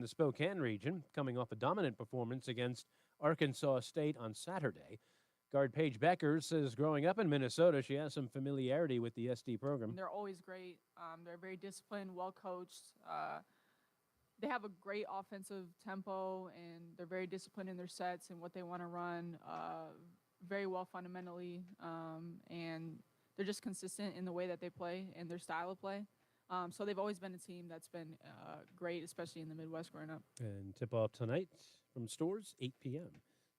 the Spokane region, coming off a dominant performance against Arkansas State on Saturday. Guard Paige Becker says growing up in Minnesota, she has some familiarity with the SD program. They're always great. They're very disciplined, well coached. They have a great offensive tempo, and they're very disciplined in their sets and what they want to run. Very well fundamentally, and they're just consistent in the way that they play and their style of play. So they've always been a team that's been great, especially in the Midwest growing up. And tip-off tonight from Stores, 8 p.m.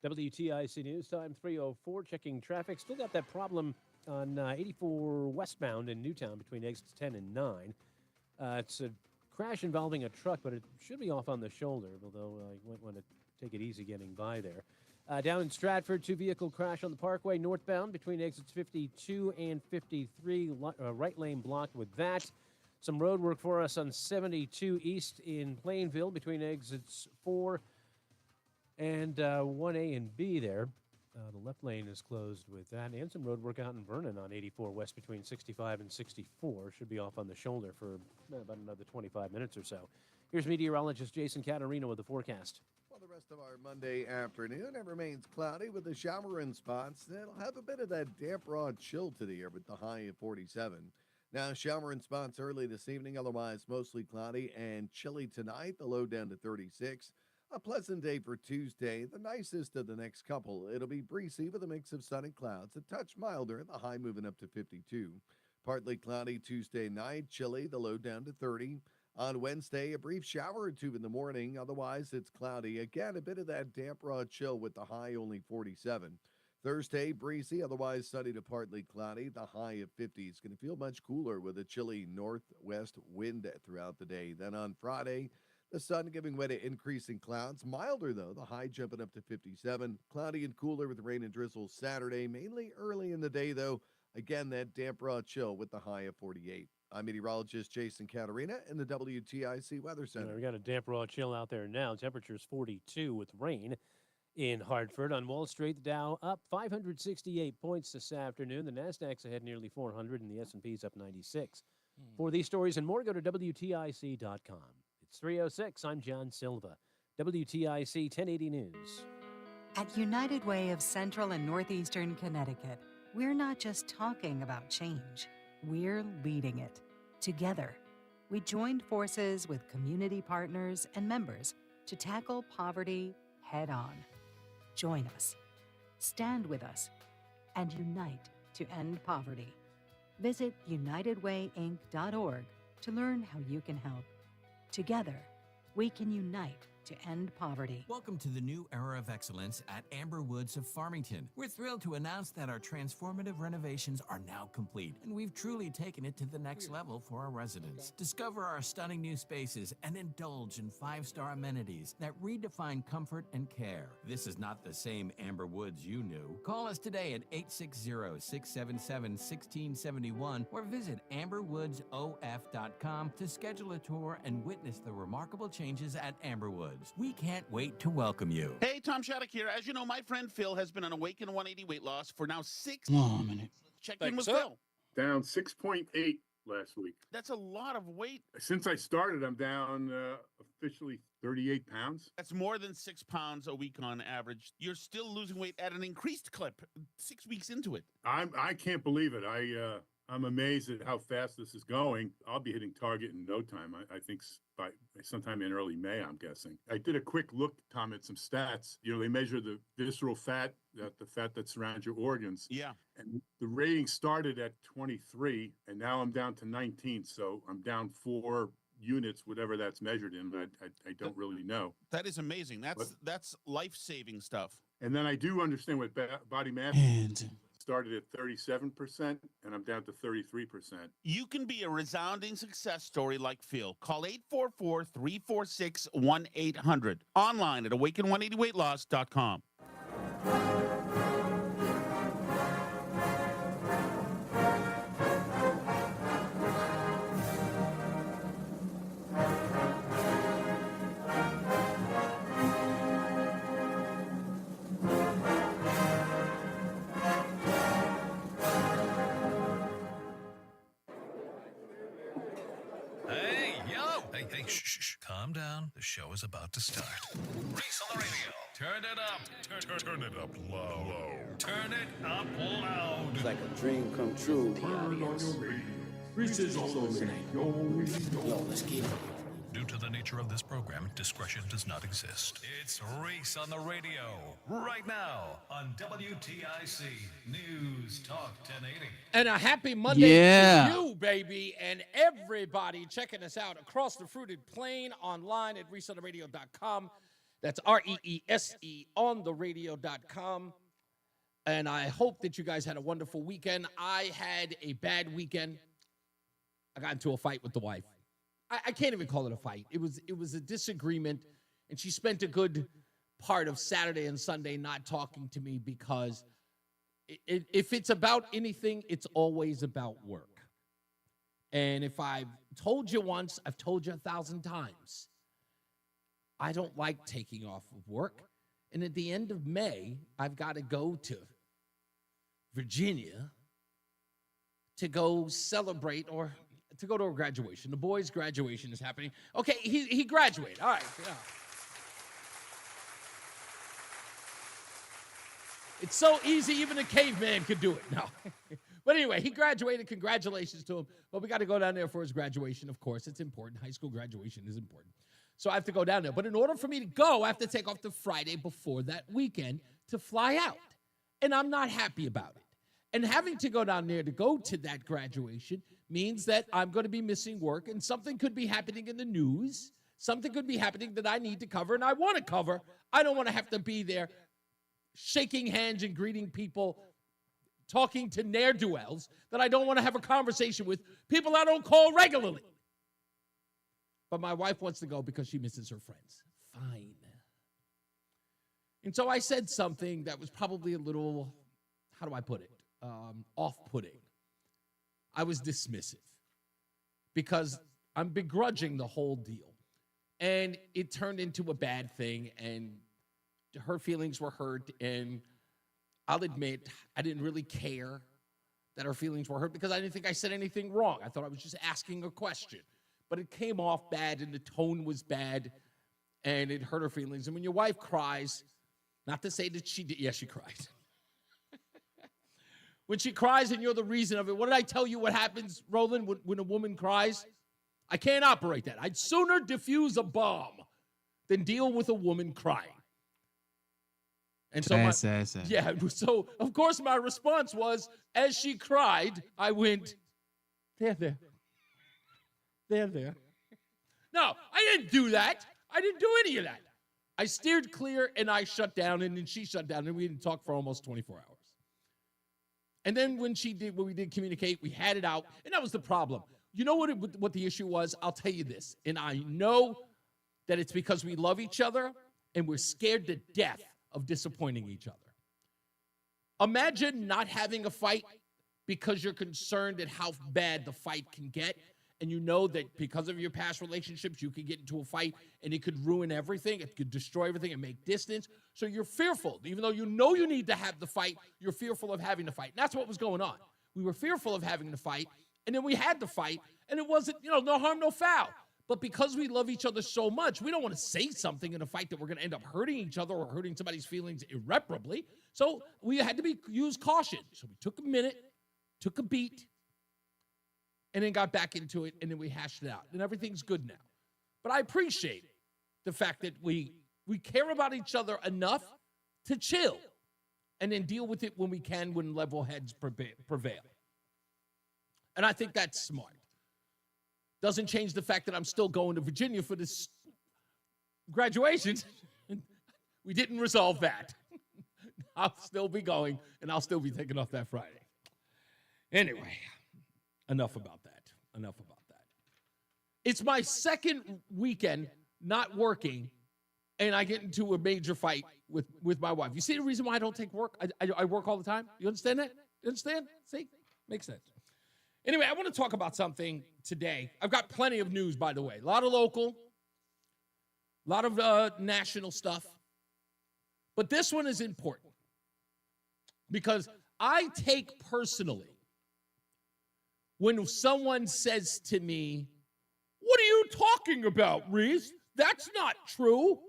WTIC News Time 3:04, checking traffic. Still got that problem on 84 westbound in Newtown between exits 10 and 9. It's a crash involving a truck, but it should be off on the shoulder, although you might want to take it easy getting by there. Down in Stratford, two-vehicle crash on the Parkway northbound between exits 52 and 53. Right lane blocked with that. Some road work for us on 72 East in Plainville between exits 4 and 1A and B there. The left lane is closed with that. And some road work out in Vernon on 84 West between 65 and 64. Should be off on the shoulder for about another 25 minutes or so. Here's meteorologist Jason Caterino with the forecast. Well, the rest of our Monday afternoon, it remains cloudy with a shower in spots. It'll have a bit of that damp, raw chill to the air with the high of 47. Now, shower in spots early this evening, otherwise mostly cloudy and chilly tonight, the low down to 36. A pleasant day for Tuesday, the nicest of the next couple. It'll be breezy with a mix of sun and clouds, a touch milder, the high moving up to 52. Partly cloudy Tuesday night, chilly, the low down to 30. On Wednesday, a brief shower or two in the morning, otherwise it's cloudy. Again, a bit of that damp, raw chill with the high only 47. Thursday, breezy, otherwise sunny to partly cloudy. The high of 50 is going to feel much cooler with a chilly northwest wind throughout the day. Then on Friday, the sun giving way to increasing clouds. Milder, though, the high jumping up to 57. Cloudy and cooler with rain and drizzle Saturday, mainly early in the day, though. Again, that damp, raw chill with the high of 48. I'm meteorologist Jason Caterina in the WTIC Weather Center. We got a damp, raw chill out there now. Temperature's 42 with rain. In Hartford, on Wall Street, the Dow up 568 points this afternoon. The Nasdaq's ahead nearly 400, and the S&P's up 96. For these stories and more, go to WTIC.com. It's 3:06. I'm John Silva. WTIC 1080 News. At United Way of Central and Northeastern Connecticut, we're not just talking about change. We're leading it. Together, we joined forces with community partners and members to tackle poverty head on. Join us, stand with us, and unite to end poverty. Visit unitedwayinc.org to learn how you can help. Together, we can unite to end poverty. Welcome to the new era of excellence at Amber Woods of Farmington. We're thrilled to announce that our transformative renovations are now complete, and we've truly taken it to the next level for our residents. Discover our stunning new spaces and indulge in 5-star amenities that redefine comfort and care. This is not the same Amber Woods you knew. Call us today at 860-677-1671 or visit amberwoodsof.com to schedule a tour and witness the remarkable changes at Amber Woods. We can't wait to welcome you. Hey, Tom Shattuck here. As you know, my friend Phil has been on Awaken 180 weight loss for now 6 minute. Check in with Phil. Down 6.8 last week. That's a lot of weight. Since I started, I'm down officially 38 pounds. That's more than 6 pounds a week on average. You're still losing weight at an increased clip 6 weeks into it. I can't believe it. I'm amazed at how fast this is going. I'll be hitting target in no time. I think by sometime in early May, I'm guessing. I did a quick look, Tom, at some stats. You know, they measure the visceral fat, the fat that surrounds your organs. Yeah. And the rating started at 23, and now I'm down to 19. So I'm down 4 units, whatever that's measured in. I don't really know. That is amazing. That's life-saving stuff. And then I do understand what body mass is. Started at 37%, and I'm down to 33%. You can be a resounding success story like Phil. Call 844-346-1800. Online at awaken180weightloss.com. Hey, shh, calm down. down, the show is about to start. Reese on the radio. Turn it up. Turn it up low. Turn it up loud. It's like a dream come true. Reese is on the radio. Yo, let's get it. Due to the nature of this program, discretion does not exist. It's Reese on the radio. Right now on WTIC News Talk 1080. And a happy Monday to you, baby, and everybody checking us out across the fruited plain online at reeseontheradio.com. That's REESE on the radio.com. And I hope that you guys had a wonderful weekend. I had a bad weekend. I got into a fight with the wife. I can't even call it a fight. It was a disagreement, and she spent a good part of Saturday and Sunday not talking to me because if it's about anything, it's always about work. And if I've told you once, I've told you 1,000 times. I don't like taking off of work. And at the end of May, I've got to go to Virginia to go celebrate or to go to a graduation. The boys' graduation is happening. Okay, he graduated. All right. Yeah. It's so easy, even a caveman could do it. No. But anyway, he graduated. Congratulations to him. But we got to go down there for his graduation, of course. It's important. High school graduation is important. So I have to go down there. But in order for me to go, I have to take off the Friday before that weekend to fly out. And I'm not happy about it. And having to go down there to go to that graduation means that I'm going to be missing work, and something could be happening in the news. Something could be happening that I need to cover, and I want to cover. I don't want to have to be there shaking hands and greeting people, talking to ne'er-do-wells that I don't want to have a conversation with, people I don't call regularly. But my wife wants to go because she misses her friends. Fine. And so I said something that was probably a little, how do I put it, off-putting. I was dismissive because I'm begrudging the whole deal. And it turned into a bad thing, and her feelings were hurt, and I'll admit I didn't really care that her feelings were hurt because I didn't think I said anything wrong. I thought I was just asking a question. But it came off bad, and the tone was bad, and it hurt her feelings. And when your wife cries, not to say that she did, yes, she cried. When she cries and you're the reason of it, what did I tell you what happens, Roland, when a woman cries? I can't operate that. I'd sooner diffuse a bomb than deal with a woman crying. And so, yeah, so of course my response was, as she cried, I went, there. No, I didn't do that. I didn't do any of that. I steered clear, and I shut down, and then she shut down, and we didn't talk for almost 24 hours. And then when we did communicate, we had it out, and that was the problem. You know what the issue was? I'll tell you this, and I know that it's because we love each other, and we're scared to death of disappointing each other. Imagine not having a fight because you're concerned at how bad the fight can get, and you know that because of your past relationships, you could get into a fight, and it could ruin everything. It could destroy everything and make distance. So you're fearful. Even though you know you need to have the fight, you're fearful of having to fight. And that's what was going on. We were fearful of having to fight, and then we had to fight, and it wasn't, no harm, no foul. But because we love each other so much, we don't want to say something in a fight that we're going to end up hurting each other or hurting somebody's feelings irreparably. So we had to use caution. So we took a minute, took a beat, and then got back into it, and then we hashed it out. And everything's good now. But I appreciate the fact that we care about each other enough to chill and then deal with it when we can, when level heads prevail. And I think that's smart. Doesn't change the fact that I'm still going to Virginia for this graduation. We didn't resolve that. I'll still be going, and I'll still be taking off that Friday. Anyway, enough about that. It's my second weekend not working, and I get into a major fight with my wife. You see the reason why I don't take work? I work all the time. You understand that? You understand? See? Makes sense. Anyway, I want to talk about something today. I've got plenty of news, by the way. A lot of local, a lot of national stuff. But this one is important because I take personally when someone says to me, "What are you talking about, Reese? That's not true.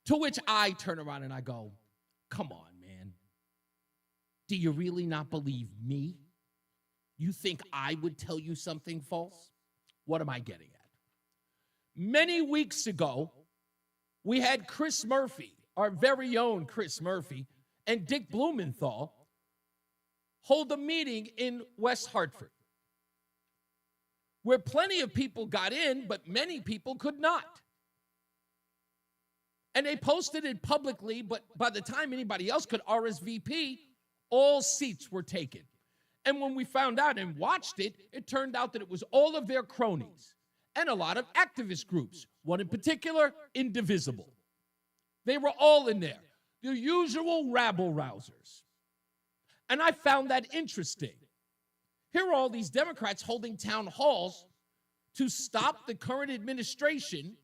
To which I turn around and I go, come on, man. Do you really not believe me? You think I would tell you something false? What am I getting at? Many weeks ago, we had Chris Murphy, our very own Chris Murphy, and Dick Blumenthal hold a meeting in West Hartford, where plenty of people got in, but many people could not. And they posted it publicly, but by the time anybody else could RSVP, all seats were taken. And when we found out and watched it, it turned out that it was all of their cronies and a lot of activist groups, one in particular, Indivisible. They were all in there, the usual rabble-rousers. And I found that interesting. Here are all these Democrats holding town halls to stop the current administration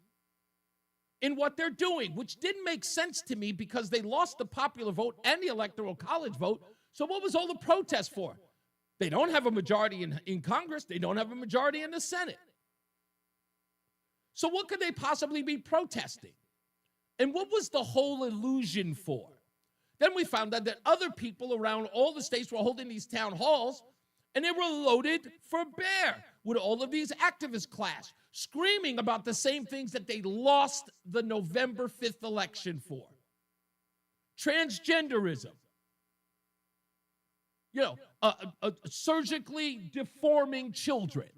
in what they're doing, which didn't make sense to me because they lost the popular vote and the electoral college vote. So what was all the protest for? They don't have a majority in Congress. They don't have a majority in the Senate. So what could they possibly be protesting? And what was the whole illusion for? Then we found out that other people around all the states were holding these town halls, and they were loaded for bear with all of these activist class, screaming about the same things that they lost the November 5th election for. Transgenderism. Surgically deforming children.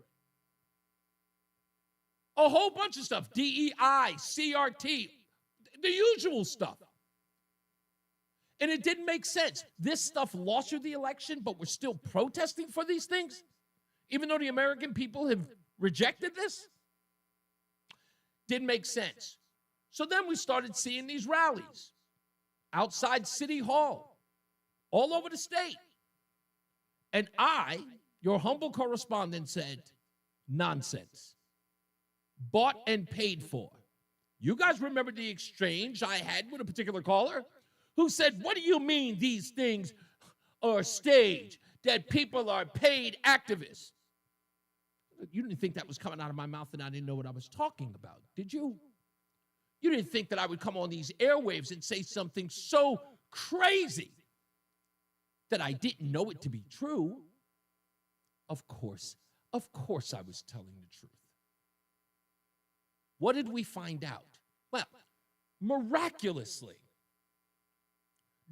A whole bunch of stuff. DEI, CRT, the usual stuff. And it didn't make sense. This stuff lost you the election, but we're still protesting for these things, even though the American people have rejected this? Didn't make sense. So then we started seeing these rallies outside City Hall, all over the state. And I, your humble correspondent, said, nonsense. Bought and paid for. You guys remember the exchange I had with a particular caller who said, what do you mean these things are staged, that people are paid activists? You didn't think that was coming out of my mouth and I didn't know what I was talking about, did you? You didn't think that I would come on these airwaves and say something so crazy that I didn't know it to be true. Of course I was telling the truth. What did we find out? Well, miraculously,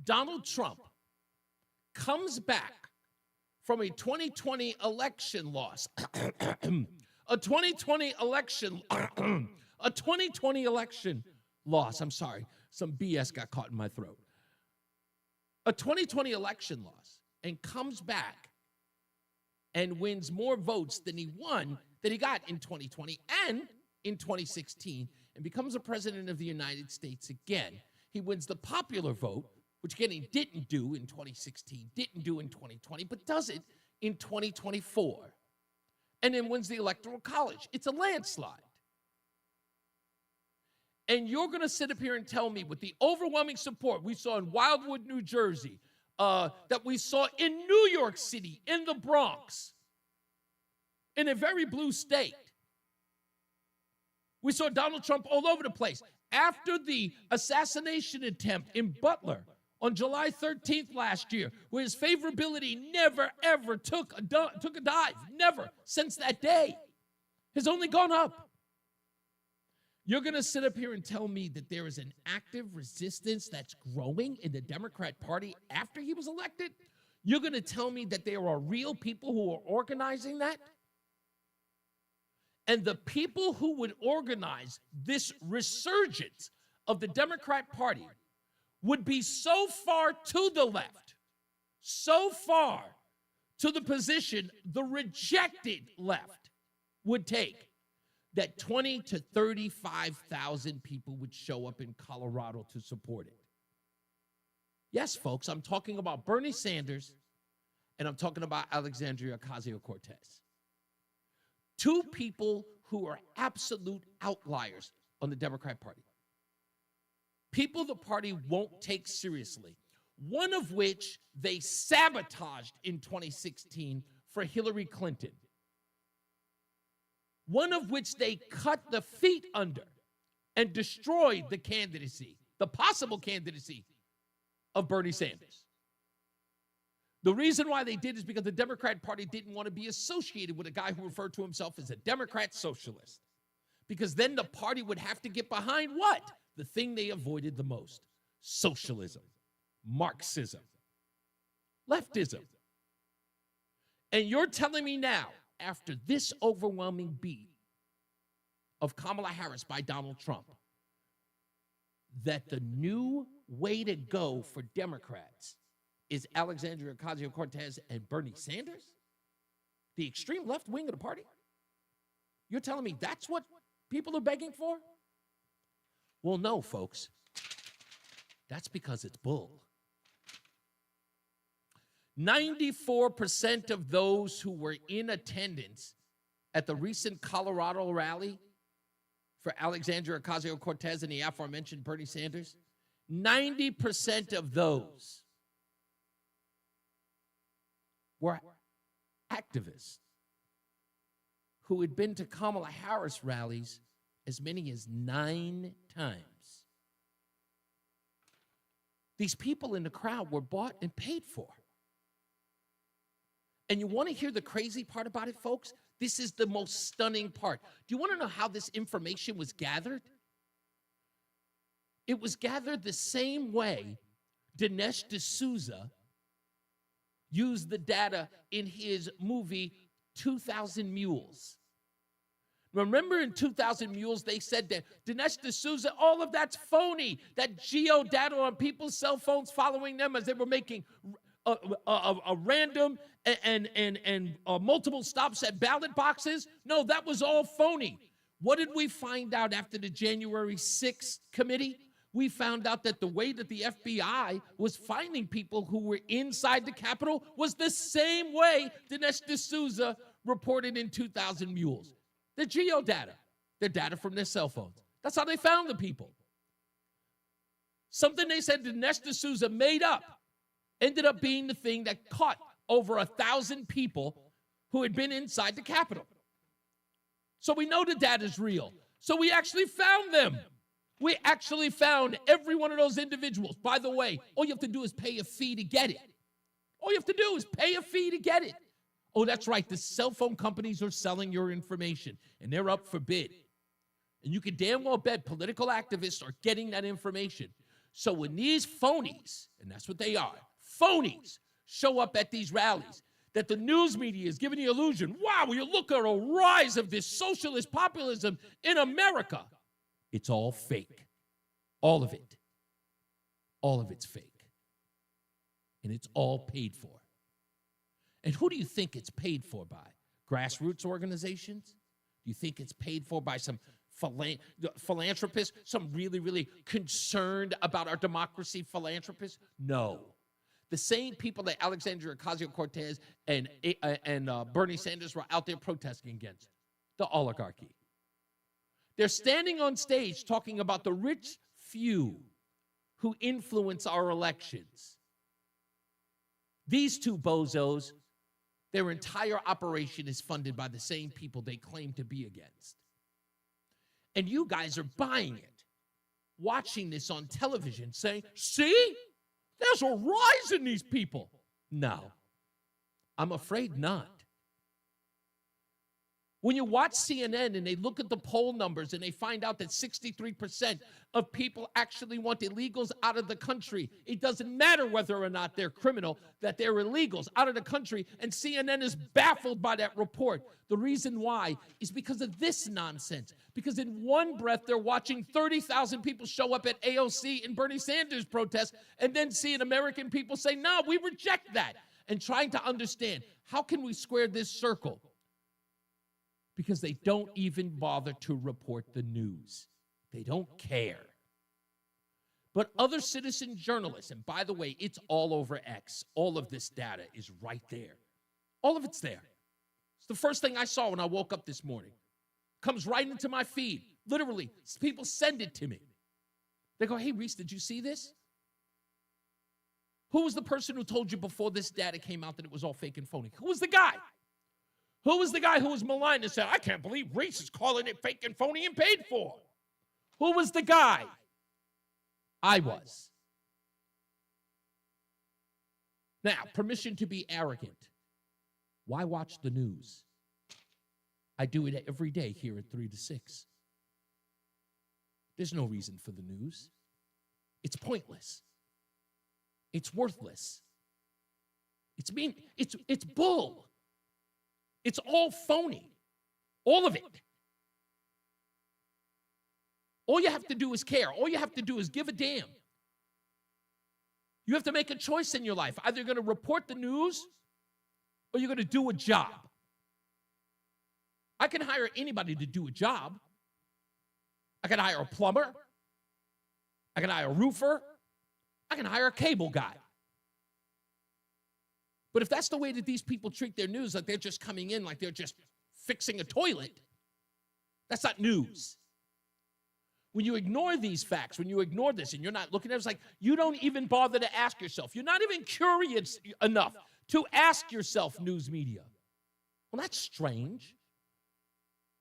Donald Trump comes back from a 2020 election loss. A 2020 election loss. I'm sorry. Some BS got caught in my throat. A 2020 election loss, and comes back and wins more votes than he got in 2020 and in 2016, and becomes a president of the United States again. He wins the popular vote, which again he didn't do in 2016, didn't do in 2020, but does it in 2024. And then wins the Electoral College. It's a landslide. And you're going to sit up here and tell me with the overwhelming support we saw in Wildwood, New Jersey, that we saw in New York City, in the Bronx, in a very blue state. We saw Donald Trump all over the place. After the assassination attempt in Butler on July 13th last year, where his favorability never, ever took a dive, never, since that day, has only gone up. You're going to sit up here and tell me that there is an active resistance that's growing in the Democrat Party after he was elected? You're going to tell me that there are real people who are organizing that? And the people who would organize this resurgence of the Democrat Party would be so far to the left, so far to the position the rejected left would take, that 20 to 35,000 people would show up in Colorado to support it. Yes, folks, I'm talking about Bernie Sanders, and I'm talking about Alexandria Ocasio-Cortez. Two people who are absolute outliers on the Democrat Party. People the party won't take seriously, one of which they sabotaged in 2016 for Hillary Clinton. one of which they cut the feet under and destroyed the candidacy, the possible candidacy of Bernie Sanders. The reason why they did is because the Democrat Party didn't want to be associated with a guy who referred to himself as a Democrat socialist. Because then the party would have to get behind what? The thing they avoided the most: socialism, Marxism, leftism. And you're telling me now, after this overwhelming beat of Kamala Harris by Donald Trump, that the new way to go for Democrats is Alexandria Ocasio-Cortez and Bernie Sanders? The extreme left wing of the party? You're telling me that's what people are begging for? Well, no, folks. That's because it's bull. 94% of those who were in attendance at the recent Colorado rally for Alexandria Ocasio-Cortez and the aforementioned Bernie Sanders, 90% of those were activists who had been to Kamala Harris rallies as many as 9 times. These people in the crowd were bought and paid for. And you want to hear the crazy part about it, folks? This is the most stunning part. Do you want to know how this information was gathered? It was gathered the same way Dinesh D'Souza used the data in his movie 2,000 Mules. Remember in 2,000 Mules, they said that Dinesh D'Souza, all of that's phony. That geo data on people's cell phones following them as they were making a random and multiple stops at ballot boxes. No, that was all phony. What did we find out after the January 6th committee? We found out that the way that the FBI was finding people who were inside the Capitol was the same way Dinesh D'Souza reported in 2,000 Mules. The geodata, their data from their cell phones. That's how they found the people. Something they said Dinesh D'Souza made up ended up being the thing that caught over 1,000 people who had been inside the Capitol. So we know the data's real. So we actually found them. We actually found every one of those individuals. By the way, all you have to do is pay a fee to get it. All you have to do is pay a fee to get it. Oh, that's right. The cell phone companies are selling your information, and they're up for bid. And you can damn well bet political activists are getting that information. So when these phonies, and that's what they are, phonies, show up at these rallies, that the news media is giving the illusion, wow, you look at a rise of this socialist populism in America. It's all fake. All of it. All of it's fake. And it's all paid for. And who do you think it's paid for by? Grassroots organizations? Do you think it's paid for by some philanthropists, some really, really concerned about our democracy philanthropists? No. The same people that Alexandria Ocasio-Cortez and Bernie Sanders were out there protesting against, the oligarchy. They're standing on stage talking about the rich few who influence our elections. These two bozos, their entire operation is funded by the same people they claim to be against. And you guys are buying it, watching this on television, saying, see, there's a rise in these people. No, I'm afraid not. When you watch CNN and they look at the poll numbers and they find out that 63% of people actually want illegals out of the country, it doesn't matter whether or not they're criminal, that they're illegals out of the country, and CNN is baffled by that report. The reason why is because of this nonsense. Because in one breath, they're watching 30,000 people show up at AOC and Bernie Sanders protests, and then seeing American people say, no, we reject that, and trying to understand, how can we square this circle? Because they don't even bother to report the news. They don't care. But other citizen journalists, and by the way, it's all over X. All of this data is right there. All of it's there. It's the first thing I saw when I woke up this morning. Comes right into my feed. Literally, people send it to me. They go, hey, Reese, did you see this? Who was the person who told you before this data came out that it was all fake and phony? Who was the guy? Who was the guy who was maligned and said, I can't believe Reese is calling it fake and phony and paid for? Who was the guy? I was. Now, permission to be arrogant. Why watch the news? I do it every day here at 3 to 6. There's no reason for the news. It's pointless. It's worthless. It's bull. It's all phony. All of it. All you have to do is care. All you have to do is give a damn. You have to make a choice in your life. Either you're going to report the news or you're going to do a job. I can hire anybody to do a job. I can hire a plumber. I can hire a roofer. I can hire a cable guy. But if that's the way that these people treat their news, like they're just coming in, like they're just fixing a toilet, that's not news. When you ignore these facts, when you ignore this and you're not looking at it, it's like you don't even bother to ask yourself. You're not even curious enough to ask yourself, news media. Well, that's strange.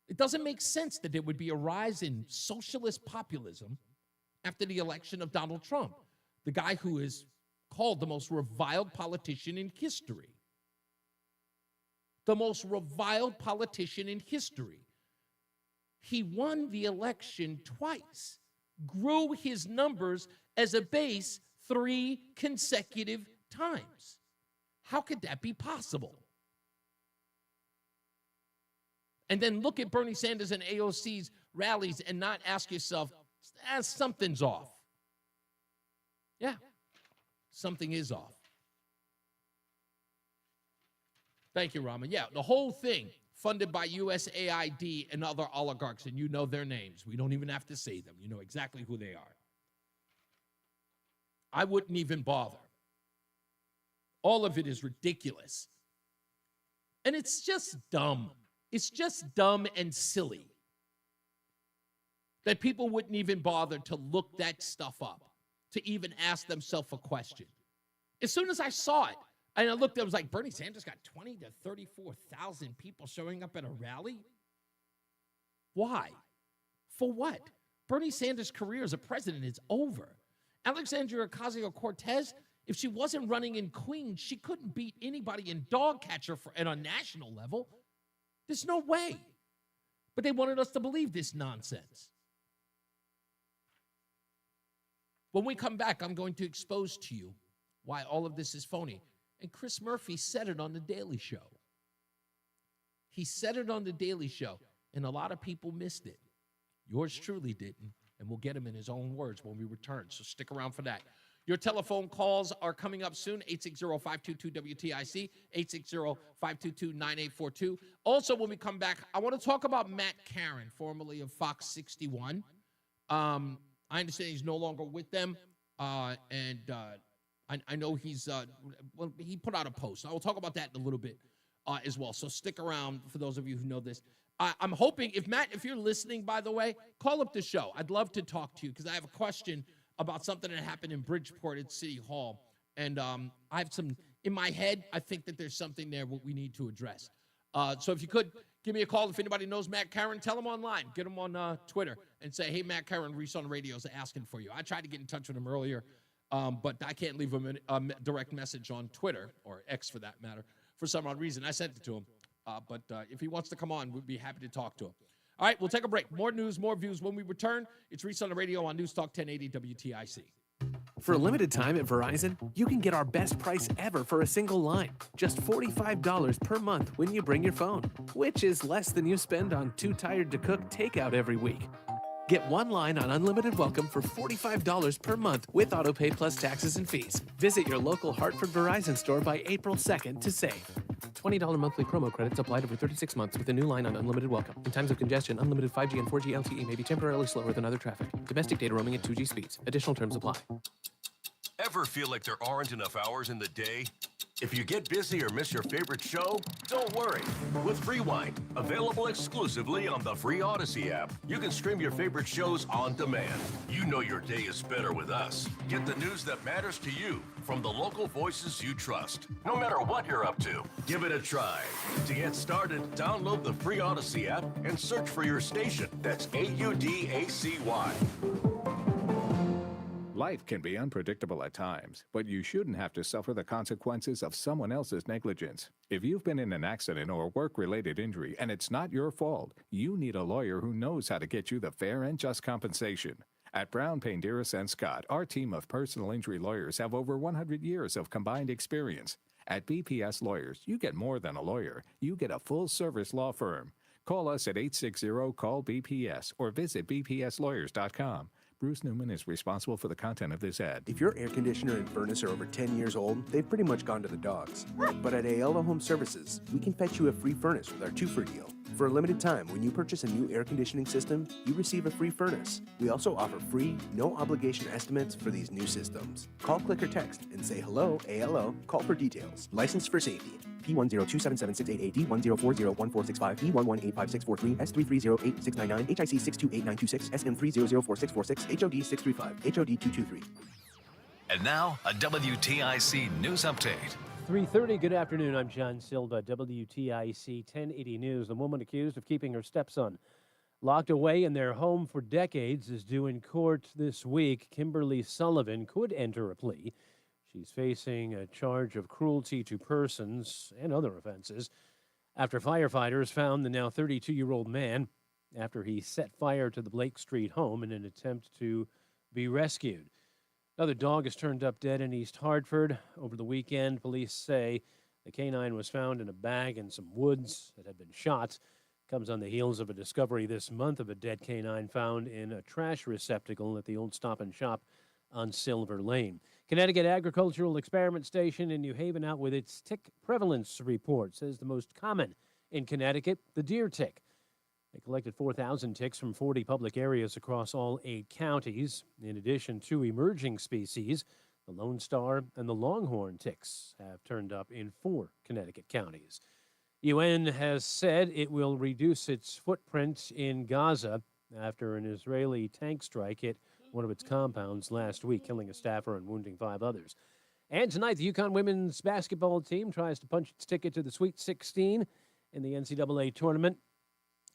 It doesn't make sense that there would be a rise in socialist populism after the election of Donald Trump, the guy who is called the most reviled politician in history. The most reviled politician in history. He won the election twice, grew his numbers as a base 3 consecutive times. How could that be possible? And then look at Bernie Sanders and AOC's rallies and not ask yourself, something's off. Yeah, something is off. Thank you, Rama. Yeah, the whole thing funded by USAID and other oligarchs, and you know their names. We don't even have to say them. You know exactly who they are. I wouldn't even bother. All of it is ridiculous. And it's just dumb. It's just dumb and silly that people wouldn't even bother to look that stuff up, to even ask themselves a question. As soon as I saw it, and I looked, I was like, Bernie Sanders got 20 to 34,000 people showing up at a rally? Why? For what? Bernie Sanders' career as a president is over. Alexandria Ocasio-Cortez, if she wasn't running in Queens, she couldn't beat anybody in dog catcher at a national level. There's no way. But they wanted us to believe this nonsense. When we come back, I'm going to expose to you why all of this is phony. And Chris Murphy said it on The Daily Show. He said it on The Daily Show, and a lot of people missed it. Yours truly didn't, and we'll get him in his own words when we return, so stick around for that. Your telephone calls are coming up soon, 860-522-WTIC, 860-522-9842. Also, when we come back, I want to talk about Matt Caron, formerly of Fox 61. I understand he's no longer with them, and I know he's, he put out a post. I will talk about that in a little bit as well. So stick around for those of you who know this. I'm hoping, if you're listening, by the way, call up the show. I'd love to talk to you because I have a question about something that happened in Bridgeport at City Hall. And I have some, in my head, I think that there's something there what we need to address. So if you could, give me a call. If anybody knows Matt Caron, tell him online. Get him on Twitter and say, hey, Matt Caron, Reese on the Radio is asking for you. I tried to get in touch with him earlier. But I can't leave him a direct message on Twitter, or X for that matter, for some odd reason. I sent it to him. But if he wants to come on, we'd be happy to talk to him. All right, we'll take a break. More news, more views when we return. It's Reese on the Radio on NewsTalk 1080 WTIC. For a limited time at Verizon, you can get our best price ever for a single line. Just $45 per month when you bring your phone, which is less than you spend on Too Tired to Cook takeout every week. Get one line on Unlimited Welcome for $45 per month with AutoPay plus taxes and fees. Visit your local Hartford Verizon store by April 2nd to save. $20 monthly promo credits applied over 36 months with a new line on Unlimited Welcome. In times of congestion, unlimited 5G and 4G LTE may be temporarily slower than other traffic. Domestic data roaming at 2G speeds. Additional terms apply. Ever feel like there aren't enough hours in the day? If you get busy or miss your favorite show, don't worry. With Rewind, available exclusively on the free Odyssey app, you can stream your favorite shows on demand. You know your day is better with us. Get the news that matters to you from the local voices you trust. No matter what you're up to, give it a try. To get started, download the free Odyssey app and search for your station. That's AUDACY. Life can be unpredictable at times, but you shouldn't have to suffer the consequences of someone else's negligence. If you've been in an accident or work-related injury and it's not your fault, you need a lawyer who knows how to get you the fair and just compensation. At Brown, Painderis & Scott, our team of personal injury lawyers have over 100 years of combined experience. At BPS Lawyers, you get more than a lawyer. You get a full-service law firm. Call us at 860-CALL-BPS or visit bpslawyers.com. Bruce Newman is responsible for the content of this ad. If your air conditioner and furnace are over 10 years old, they've pretty much gone to the dogs. But at Ayala Home Services, we can fetch you a free furnace with our 2-for deal. For a limited time, when you purchase a new air conditioning system, you receive a free furnace. We also offer free, no-obligation estimates for these new systems. Call, click, or text and say hello, ALO. Call for details. Licensed for safety. P1027768A, D1040145, E1185643, S3308699, HIC 628926, SM3004646, HOD 635, HOD 223. And now, a WTIC news update. 3:30, good afternoon. I'm John Silva, WTIC 1080 News. The woman accused of keeping her stepson locked away in their home for decades is due in court this week. Kimberly Sullivan could enter a plea. She's facing a charge of cruelty to persons and other offenses after firefighters found the now 32-year-old man after he set fire to the Blake Street home in an attempt to be rescued. Another dog is turned up dead in East Hartford. Over the weekend, police say the canine was found in a bag in some woods that had been shot. Comes on the heels of a discovery this month of a dead canine found in a trash receptacle at the old Stop and Shop on Silver Lane. Connecticut Agricultural Experiment Station in New Haven out with its tick prevalence report. Says the most common in Connecticut, the deer tick. They collected 4,000 ticks from 40 public areas across all 8 counties. In addition, 2 emerging species, the Lone Star and the Longhorn ticks, have turned up in 4 Connecticut counties. UN has said it will reduce its footprint in Gaza after an Israeli tank strike hit one of its compounds last week, killing a staffer and wounding 5 others. And tonight, the UConn women's basketball team tries to punch its ticket to the Sweet 16 in the NCAA tournament.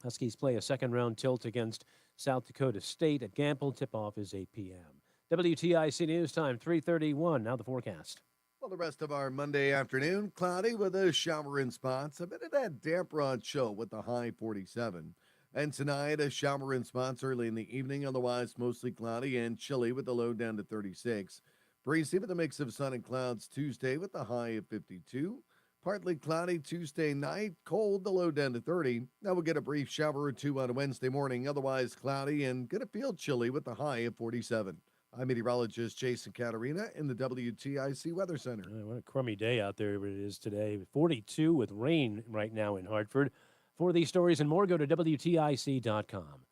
Huskies play a second-round tilt against South Dakota State at Gamble. Tip-off is 8 p.m. WTIC News Time, 3:31. Now the forecast. Well, the rest of our Monday afternoon, cloudy with a shower in spots. A bit of that damp rod chill with the high 47. And tonight, a shower in spots early in the evening, otherwise mostly cloudy and chilly with the low down to 36. Breezy with a mix of sun and clouds Tuesday with the high of 52. Partly cloudy Tuesday night, cold, the low down to 30. Now we'll get a brief shower or 2 on Wednesday morning, otherwise cloudy and going to feel chilly with the high of 47. I'm meteorologist Jason Caterina in the WTIC Weather Center. What a crummy day out there it is today. 42 with rain right now in Hartford. For these stories and more, go to WTIC.com.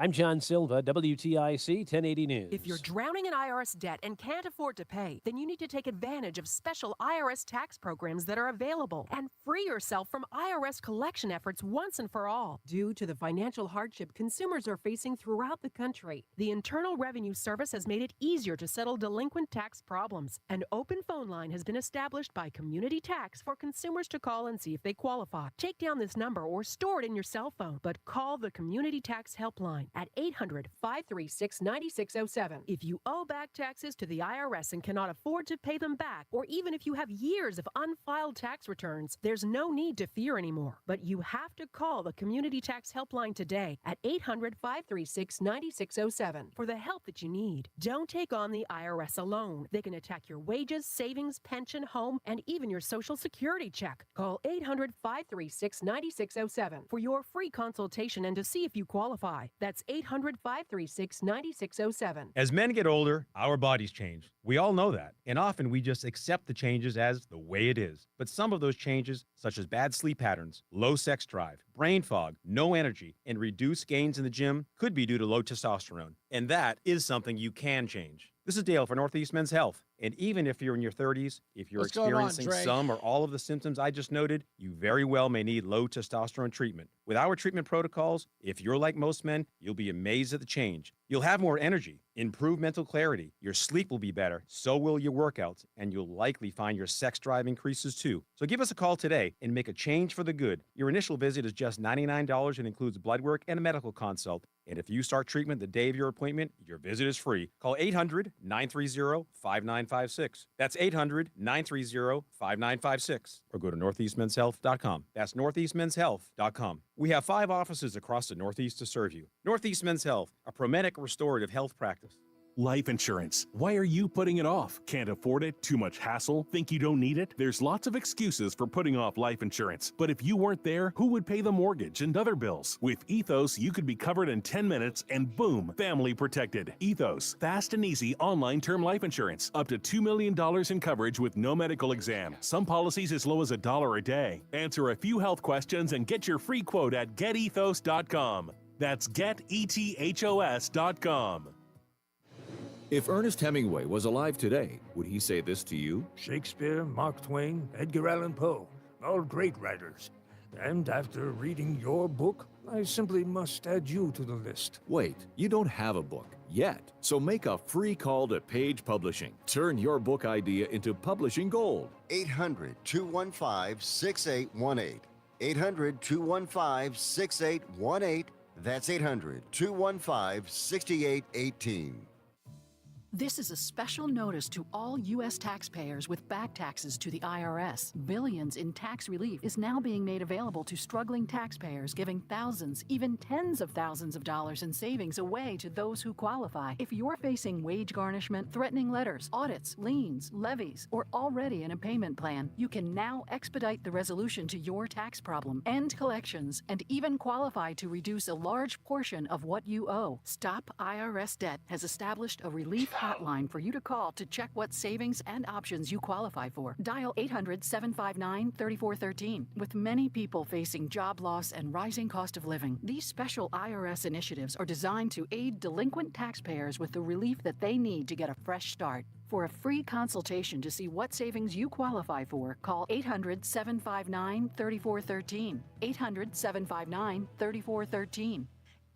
I'm John Silva, WTIC 1080 News. If you're drowning in IRS debt and can't afford to pay, then you need to take advantage of special IRS tax programs that are available and free yourself from IRS collection efforts once and for all. Due to the financial hardship consumers are facing throughout the country, the Internal Revenue Service has made it easier to settle delinquent tax problems. An open phone line has been established by Community Tax for consumers to call and see if they qualify. Take down this number or store it in your cell phone, but call the Community Tax Helpline at 800-536-9607. If you owe back taxes to the IRS and cannot afford to pay them back, or even if you have years of unfiled tax returns, there's no need to fear anymore. But you have to call the Community Tax Helpline today at 800-536-9607 for the help that you need. Don't take on the IRS alone. They can attack your wages, savings, pension, home, and even your Social Security check. Call 800-536-9607 for your free consultation and to see if you qualify. That's 800-536-9607. As men get older, our bodies change. We all know that. And often we just accept the changes as the way it is. But some of those changes, such as bad sleep patterns, low sex drive, brain fog, no energy, and reduced gains in the gym, could be due to low testosterone. And that is something you can change. This is Dale for Northeast Men's Health. And even if you're in your 30s, if you're What's going on, experiencing Dre? some or all of the symptoms I just noted, you very well may need low testosterone treatment. With our treatment protocols, if you're like most men, you'll be amazed at the change. You'll have more energy, improved mental clarity, your sleep will be better, so will your workouts, and you'll likely find your sex drive increases too. So give us a call today and make a change for the good. Your initial visit is just $99 and includes blood work and a medical consult. And if you start treatment the day of your appointment, your visit is free. Call 800-930-5956. That's 800-930-5956. Or go to northeastmenshealth.com. That's northeastmenshealth.com. We have 5 offices across the Northeast to serve you. Northeast Men's Health, a Promedic restorative health practice. Life insurance. Why are you putting it off? Can't afford it? Too much hassle? Think you don't need it? There's lots of excuses for putting off life insurance. But if you weren't there, who would pay the mortgage and other bills? With Ethos, you could be covered in 10 minutes and boom, family protected. Ethos, fast and easy online term life insurance. Up to $2 million in coverage with no medical exam. Some policies as low as $1 a day. Answer a few health questions and get your free quote at getethos.com. That's getethos.com. If Ernest Hemingway was alive today, would he say this to you? Shakespeare, Mark Twain, Edgar Allan Poe, all great writers. And after reading your book, I simply must add you to the list. Wait, you don't have a book yet. So make a free call to Page Publishing. Turn your book idea into publishing gold. 800-215-6818. 800-215-6818. That's 800-215-6818. This is a special notice to all U.S. taxpayers with back taxes to the IRS. Billions in tax relief is now being made available to struggling taxpayers, giving thousands, even tens of thousands of dollars in savings away to those who qualify. If you're facing wage garnishment, threatening letters, audits, liens, levies, or already in a payment plan, you can now expedite the resolution to your tax problem, end collections, and even qualify to reduce a large portion of what you owe. Stop IRS Debt has established a relief hotline for you to call to check what savings and options you qualify for. Dial 800-759-3413. With many people facing job loss and rising cost of living, these special IRS initiatives are designed to aid delinquent taxpayers with the relief that they need to get a fresh start. For a free consultation to see what savings you qualify for, call 800-759-3413. 800-759-3413.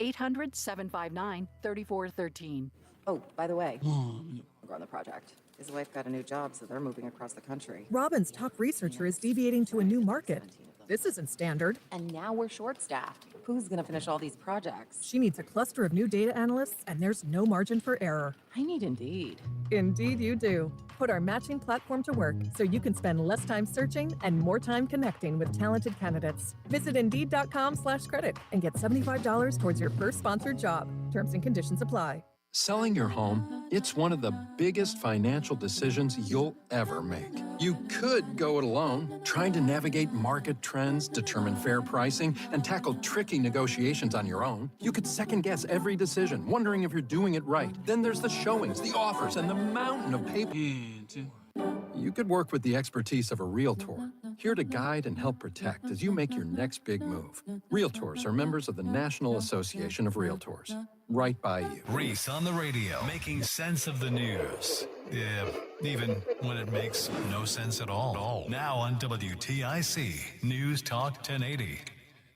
800-759-3413. Oh, by the way, we're on the project. His wife got a new job, so they're moving across the country. Robin's top researcher is deviating to a new market. This isn't standard. And now we're short-staffed. Who's going to finish all these projects? She needs a cluster of new data analysts, and there's no margin for error. I need Indeed. Indeed you do. Put our matching platform to work so you can spend less time searching and more time connecting with talented candidates. Visit Indeed.com/credit and get $75 towards your first sponsored job. Terms and conditions apply. Selling your home, it's one of the biggest financial decisions you'll ever make. You could go it alone, trying to navigate market trends, determine fair pricing, and tackle tricky negotiations on your own. You could second-guess every decision, wondering if you're doing it right. Then there's the showings, the offers, and the mountain of paper. You could work with the expertise of a realtor, here to guide and help protect as you make your next big move. Realtors are members of the National Association of Realtors. Right by you. Reese on the radio, making sense of the news. Yeah, even when it makes no sense at all. Now on WTIC, News Talk 1080.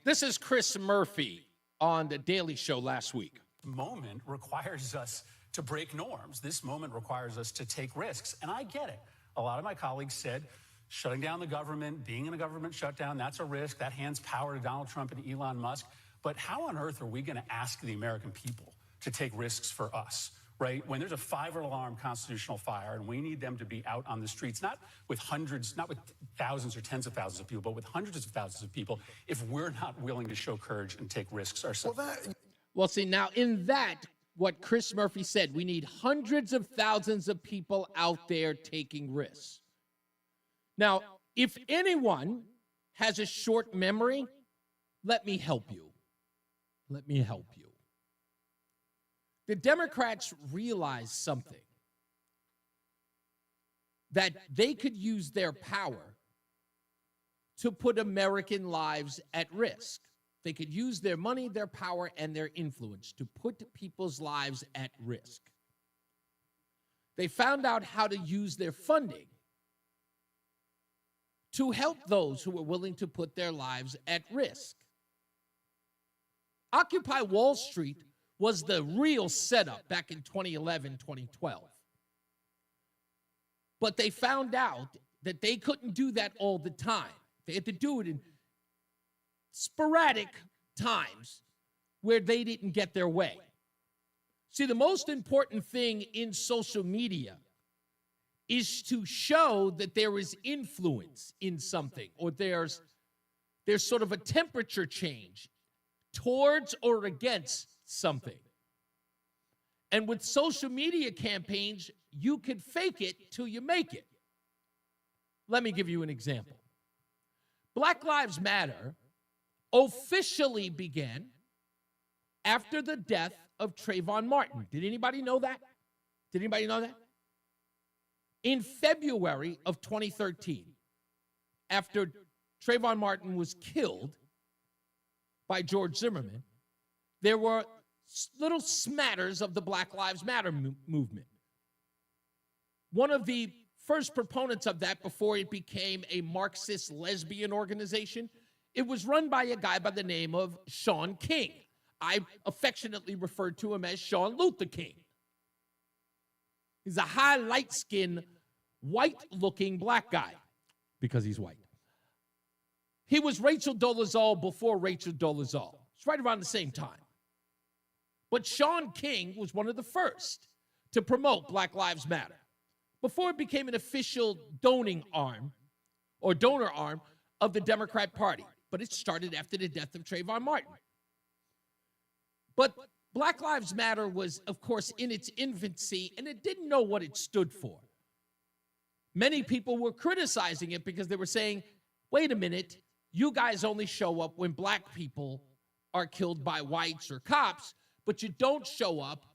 This is Chris Murphy on The Daily Show last week. Moment requires us to break norms. This moment requires us to take risks, and I get it. A lot of my colleagues said shutting down the government, being in a government shutdown, that's a risk. That hands power to Donald Trump and Elon Musk. But how on earth are we going to ask the American people to take risks for us, right? When there's a 5-alarm constitutional fire and we need them to be out on the streets, not with hundreds, not with thousands or tens of thousands of people, but with hundreds of thousands of people, if we're not willing to show courage and take risks ourselves. Well, see, now in that, what Chris Murphy said, we need hundreds of thousands of people out there taking risks. Now, if anyone has a short memory, let me help you. Let me help you. The Democrats realized something, that they could use their power to put American lives at risk. They could use their money, their power, and their influence to put people's lives at risk. They found out how to use their funding to help those who were willing to put their lives at risk. Occupy Wall Street was the real setup back in 2011, 2012. But they found out that they couldn't do that all the time. They had to do it in sporadic times where they didn't get their way. See, the most important thing in social media is to show that there is influence in something, or there's sort of a temperature change towards or against something. And with social media campaigns, you can fake it till you make it. Let me give you an example. Black Lives Matter officially began after the death of Trayvon Martin. Did anybody know that? Did anybody know that? In February of 2013, after Trayvon Martin was killed by George Zimmerman, there were little smatters of the Black Lives Matter movement. One of the first proponents of that, before it became a Marxist lesbian organization, it was run by a guy by the name of Shaun King. I affectionately referred to him as Sean Luther King. He's a high, light-skinned, white-looking black guy because he's white. He was Rachel Dolezal before Rachel Dolezal. It's right around the same time. But Shaun King was one of the first to promote Black Lives Matter before it became an official donor arm of the Democrat Party. But it started after the death of Trayvon Martin. But Black Lives Matter was, of course, in its infancy, and it didn't know what it stood for. Many people were criticizing it because they were saying, wait a minute, you guys only show up when black people are killed by whites or cops, but you don't show up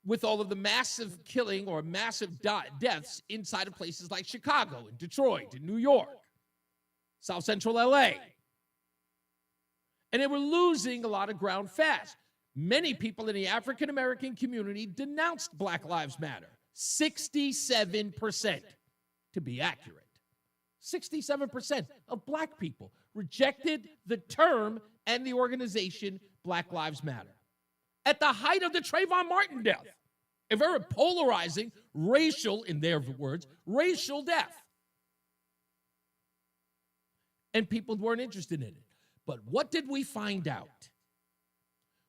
with all of the massive killing or massive deaths inside of places like Chicago and Detroit and New York, South Central LA. And they were losing a lot of ground fast. Many people in the African-American community denounced Black Lives Matter. 67%, to be accurate. 67% of black people rejected the term and the organization Black Lives Matter. At the height of the Trayvon Martin death, a very polarizing, racial, in their words, racial death. And people weren't interested in it. But what did we find out?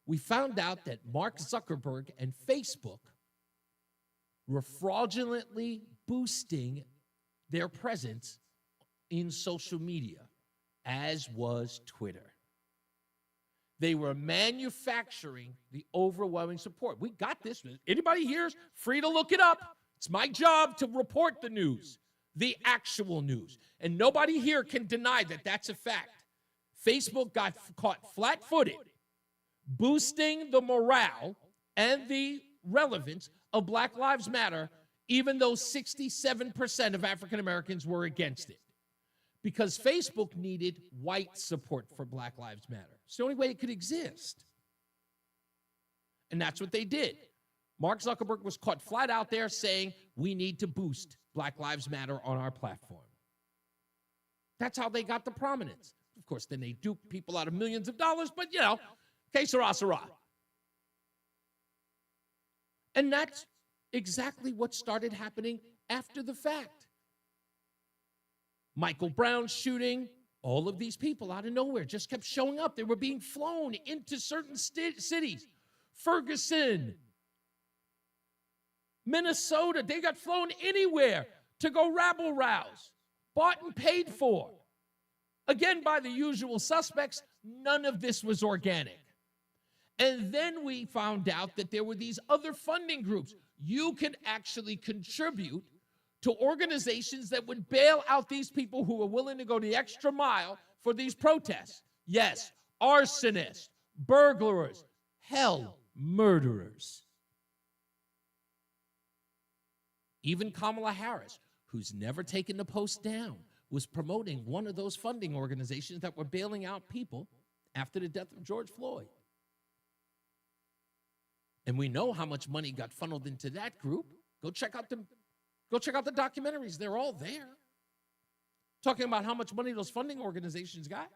We found out that Mark Zuckerberg and Facebook were fraudulently boosting their presence in social media, as was Twitter. They were manufacturing the overwhelming support. We got this. Anybody here is free to look it up. It's my job to report the news, the actual news. And nobody here can deny that that's a fact. Facebook got caught flat-footed, boosting the morale and the relevance of Black Lives Matter, even though 67% of African Americans were against it. Because Facebook needed white support for Black Lives Matter. It's the only way it could exist. And that's what they did. Mark Zuckerberg was caught flat out there saying, we need to boost Black Lives Matter on our platform. That's how they got the prominence. Of course, then they dupe people out of millions of dollars, but, you know, que sera, sera. And that's exactly what started happening after the fact. Michael Brown shooting, all of these people out of nowhere just kept showing up. They were being flown into certain cities. Ferguson, Minnesota, they got flown anywhere to go rabble-rouse, bought and paid for. Again, by the usual suspects, none of this was organic. And then we found out that there were these other funding groups. You can actually contribute to organizations that would bail out these people who are willing to go the extra mile for these protests. Yes, arsonists, burglars, hell, murderers. Even Kamala Harris, who's never taken the post down, was promoting one of those funding organizations that were bailing out people after the death of George Floyd. And we know how much money got funneled into that group. Go check out the documentaries. They're all there. Talking about how much money those funding organizations got.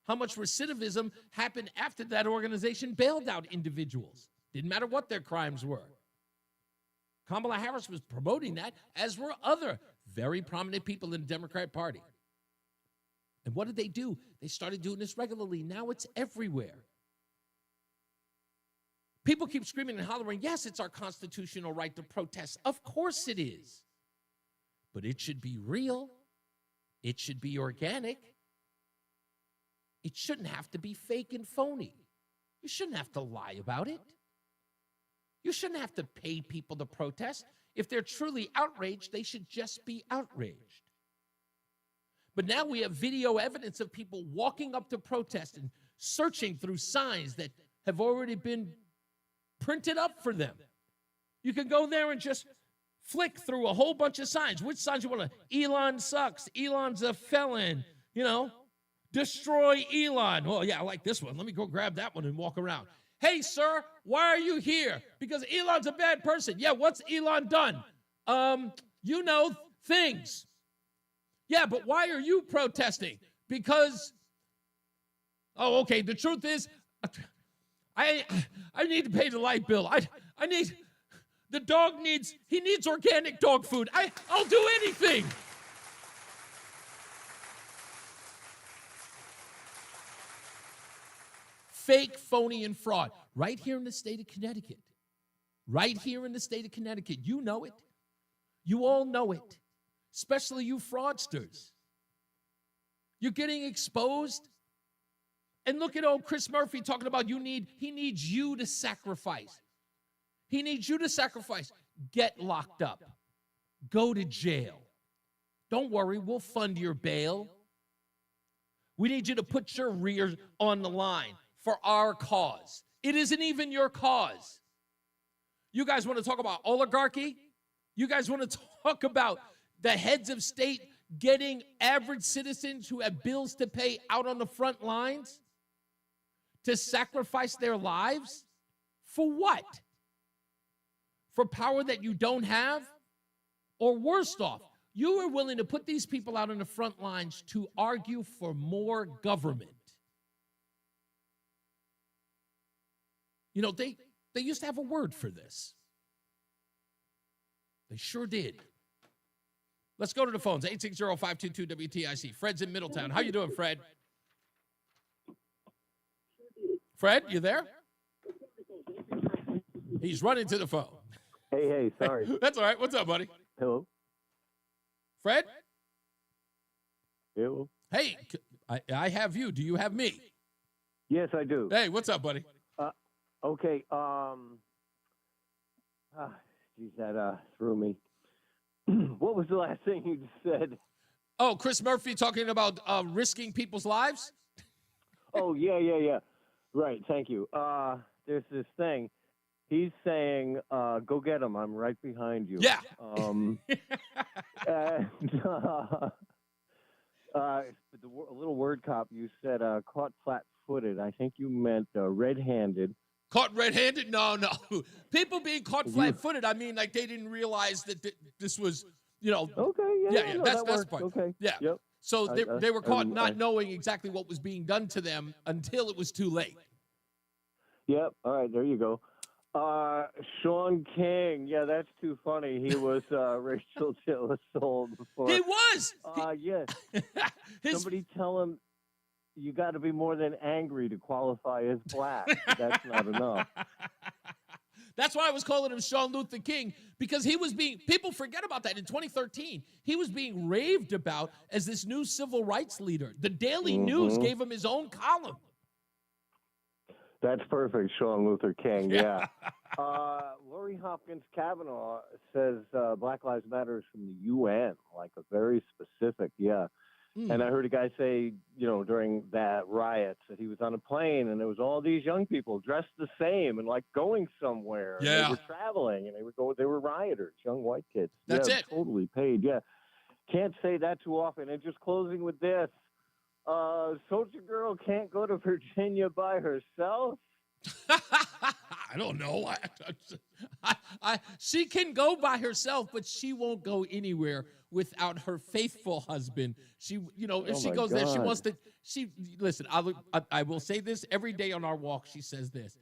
How much recidivism happened after that organization bailed out individuals. Didn't matter what their crimes were. Kamala Harris was promoting that, as were other very prominent people in the Democrat Party. And what did they do? They started doing this regularly. Now it's everywhere. People keep screaming and hollering, yes, it's our constitutional right to protest. Of course it is. But it should be real. It should be organic. It shouldn't have to be fake and phony. You shouldn't have to lie about it. You shouldn't have to pay people to protest. If they're truly outraged, they should just be outraged. But now we have video evidence of people walking up to protest and searching through signs that have already been printed up for them. You can go there and just flick through a whole bunch of signs. Which signs you want to? Elon sucks. Elon's a felon. Destroy Elon. Oh, yeah, I like this one. Let me go grab that one and walk around. Hey, sir, why are you here? Because Elon's a bad person. Yeah, what's Elon done? Things. Yeah, but why are you protesting? Because, okay, the truth is, I need to pay the light bill. The dog needs organic dog food. I'll do anything. Fake, phony, and fraud. Right here in the state of Connecticut. Right here in the state of Connecticut. You know it. You all know it. Especially you fraudsters. You're getting exposed. And look at old Chris Murphy talking about he needs you to sacrifice. He needs you to sacrifice. Get locked up. Go to jail. Don't worry, we'll fund your bail. We need you to put your rear on the line for our cause. It isn't even your cause. You guys want to talk about oligarchy? You guys want to talk about the heads of state getting average citizens who have bills to pay out on the front lines to sacrifice their lives? For what? For power that you don't have? Or worst off, you are willing to put these people out on the front lines to argue for more government. They used to have a word for this. They sure did. Let's go to the phones. 860-522-WTIC. Fred's in Middletown. How you doing, Fred? Fred, you there? He's running to the phone. Hey, sorry. That's all right. What's up, buddy? Hello. Fred? Hello. Hey, I have you. Do you have me? Yes, I do. Hey, what's up, buddy? Okay. Geez, that threw me. What was the last thing you said? Oh, Chris Murphy talking about risking people's lives? Oh, yeah. Right, thank you. There's this thing. He's saying, go get him. I'm right behind you. Yeah. A little word cop, you said caught flat-footed. I think you meant red-handed. Caught red-handed? No. People being caught flat-footed, I mean, like they didn't realize that this was, Okay, yeah. No, that's works. the part. Okay. Yeah. Yep. So they were caught not knowing exactly what was being done to them until it was too late. Yep. All right, there you go. Sean King. Yeah, that's too funny. He was racial assault before. He was. Yes. Somebody tell him you got to be more than angry to qualify as black. That's not enough. That's why I was calling him Sean Luther King, because people forget about that. In 2013, he was being raved about as this new civil rights leader. The Daily News gave him his own column. That's perfect, Sean Luther King, yeah. Lori Hopkins Kavanaugh says Black Lives Matter is from the UN, like a very specific, yeah. And I heard a guy say, during that riots that he was on a plane and there was all these young people dressed the same and like going somewhere. Yeah. And they were traveling and they were rioters, young white kids. That's it. Totally paid, yeah. Can't say that too often. And just closing with this, Soldier Girl can't go to Virginia by herself. I don't know. She can go by herself, but she won't go anywhere without her faithful husband. She, if she goes there, she wants to. Listen. I will say this every day on our walk. She says this: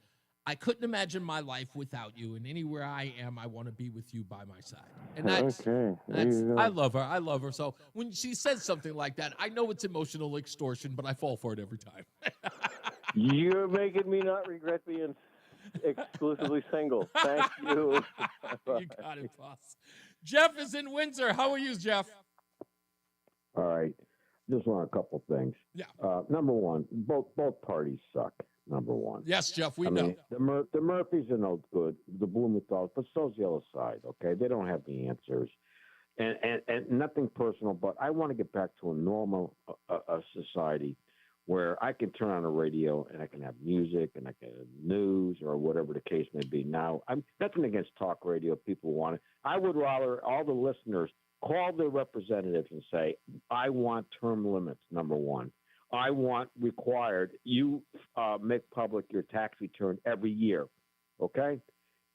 I couldn't imagine my life without you, and anywhere I am, I want to be with you by my side. And that's I love her. I love her. So when she says something like that, I know it's emotional extortion, but I fall for it every time. You're making me not regret being exclusively single. Thank you. You got it, boss. Jeff is in Windsor. How are you, Jeff? All right. Just want a couple things. Yeah. Number one, both parties suck. Number one. Yes, Jeff, we know. The Murphys are no good, the Blumenthal's, but so's the other side, okay? They don't have the answers. And nothing personal, but I want to get back to a normal society where I can turn on the radio and I can have music and I can have news or whatever the case may be. Now, I'm nothing against talk radio. People want it. I would rather all the listeners call their representatives and say, I want term limits, number one. I want required you make public your tax return every year, okay?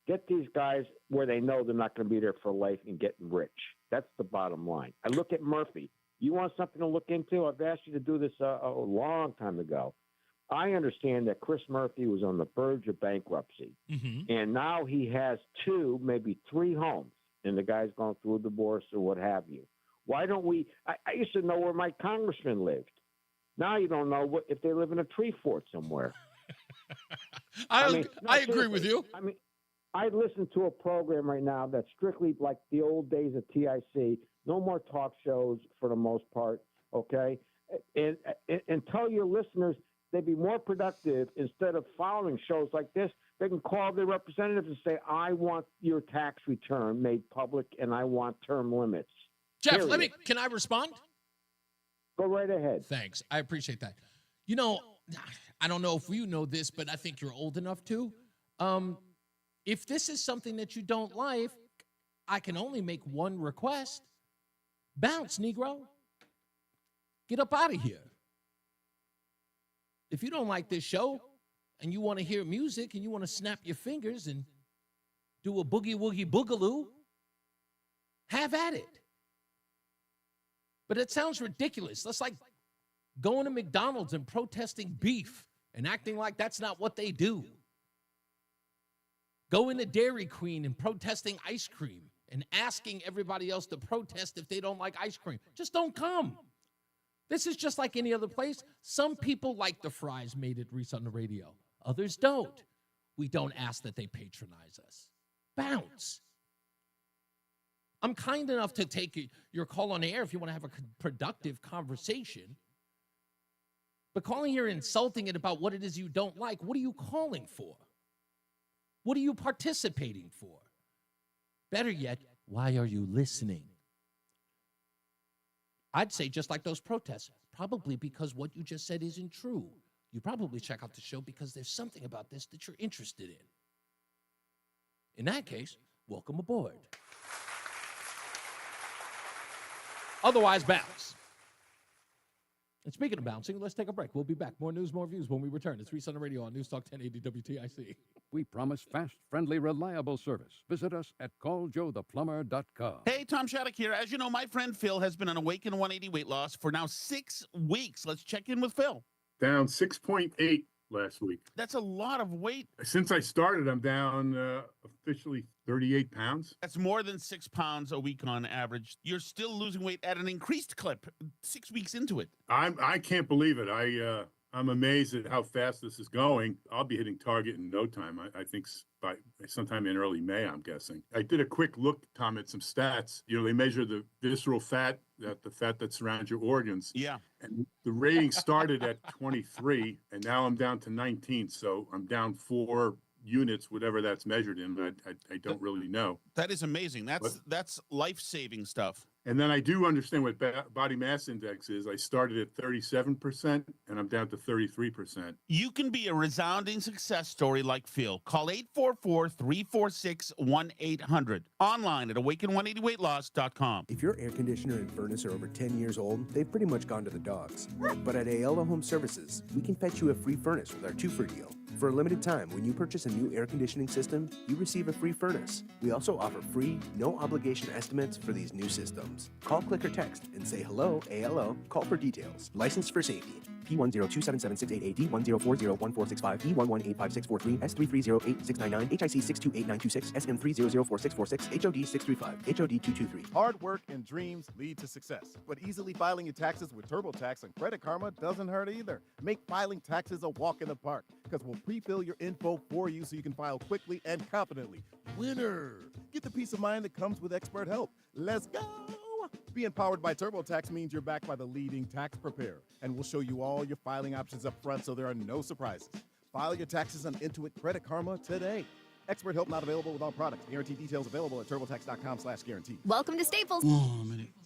Get these guys where they know they're not going to be there for life and getting rich. That's the bottom line. I look at Murphy. You want something to look into? I've asked you to do this a long time ago. I understand that Chris Murphy was on the verge of bankruptcy, and now he has 2, maybe 3 homes, and the guy's going through a divorce or what have you. Why don't we? I used to know where my congressman lived. Now you don't know if they live in a tree fort somewhere. I agree with you. I mean, I listen to a program right now that's strictly like the old days of TIC. No more talk shows for the most part, okay? And tell your listeners they'd be more productive instead of following shows like this. They can call their representatives and say, I want your tax return made public and I want term limits. Jeff, can I respond? Go right ahead. Thanks. I appreciate that. I don't know if you know this, but I think you're old enough to. If this is something that you don't like, I can only make one request. Bounce, Negro. Get up out of here. If you don't like this show and you want to hear music and you want to snap your fingers and do a boogie-woogie boogaloo, have at it. But it sounds ridiculous. That's like going to McDonald's and protesting beef and acting like that's not what they do. Going to Dairy Queen and protesting ice cream and asking everybody else to protest if they don't like ice cream. Just don't come. This is just like any other place. Some people like the fries made at Reese on the Radio. Others don't. We don't ask that they patronize us. Bounce. I'm kind enough to take your call on the air if you want to have a productive conversation. But calling here insulting it about what it is you don't like, what are you calling for? What are you participating for? Better yet, why are you listening? I'd say just like those protests, probably because what you just said isn't true. You probably check out the show because there's something about this that you're interested in. In that case, welcome aboard. Otherwise, bounce. And speaking of bouncing, let's take a break. We'll be back. More news, more views when we return. It's Reese on the Radio on NewsTalk 1080 WTIC. We promise fast, friendly, reliable service. Visit us at calljoetheplumber.com. Hey, Tom Shattuck here. As you know, my friend Phil has been on Awaken 180 weight loss for now 6 weeks. Let's check in with Phil. Down 6.8 last week. That's a lot of weight. Since I started, I'm down officially 38 pounds. That's more than 6 pounds a week on average. You're still losing weight at an increased clip 6 weeks into it. I can't believe it. I'm amazed at how fast this is going. I'll be hitting target in no time. I think by sometime in early May, I'm guessing. I did a quick look, Tom, at some stats. They measure the visceral fat, the fat that surrounds your organs. Yeah. And the rating started at 23, and now I'm down to 19. So I'm down 4 units, whatever that's measured in. I don't really know. That is amazing. That's life-saving stuff. And then I do understand what body mass index is. I started at 37% and I'm down to 33%. You can be a resounding success story like Phil. Call 844-346-1800. Online at awaken180weightloss.com. If your air conditioner and furnace are over 10 years old, they've pretty much gone to the dogs. But at Ayala Home Services, we can fetch you a free furnace with our 2-for deal. For a limited time, when you purchase a new air conditioning system, you receive a free furnace. We also offer free, no-obligation estimates for these new systems. Call, click, or text and say hello, ALO. Call for details. Licensed for safety. P1027768AD, D1040145, E1185643, S3308699, HIC 628926, SM3004646, HOD 635, HOD 223. Hard work and dreams lead to success, but easily filing your taxes with TurboTax and Credit Karma doesn't hurt either. Make filing taxes a walk in the park, because we'll pre-fill your info for you so you can file quickly and confidently. Winner! Get the peace of mind that comes with expert help. Let's go! Being powered by TurboTax means you're backed by the leading tax preparer, and we'll show you all your filing options up front so there are no surprises. File your taxes on Intuit Credit Karma today. Expert help not available with all products. Guarantee details available at turbotax.com/guarantee. Welcome to Staples.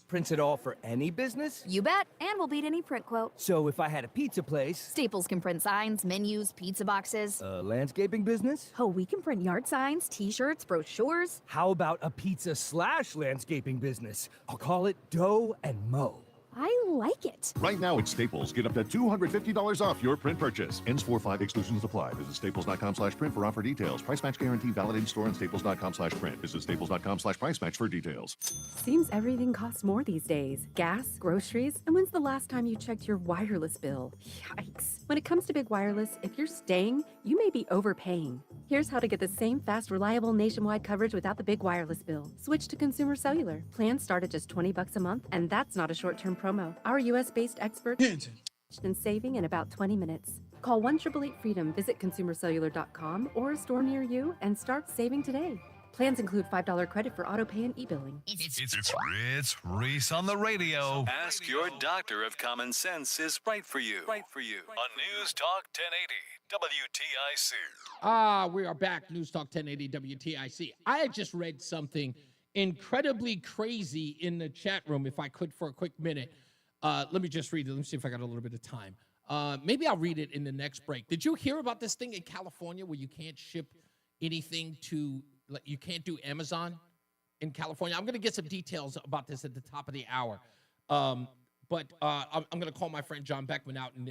Prints it all for any business? You bet, and we'll beat any print quote. So if I had a pizza place... Staples can print signs, menus, pizza boxes. A landscaping business? Oh, we can print yard signs, t-shirts, brochures. How about a pizza/landscaping business? I'll call it Dough and Mo. I like it. Right now at Staples, get up to $250 off your print purchase. Ends 4/5, exclusions apply. Visit staples.com/print for offer details. Price match guarantee valid in store and staples.com/print. Visit staples.com/price match for details. Seems everything costs more these days. Gas, groceries, and when's the last time you checked your wireless bill? Yikes. When it comes to big wireless, if you're staying, you may be overpaying. Here's how to get the same fast, reliable nationwide coverage without the big wireless bill. Switch to Consumer Cellular. Plans start at just $20 a month, and that's not a short-term promo. Our U.S.-based experts and saving in about 20 minutes. Call 1-888-FREEDOM, visit consumercellular.com or a store near you, and start saving today. Plans include $5 credit for auto pay and e-billing. It's Reese on the Radio. Ask your doctor if common sense is right for you. On News Talk 1080 WTIC. We are back. News Talk 1080 WTIC. I had just read something incredibly crazy in the chat room, if I could, for a quick minute. Let me just read it. Let me see if I got a little bit of time. Maybe I'll read it in the next break. Did you hear about this thing in California where you can't ship anything to, you can't do Amazon in California? I'm going to get some details about this at the top of the hour. But I'm going to call my friend John Beckman out in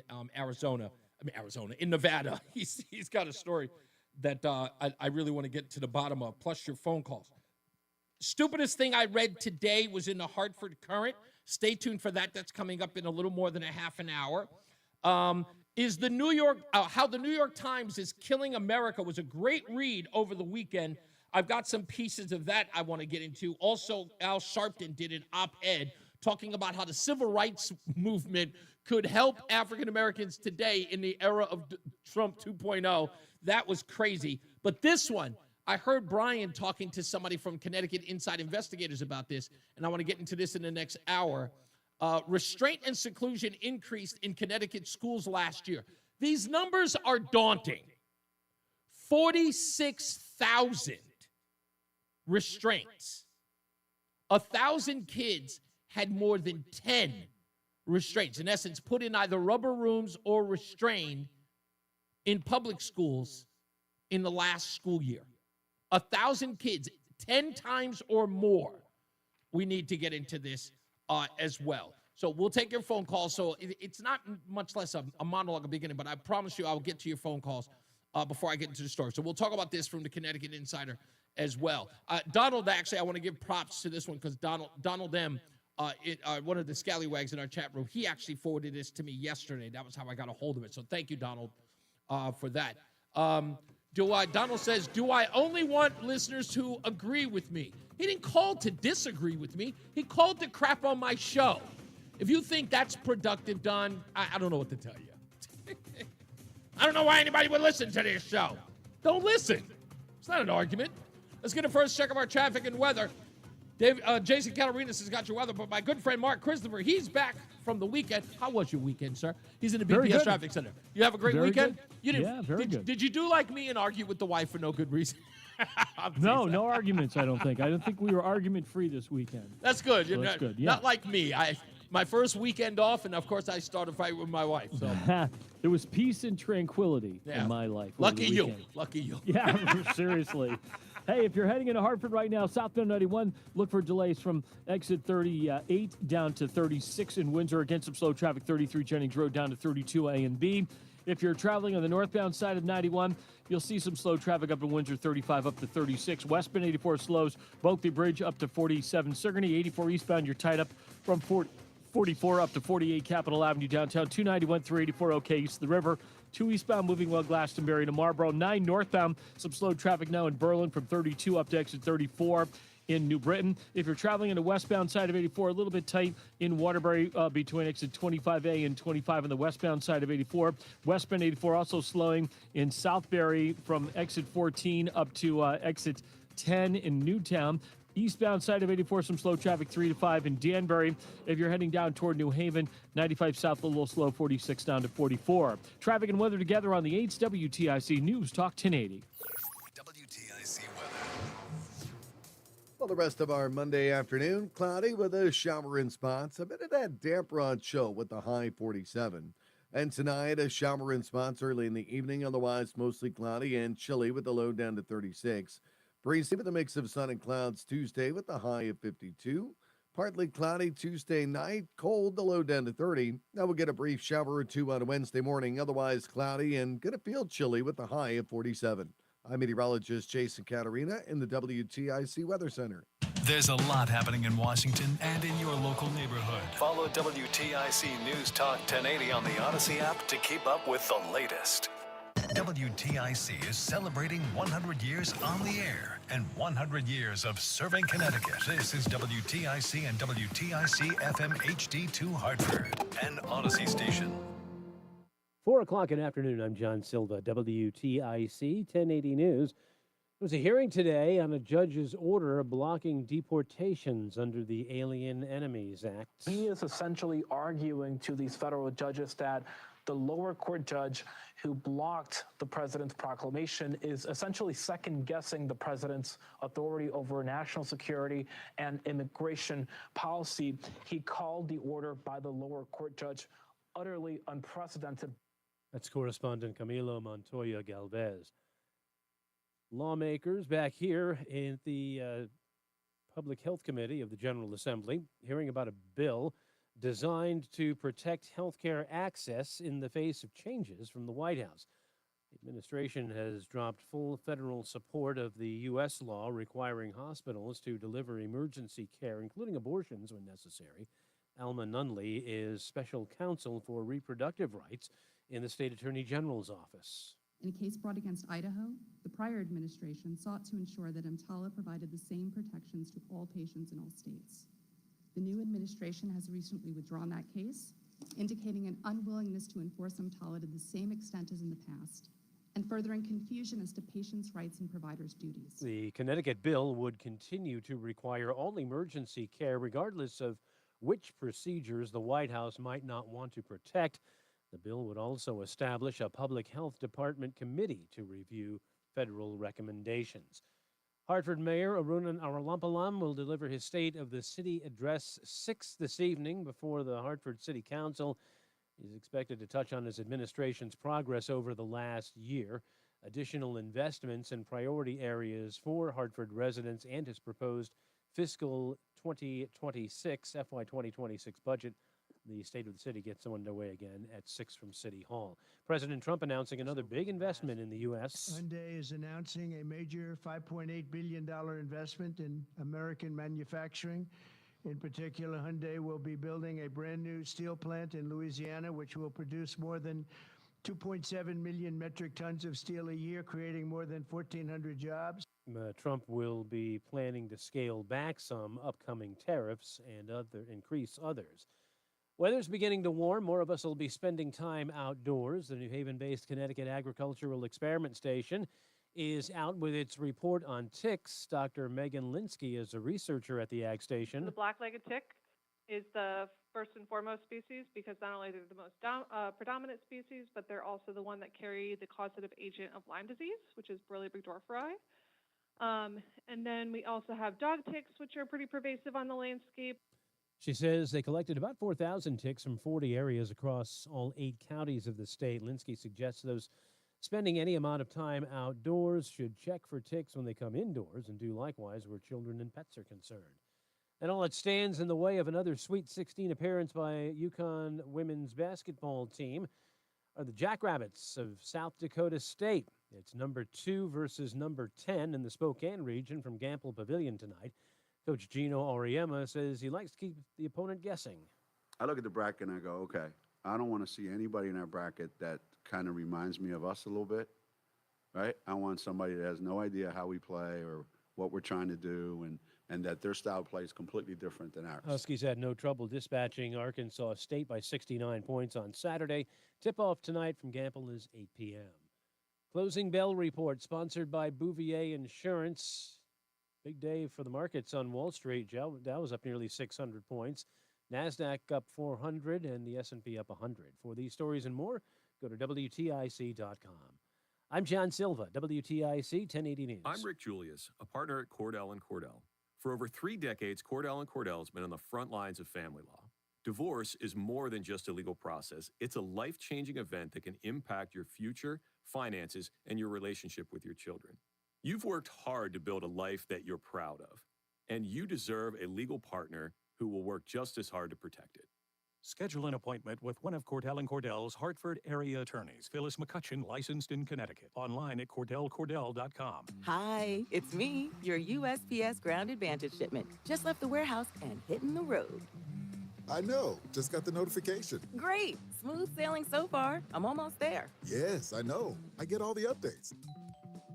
in Nevada. He's got a story that I really want to get to the bottom of, plus your phone calls. Stupidest thing I read today was in the Hartford Courant. Stay tuned for that. That's coming up in a little more than a half an hour. Is the New York, how the New York Times is killing America was a great read over the weekend. I've got some pieces of that I want to get into. Also, Al Sharpton did an op-ed talking about how the civil rights movement could help African Americans today in the era of Trump 2.0. That was crazy. But this one, I heard Brian talking to somebody from Connecticut Inside Investigators about this, and I want to get into this in the next hour. Restraint and seclusion increased in Connecticut schools last year. These numbers are daunting. 46,000 restraints. 1,000 kids had more than 10 restraints. In essence, put in either rubber rooms or restrained in public schools in the last school year. 1,000 kids, 10 times or more. We need to get into this as well. So we'll take your phone calls. So it's not much less a monologue at the beginning, but I promise you I'll get to your phone calls before I get into the story. So we'll talk about this from the Connecticut Insider as well. Donald, actually, I want to give props to this one because Donald M., one of the scallywags in our chat room, he actually forwarded this to me yesterday. That was how I got a hold of it. So thank you, Donald, for that. Donald says, do I only want listeners who agree with me? He didn't call to disagree with me. He called to crap on my show. If you think that's productive, Don, I don't know what to tell you. I don't know why anybody would listen to this show. Don't listen. It's not an argument. Let's get a first check of our traffic and weather. Jason Calorinas has got your weather, but my good friend Mark Christopher, he's back from the weekend. How was your weekend, sir? He's in the BPS Traffic Center. You have a great weekend? Good. You didn't, Yeah, very good. Did you do like me and argue with the wife for no good reason? No arguments, I don't think. I don't think we were argument-free this weekend. That's good. So that's good, yeah. Not like me. My first weekend off, and of course I started fighting with my wife. So there was peace and tranquility in my life. Lucky you. Lucky you. Yeah, seriously. Hey, if you're heading into Hartford right now, southbound 91, look for delays from exit 38 down to 36 in Windsor. Against some slow traffic, 33 Jennings Road down to 32 A and B. If you're traveling on the northbound side of 91, you'll see some slow traffic up in Windsor, 35 up to 36. Westbound 84 slows, Bulkley Bridge up to 47. Sigourney 84 eastbound, you're tied up from 44 up to 48 Capitol Avenue downtown. 291 through 84 okay east of the river. 2 eastbound moving well Glastonbury to Marlboro. 9 northbound, some slow traffic now in Berlin from 32 up to exit 34 in New Britain. If you're traveling on the westbound side of 84, a little bit tight in Waterbury between exit 25A and 25 on the westbound side of 84. Westbound 84 also slowing in Southbury from exit 14 up to exit 10 in Newtown. Eastbound side of 84, some slow traffic 3 to 5 in Danbury. If you're heading down toward New Haven, 95 south a little slow, 46 down to 44. Traffic and weather together on the 8th WTIC News Talk 1080. WTIC weather. Well, the rest of our Monday afternoon, cloudy with a shower in spots. A bit of that damp rod show with the high 47. And tonight, a shower in spots early in the evening, otherwise mostly cloudy and chilly with the low down to 36. Breezy with a mix of sun and clouds Tuesday with the high of 52. Partly cloudy Tuesday night, cold, the low down to 30. Now we'll get a brief shower or two on Wednesday morning, otherwise cloudy and gonna feel chilly with the high of 47. I'm meteorologist Jason Caterina in the WTIC Weather Center. There's a lot happening in Washington and in your local neighborhood. Follow WTIC News Talk 1080 on the Odyssey app to keep up with the latest. WTIC is celebrating 100 years on the air and 100 years of serving Connecticut. This is WTIC and WTIC FM HD2 Hartford, an Odyssey station. 4 o'clock in the afternoon, I'm John Silva, WTIC 1080 News. There was a hearing today on a judge's order blocking deportations under the Alien Enemies Act. He is essentially arguing to these federal judges that the lower court judge who blocked the president's proclamation is essentially second-guessing the president's authority over national security and immigration policy. He called the order by the lower court judge utterly unprecedented. That's correspondent Camilo Montoya Galvez. Lawmakers back here in the Public Health Committee of the General Assembly hearing about a bill designed to protect healthcare access in the face of changes from the White House. The administration has dropped full federal support of the U.S. law requiring hospitals to deliver emergency care, including abortions when necessary. Alma Nunley is special counsel for reproductive rights in the state attorney general's office. In a case brought against Idaho, the prior administration sought to ensure that EMTALA provided the same protections to all patients in all states. The new administration has recently withdrawn that case, indicating an unwillingness to enforce EMTALA to the same extent as in the past, and furthering confusion as to patients' rights and providers' duties. The Connecticut bill would continue to require all emergency care, regardless of which procedures the White House might not want to protect. The bill would also establish a public health department committee to review federal recommendations. Hartford Mayor Arunan Arulampalam will deliver his State of the City Address 6 this evening before the Hartford City Council. He's expected to touch on his administration's progress over the last year, additional investments and priority areas for Hartford residents, and his proposed fiscal 2026, FY 2026 budget. The State of the City gets underway again at 6 from City Hall. President Trump announcing another big investment in the U.S. Hyundai is announcing a major $5.8 billion investment in American manufacturing. In particular, Hyundai will be building a brand new steel plant in Louisiana, which will produce more than 2.7 million metric tons of steel a year, creating more than 1,400 jobs. Trump will be planning to scale back some upcoming tariffs and increase others. Weather's beginning to warm. More of us will be spending time outdoors. The New Haven-based Connecticut Agricultural Experiment Station is out with its report on ticks. Dr. Megan Linsky is a researcher at the Ag Station. The black-legged tick is the first and foremost species because not only they're the most predominant species, but they're also the one that carry the causative agent of Lyme disease, which is Borrelia burgdorferi. And then we also have dog ticks, which are pretty pervasive on the landscape. She says they collected about 4,000 ticks from 40 areas across all 8 counties of the state. Linsky suggests those spending any amount of time outdoors should check for ticks when they come indoors and do likewise where children and pets are concerned. And all that stands in the way of another Sweet 16 appearance by UConn women's basketball team are the Jackrabbits of South Dakota State. It's number 2 versus number 10 in the Spokane region from Gamble Pavilion tonight. Coach Gino Auriemma says he likes to keep the opponent guessing. I look at the bracket and I go, okay, I don't want to see anybody in that bracket that kind of reminds me of us a little bit, right? I want somebody that has no idea how we play or what we're trying to do and that their style of play is completely different than ours. Huskies had no trouble dispatching Arkansas State by 69 points on Saturday. Tip-off tonight from Gamble is 8 p.m. Closing bell report sponsored by Bouvier Insurance. Big day for the markets on Wall Street. Dow was up nearly 600 points. NASDAQ up 400 and the S&P up 100. For these stories and more, go to WTIC.com. I'm John Silva, WTIC 1080 News. I'm Rick Julius, a partner at Cordell & Cordell. For over 3 decades, Cordell & Cordell has been on the front lines of family law. Divorce is more than just a legal process. It's a life-changing event that can impact your future, finances, and your relationship with your children. You've worked hard to build a life that you're proud of, and you deserve a legal partner who will work just as hard to protect it. Schedule an appointment with one of Cordell & Cordell's Hartford area attorneys. Phyllis McCutcheon, licensed in Connecticut. Online at CordellCordell.com. Hi, it's me, your USPS Ground Advantage shipment. Just left the warehouse and hitting the road. I know. Just got the notification. Great. Smooth sailing so far. I'm almost there. Yes, I know. I get all the updates.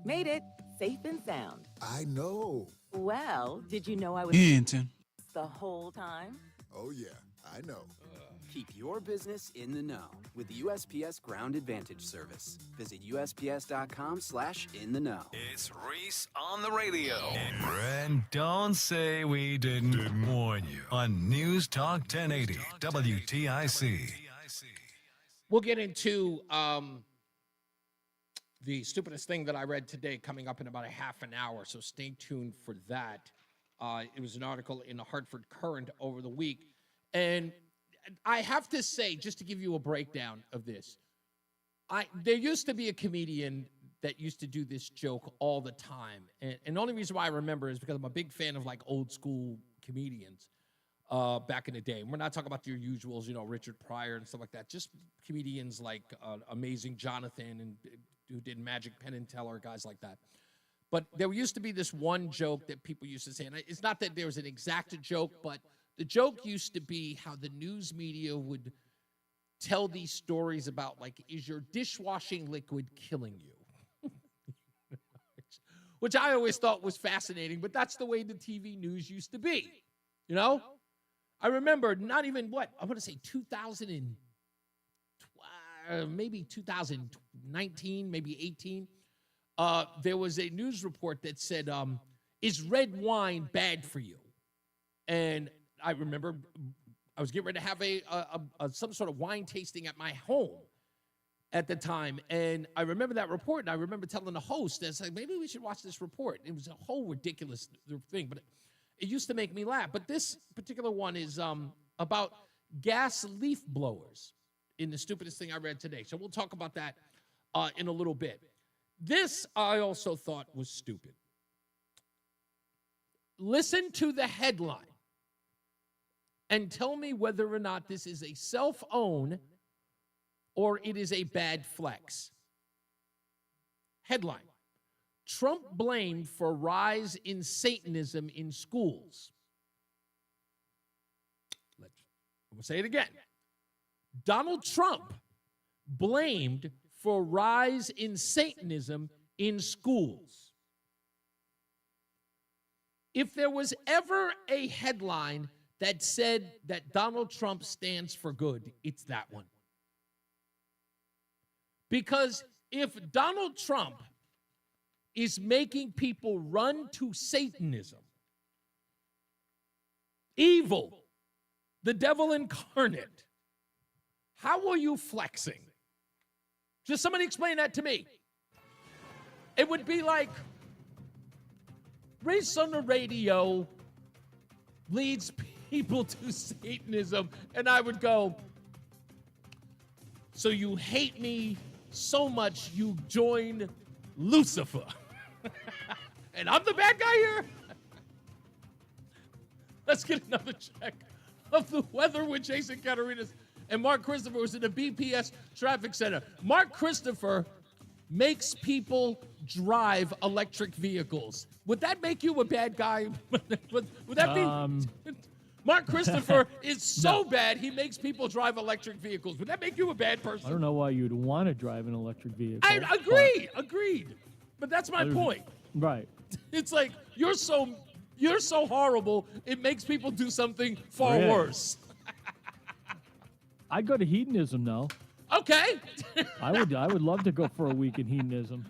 Made it. Safe and sound. I know. Well, did you know I was the whole time? Oh, yeah. I know. Keep your business in the know with the USPS Ground Advantage service. Visit USPS.com/in-the-know. It's Reese on the radio. And don't say we didn't warn you on News Talk 1080 WTIC. We'll get into the stupidest thing that I read today coming up in about a half an hour, so stay tuned for that. It was an article in the Hartford Courant over the week. And I have to say, just to give you a breakdown of this, there used to be a comedian that used to do this joke all the time. And the only reason why I remember is because I'm a big fan of like old school comedians back in the day. And we're not talking about your usuals, you know, Richard Pryor and stuff like that. Just comedians like Amazing Jonathan and who did Magic Penn and Teller, guys like that. But there used to be this one joke that people used to say, and it's not that there was an exact joke, but the joke used to be how the news media would tell these stories about, like, is your dishwashing liquid killing you? Which I always thought was fascinating, but that's the way the TV news used to be, you know? I remember not even, I want to say 2000 and maybe 2019, maybe 18, there was a news report that said, is red wine bad for you? And I remember I was getting ready to have some sort of wine tasting at my home at the time. And I remember that report, and I remember telling the host, I was like, maybe we should watch this report. It was a whole ridiculous thing, but it used to make me laugh. But this particular one is about gas leaf blowers in the stupidest thing I read today. So we'll talk about that in a little bit. This I also thought was stupid. Listen to the headline and tell me whether or not this is a self-own or it is a bad flex. Headline: Trump blamed for rise in Satanism in schools. I'm going to say it again. Donald Trump blamed for rise in Satanism in schools. If there was ever a headline that said that Donald Trump stands for good, it's that one. Because if Donald Trump is making people run to Satanism, evil, the devil incarnate, how are you flexing? Just somebody explain that to me. It would be like Reese on the Radio leads people to Satanism. And I would go, so you hate me so much you joined Lucifer. And I'm the bad guy here? Let's get another check of the weather with Jason Catarinas. And Mark Christopher was in the BPS Traffic Center. Mark Christopher makes people drive electric vehicles. Would that make you a bad guy? would that be... Mark Christopher is so bad, he makes people drive electric vehicles. Would that make you a bad person? I don't know why you'd want to drive an electric vehicle. I agree. Agreed. But that's my point. Right. It's like, you're so horrible, it makes people do something far worse. I'd go to hedonism, though. Okay. I would love to go for a week in hedonism.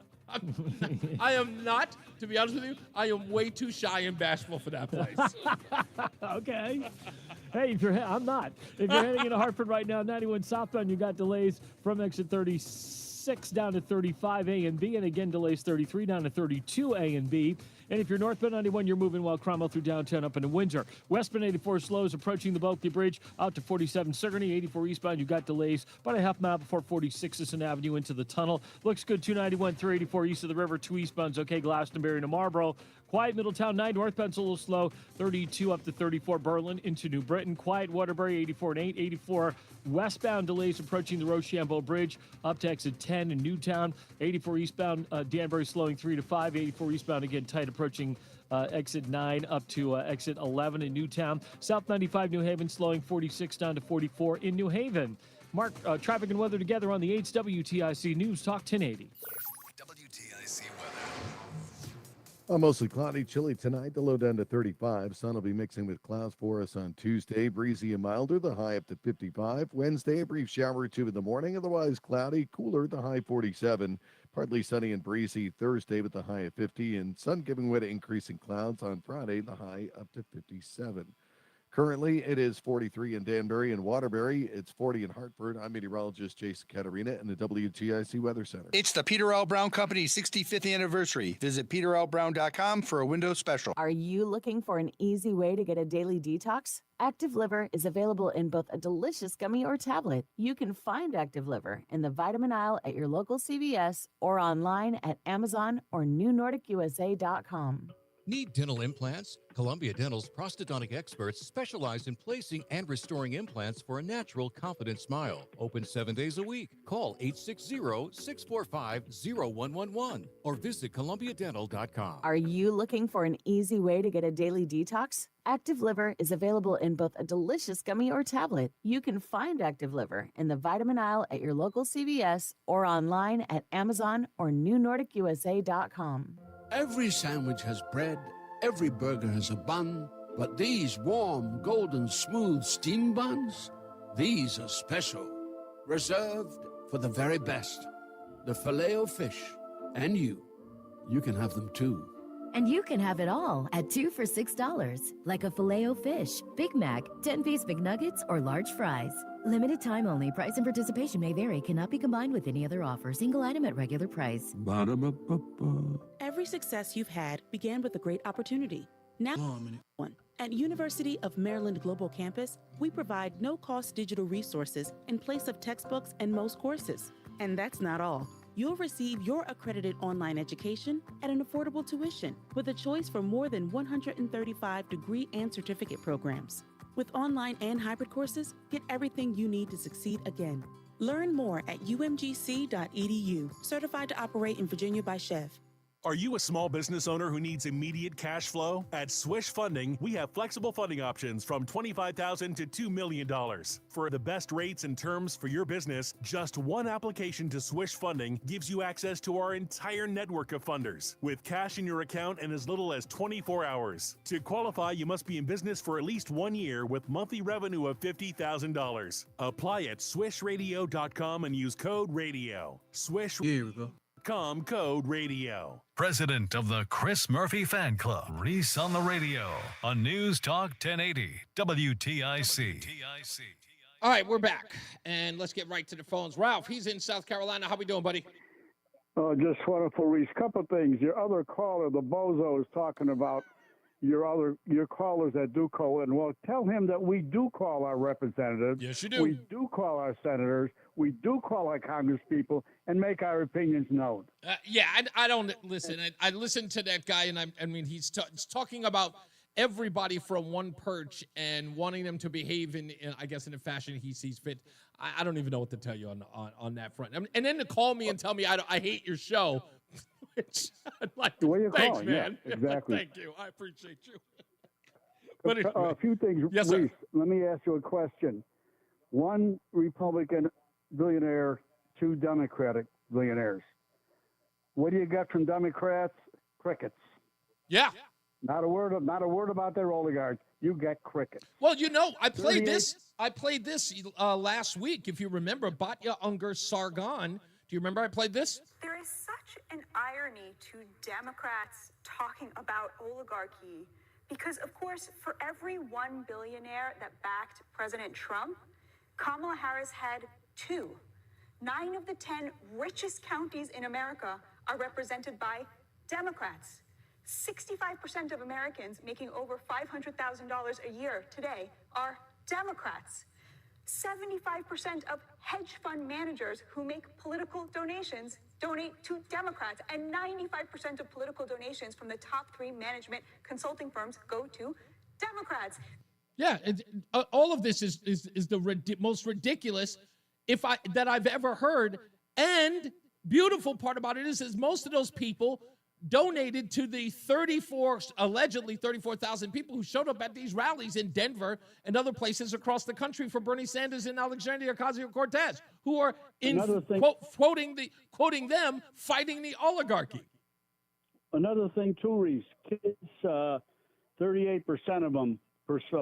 I am not, to be honest with you, I am way too shy and bashful for that place. Okay. Hey, I'm not. If you're heading into Hartford right now, 91 southbound, you got delays from exit 36 down to 35 A and B, and again delays 33 down to 32 A and B. And if you're northbound 91, you're moving well Cromwell through downtown up into Windsor. Westbound 84 slows approaching the Bulkley Bridge out to 47 Sigourney. 84 eastbound, you got delays about a half mile before 46 Sisson Avenue into the tunnel. Looks good 291, 384 east of the river, 2 eastbound's okay, Glastonbury to Marlboro. Quiet Middletown, 9 northbound's a little slow, 32 up to 34 Berlin into New Britain. Quiet Waterbury, 84 and 8, 84 westbound delays approaching the Rochambeau Bridge up to exit 10 in Newtown. 84 eastbound, Danbury slowing 3 to 5, 84 eastbound again tight approaching exit 9 up to exit 11 in Newtown. South 95 New Haven slowing 46 down to 44 in New Haven. Mark, traffic and weather together on the 8's WTIC News Talk 1080. WTIC weather. Mostly cloudy, chilly tonight. The low down to 35. Sun will be mixing with clouds for us on Tuesday. Breezy and milder, the high up to 55. Wednesday, a brief shower or two in the morning. Otherwise cloudy, cooler, the high 47. Partly sunny and breezy Thursday with the high of 50. And sun giving way to increasing clouds on Friday, the high up to 57. Currently, it is 43 in Danbury and Waterbury. It's 40 in Hartford. I'm meteorologist Jason Catarina in the WTIC Weather Center. It's the Peter L. Brown Company's 65th anniversary. Visit peterlbrown.com for a window special. Are you looking for an easy way to get a daily detox? Active Liver is available in both a delicious gummy or tablet. You can find Active Liver in the vitamin aisle at your local CVS or online at Amazon or newnordicusa.com. Need dental implants? Columbia Dental's prosthodontic experts specialize in placing and restoring implants for a natural, confident smile. Open 7 days a week. Call 860-645-0111 or visit columbiadental.com. Are you looking for an easy way to get a daily detox? Active Liver is available in both a delicious gummy or tablet. You can find Active Liver in the vitamin aisle at your local CVS or online at Amazon or newnordicusa.com. Every sandwich has bread, every burger has a bun, but these warm, golden, smooth steam buns, these are special, reserved for the very best. The Filet-O-Fish, and you can have them too. And you can have it all at 2 for $6, like a Filet-O-Fish, Big Mac, 10-piece McNuggets, or large fries. Limited time only. Price and participation may vary. Cannot be combined with any other offer. Single item at regular price. Ba-da-ba-ba-ba. Every success you've had began with a great opportunity. Now, one. At University of Maryland Global Campus, we provide no-cost digital resources in place of textbooks and most courses. And that's not all. You'll receive your accredited online education at an affordable tuition with a choice for more than 135 degree and certificate programs. With online and hybrid courses, get everything you need to succeed again. Learn more at umgc.edu. Certified to operate in Virginia by Chev. Are you a small business owner who needs immediate cash flow? At Swish Funding, we have flexible funding options from $25,000 to $2 million. For the best rates and terms for your business, just one application to Swish Funding gives you access to our entire network of funders, with cash in your account in as little as 24 hours. To qualify, you must be in business for at least 1 year with monthly revenue of $50,000. Apply at swishradio.com and use code RADIO. Swish. Here we go. Code radio. President of the Chris Murphy Fan Club, Reese on the Radio, on News Talk 1080, WTIC. All right, we're back, and let's get right to the phones. Ralph, he's in South Carolina. How we doing, buddy? Just wonderful, Reese. Couple things. Your other caller, the bozo, is talking about your callers that do call in. Well, tell him that we do call our representatives. Yes, you do. We do call our senators. We do call our congresspeople and make our opinions known. I don't listen. I listened to that guy, and I mean, he's talking about everybody from one perch and wanting them to behave in I guess, in a fashion he sees fit. I don't even know what to tell you on that front. And then to call me and tell me I hate your show. Which I'm like, thanks, man. Yeah, exactly. Thank you. I appreciate you. But anyway, a few things, yes, Reese. sir. Let me ask you a question. One Republican billionaire, two Democratic billionaires. What do you get from Democrats? Crickets. Yeah. Not a word about their oligarchs. You get crickets. Well, I played this. I played this last week. If you remember, Batya Unger Sargon. Do you remember I played this? There is such an irony to Democrats talking about oligarchy because, of course, for every one billionaire that backed President Trump, Kamala Harris had 2. 9 of the 10 richest counties in America are represented by Democrats. 65% of Americans making over $500,000 a year today are Democrats. 75% of hedge fund managers who make political donations donate to Democrats, and 95% of political donations from the top 3 management consulting firms go to Democrats. Yeah, all of this is the most ridiculous that I've ever heard. And beautiful part about it is most of those people donated to the allegedly 34,000 people who showed up at these rallies in Denver and other places across the country for Bernie Sanders and Alexandria Ocasio-Cortez, who are quoting them fighting the oligarchy. Another thing too, Reese. Kids, 38% of them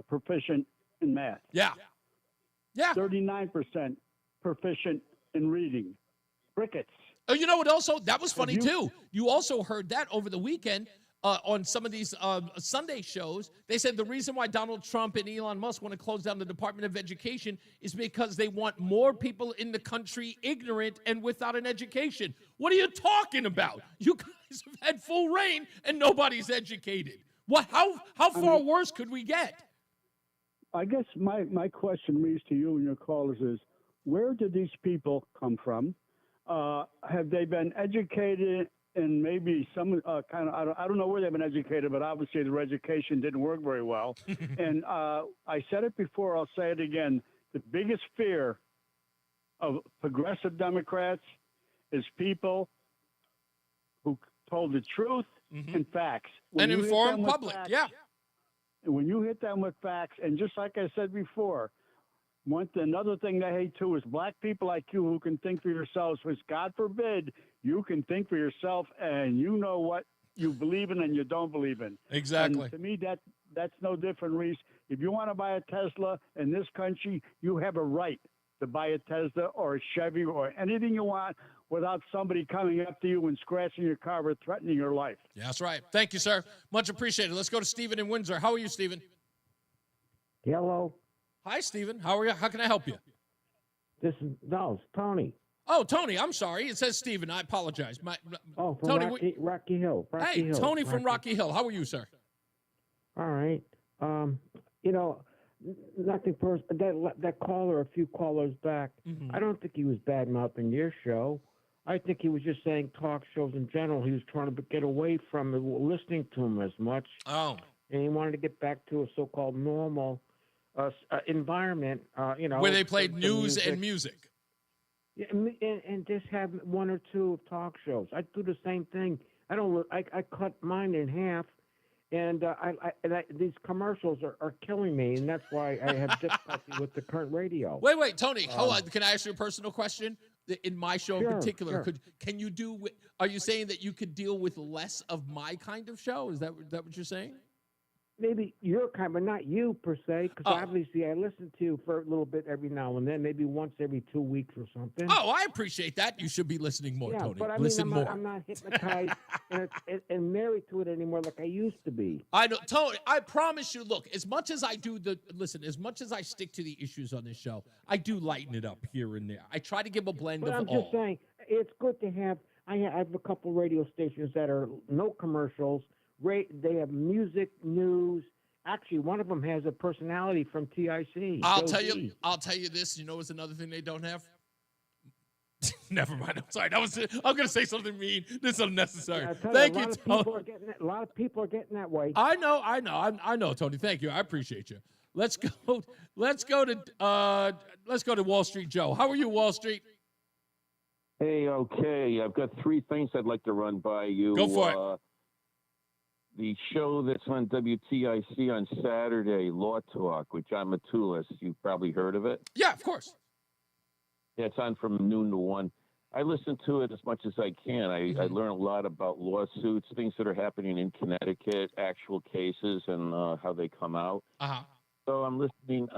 proficient in math. Yeah. 39% proficient in reading. Crickets. Oh, you know what? Also, that was funny too. You also heard that over the weekend on some of these Sunday shows. They said the reason why Donald Trump and Elon Musk want to close down the Department of Education is because they want more people in the country ignorant and without an education. What are you talking about? You guys have had full reign and nobody's educated. What? How far worse could we get? I guess my question, Reese, to you and your callers is, where did these people come from? Have they been educated in maybe some kind of, I don't know where they've been educated, but obviously their education didn't work very well. And I said it before, I'll say it again. The biggest fear of progressive Democrats is people who told the truth and facts. And informed public, When you hit them with facts, and just like I said before, another thing they hate too is black people like you who can think for yourselves, which God forbid you can think for yourself and you know what you believe in and you don't believe in. Exactly. And to me, that's no different, Reese. If you want to buy a Tesla in this country, you have a right to buy a Tesla or a Chevy or anything you want without somebody coming up to you and scratching your car or threatening your life. Yeah, that's right. Thank you, sir. Much appreciated. Let's go to Stephen in Windsor. How are you, Stephen? Hello. Hi, Stephen. How are you? How can I help you? It's Tony. Oh, Tony, I'm sorry. It says Stephen. I apologize. From Tony, Rocky Hill. Tony from Rocky Hill. How are you, sir? All right. Nothing personal. That caller, a few callers back, I don't think he was bad-mouthing your show. I think he was just saying talk shows in general. He was trying to get away from listening to him as much. Oh. And he wanted to get back to a so-called normal environment, where they played news and music. Yeah, and just have 1 or 2 talk shows. I do the same thing. I cut mine in half, and these commercials are killing me, and that's why I have difficulty with the current radio. Wait, Tony, hold on. Can I ask you a personal question? In my show in particular, sure. Are you saying that you could deal with less of my kind of show? Is that what you're saying? Maybe your kind, but not you per se, because obviously I listen to you for a little bit every now and then, maybe once every 2 weeks or something. Oh, I appreciate that. You should be listening more, Tony. But I'm not hypnotized and married to it anymore like I used to be. I know, Tony. I promise you. Look, as much as I stick to the issues on this show, I do lighten it up here and there. I try to give a blend of all. I'm just saying, it's good to have. I have a couple radio stations that are no commercials. They have music, news. Actually, one of them has a personality from TIC. I'll tell you this. You know what's another thing they don't have? Never mind. I'm sorry. I'm going to say something mean. This is unnecessary. Yeah, Thank you, Tony. A A lot of people are getting that way. I know, Tony. Thank you. I appreciate you. Let's go to Wall Street Joe. How are you, Wall Street? Hey, okay. I've got three things I'd like to run by you. Go for it. The show that's on WTIC on Saturday, Law Talk, with John Matulis. You've probably heard of it. Yeah, of course. Yeah, it's on from noon to 1. I listen to it as much as I can. I learn a lot about lawsuits, things that are happening in Connecticut, actual cases, and how they come out. Uh-huh. So I'm listening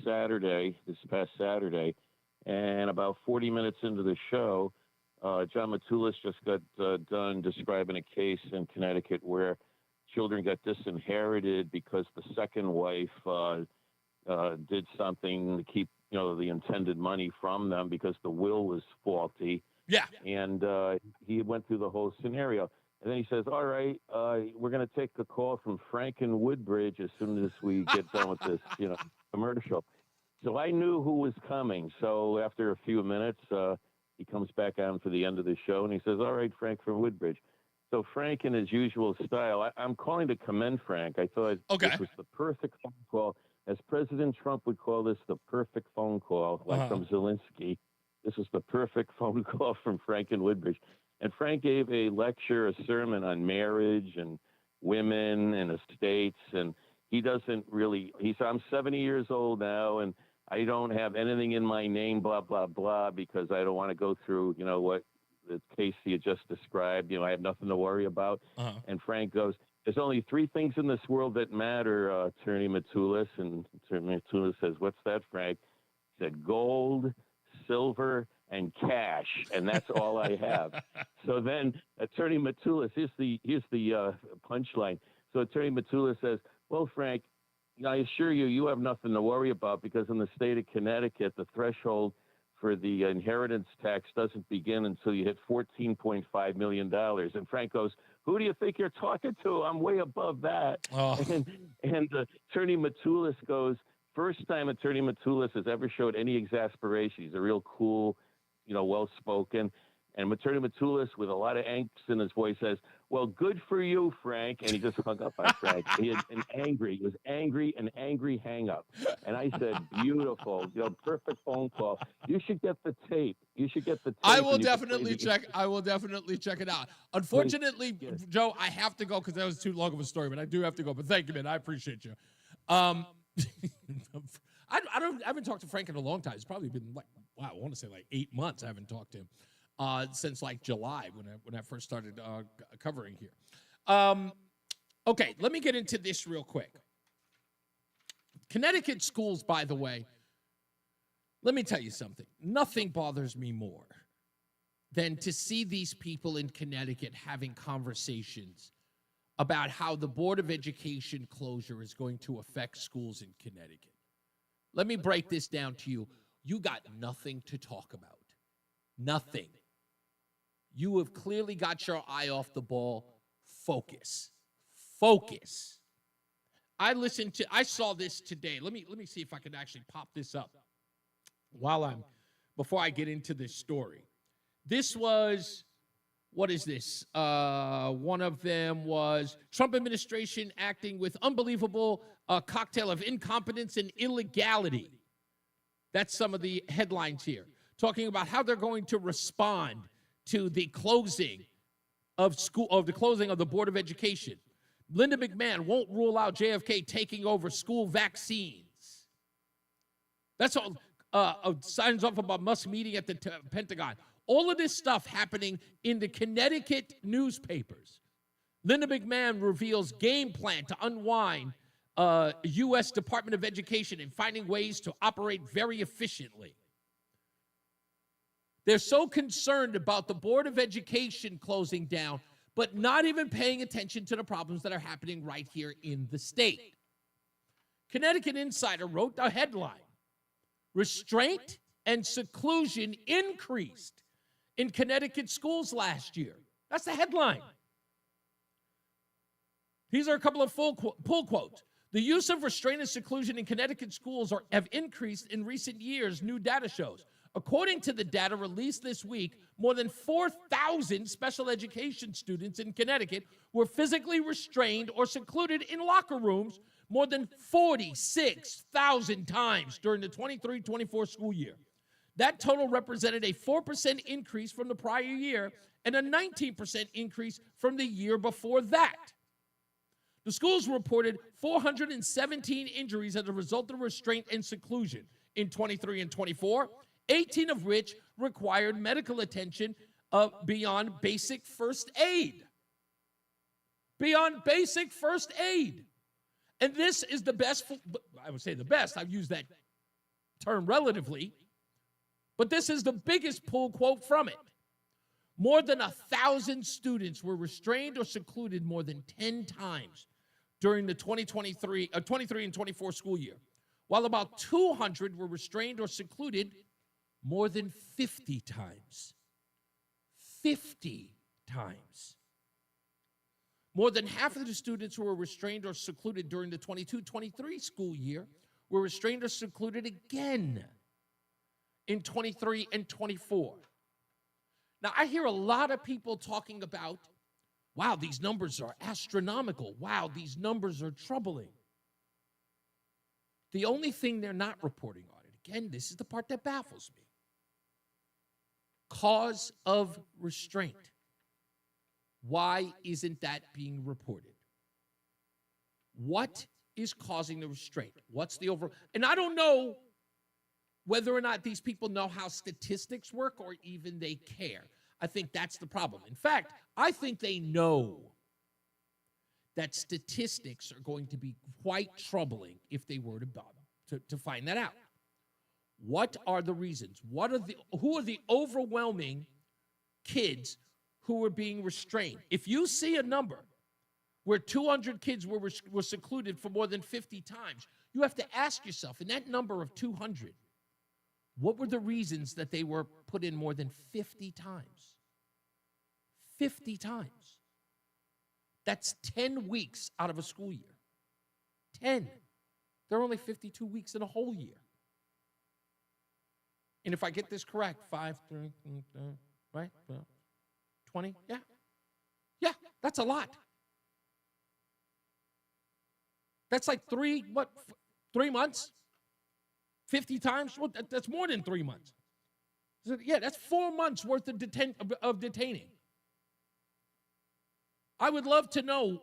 Saturday, this past Saturday, and about 40 minutes into the show, John Matulis just got done describing a case in Connecticut where children got disinherited because the second wife did something to keep, the intended money from them because the will was faulty. Yeah. And he went through the whole scenario. And then he says, all right, we're going to take a call from Frank in Woodbridge as soon as we get done with this, commercial. So I knew who was coming. So after a few minutes, he comes back on for the end of the show, and he says, all right, Frank from Woodbridge. So Frank, in his usual style, I'm calling to commend Frank. I thought this was the perfect phone call. As President Trump would call this the perfect phone call, like from Zelensky. This was the perfect phone call from Frank in Woodbridge. And Frank gave a lecture, a sermon on marriage and women and estates. And he doesn't really, he said, I'm 70 years old now, and I don't have anything in my name, blah, blah, blah, because I don't want to go through, what the case you just described. I have nothing to worry about. And Frank goes, there's only three things in this world that matter, Attorney Matulis. And Attorney Matulis says, what's that, Frank? He said, gold, silver, and cash, and that's all I have. So then Attorney Matulis, here's the punchline. So Attorney Matulis says, well, Frank, I assure you, you have nothing to worry about because in the state of Connecticut, the threshold for the inheritance tax doesn't begin until you hit $14.5 million. And Frank goes, who do you think you're talking to? I'm way above that. Oh. And Attorney Matulis goes, first time Attorney Matulis has ever showed any exasperation. He's a real cool, well-spoken. And Attorney Matulis, with a lot of angst in his voice, says, well, good for you, Frank. And he just hung up on Frank. He was angry, an angry hang-up. And I said, beautiful, perfect phone call. You should get the tape. I will definitely check it out. Unfortunately, Joe, I have to go because that was too long of a story, but I do have to go. But thank you, man. I appreciate you. I haven't talked to Frank in a long time. It's probably been I want to say 8 months I haven't talked to him. Since July when I first started covering here. Okay, let me get into this real quick. Connecticut schools, by the way, let me tell you something. Nothing bothers me more than to see these people in Connecticut having conversations about how the Board of Education closure is going to affect schools in Connecticut. Let me break this down to you. You got nothing to talk about. Nothing. You have clearly got your eye off the ball. Focus. I saw this today. Let me see if I can actually pop this up before I get into this story. This was, what is this? One of them was Trump administration acting with unbelievable cocktail of incompetence and illegality. That's some of the headlines here, talking about how they're going to respond to the closing of the Board of Education. Linda McMahon won't rule out JFK taking over school vaccines. That's all. Signs off about Musk meeting at the Pentagon. All of this stuff happening in the Connecticut newspapers. Linda McMahon reveals game plan to unwind U.S. Department of Education and finding ways to operate very efficiently. They're so concerned about the Board of Education closing down, but not even paying attention to the problems that are happening right here in the state. Connecticut Insider wrote the headline, restraint and seclusion increased in Connecticut schools last year. That's the headline. These are a couple of pull quotes. The use of restraint and seclusion in Connecticut schools have increased in recent years, new data shows. According to the data released this week, more than 4,000 special education students in Connecticut were physically restrained or secluded in locker rooms more than 46,000 times during the 23-24 school year. That total represented a 4% increase from the prior year and a 19% increase from the year before that. The schools reported 417 injuries as a result of restraint and seclusion in 23 and 24, 18 of which required medical attention beyond basic first aid. Beyond basic first aid. And this is the best, I would say the best, I've used that term relatively, but this is the biggest pull quote from it. More than 1,000 students were restrained or secluded more than 10 times during the 23 and 24 school year, while about 200 were restrained or secluded more than 50 times. 50 times. More than half of the students who were restrained or secluded during the 22-23 school year were restrained or secluded again in 23 and 24. Now, I hear a lot of people talking about, wow, these numbers are astronomical. Wow, these numbers are troubling. The only thing they're not reporting on it, again, this is the part that baffles me. Cause of restraint. Why isn't that being reported? What is causing the restraint? What's the and I don't know whether or not these people know how statistics work or even they care. I think that's the problem. In fact, I think they know that statistics are going to be quite troubling if they were to find that out. What are the reasons? Who are the overwhelming kids who are being restrained? If you see a number where 200 kids were secluded for more than 50 times, you have to ask yourself, in that number of 200, what were the reasons that they were put in more than 50 times? 50 times. That's 10 weeks out of a school year. 10. There are only 52 weeks in a whole year. And if I get this correct, 5, 3, right? 20? Yeah. Yeah, that's a lot. That's like 3 months? 50 times? Well, that's more than 3 months. So, yeah, that's 4 months worth of detaining. I would love to know,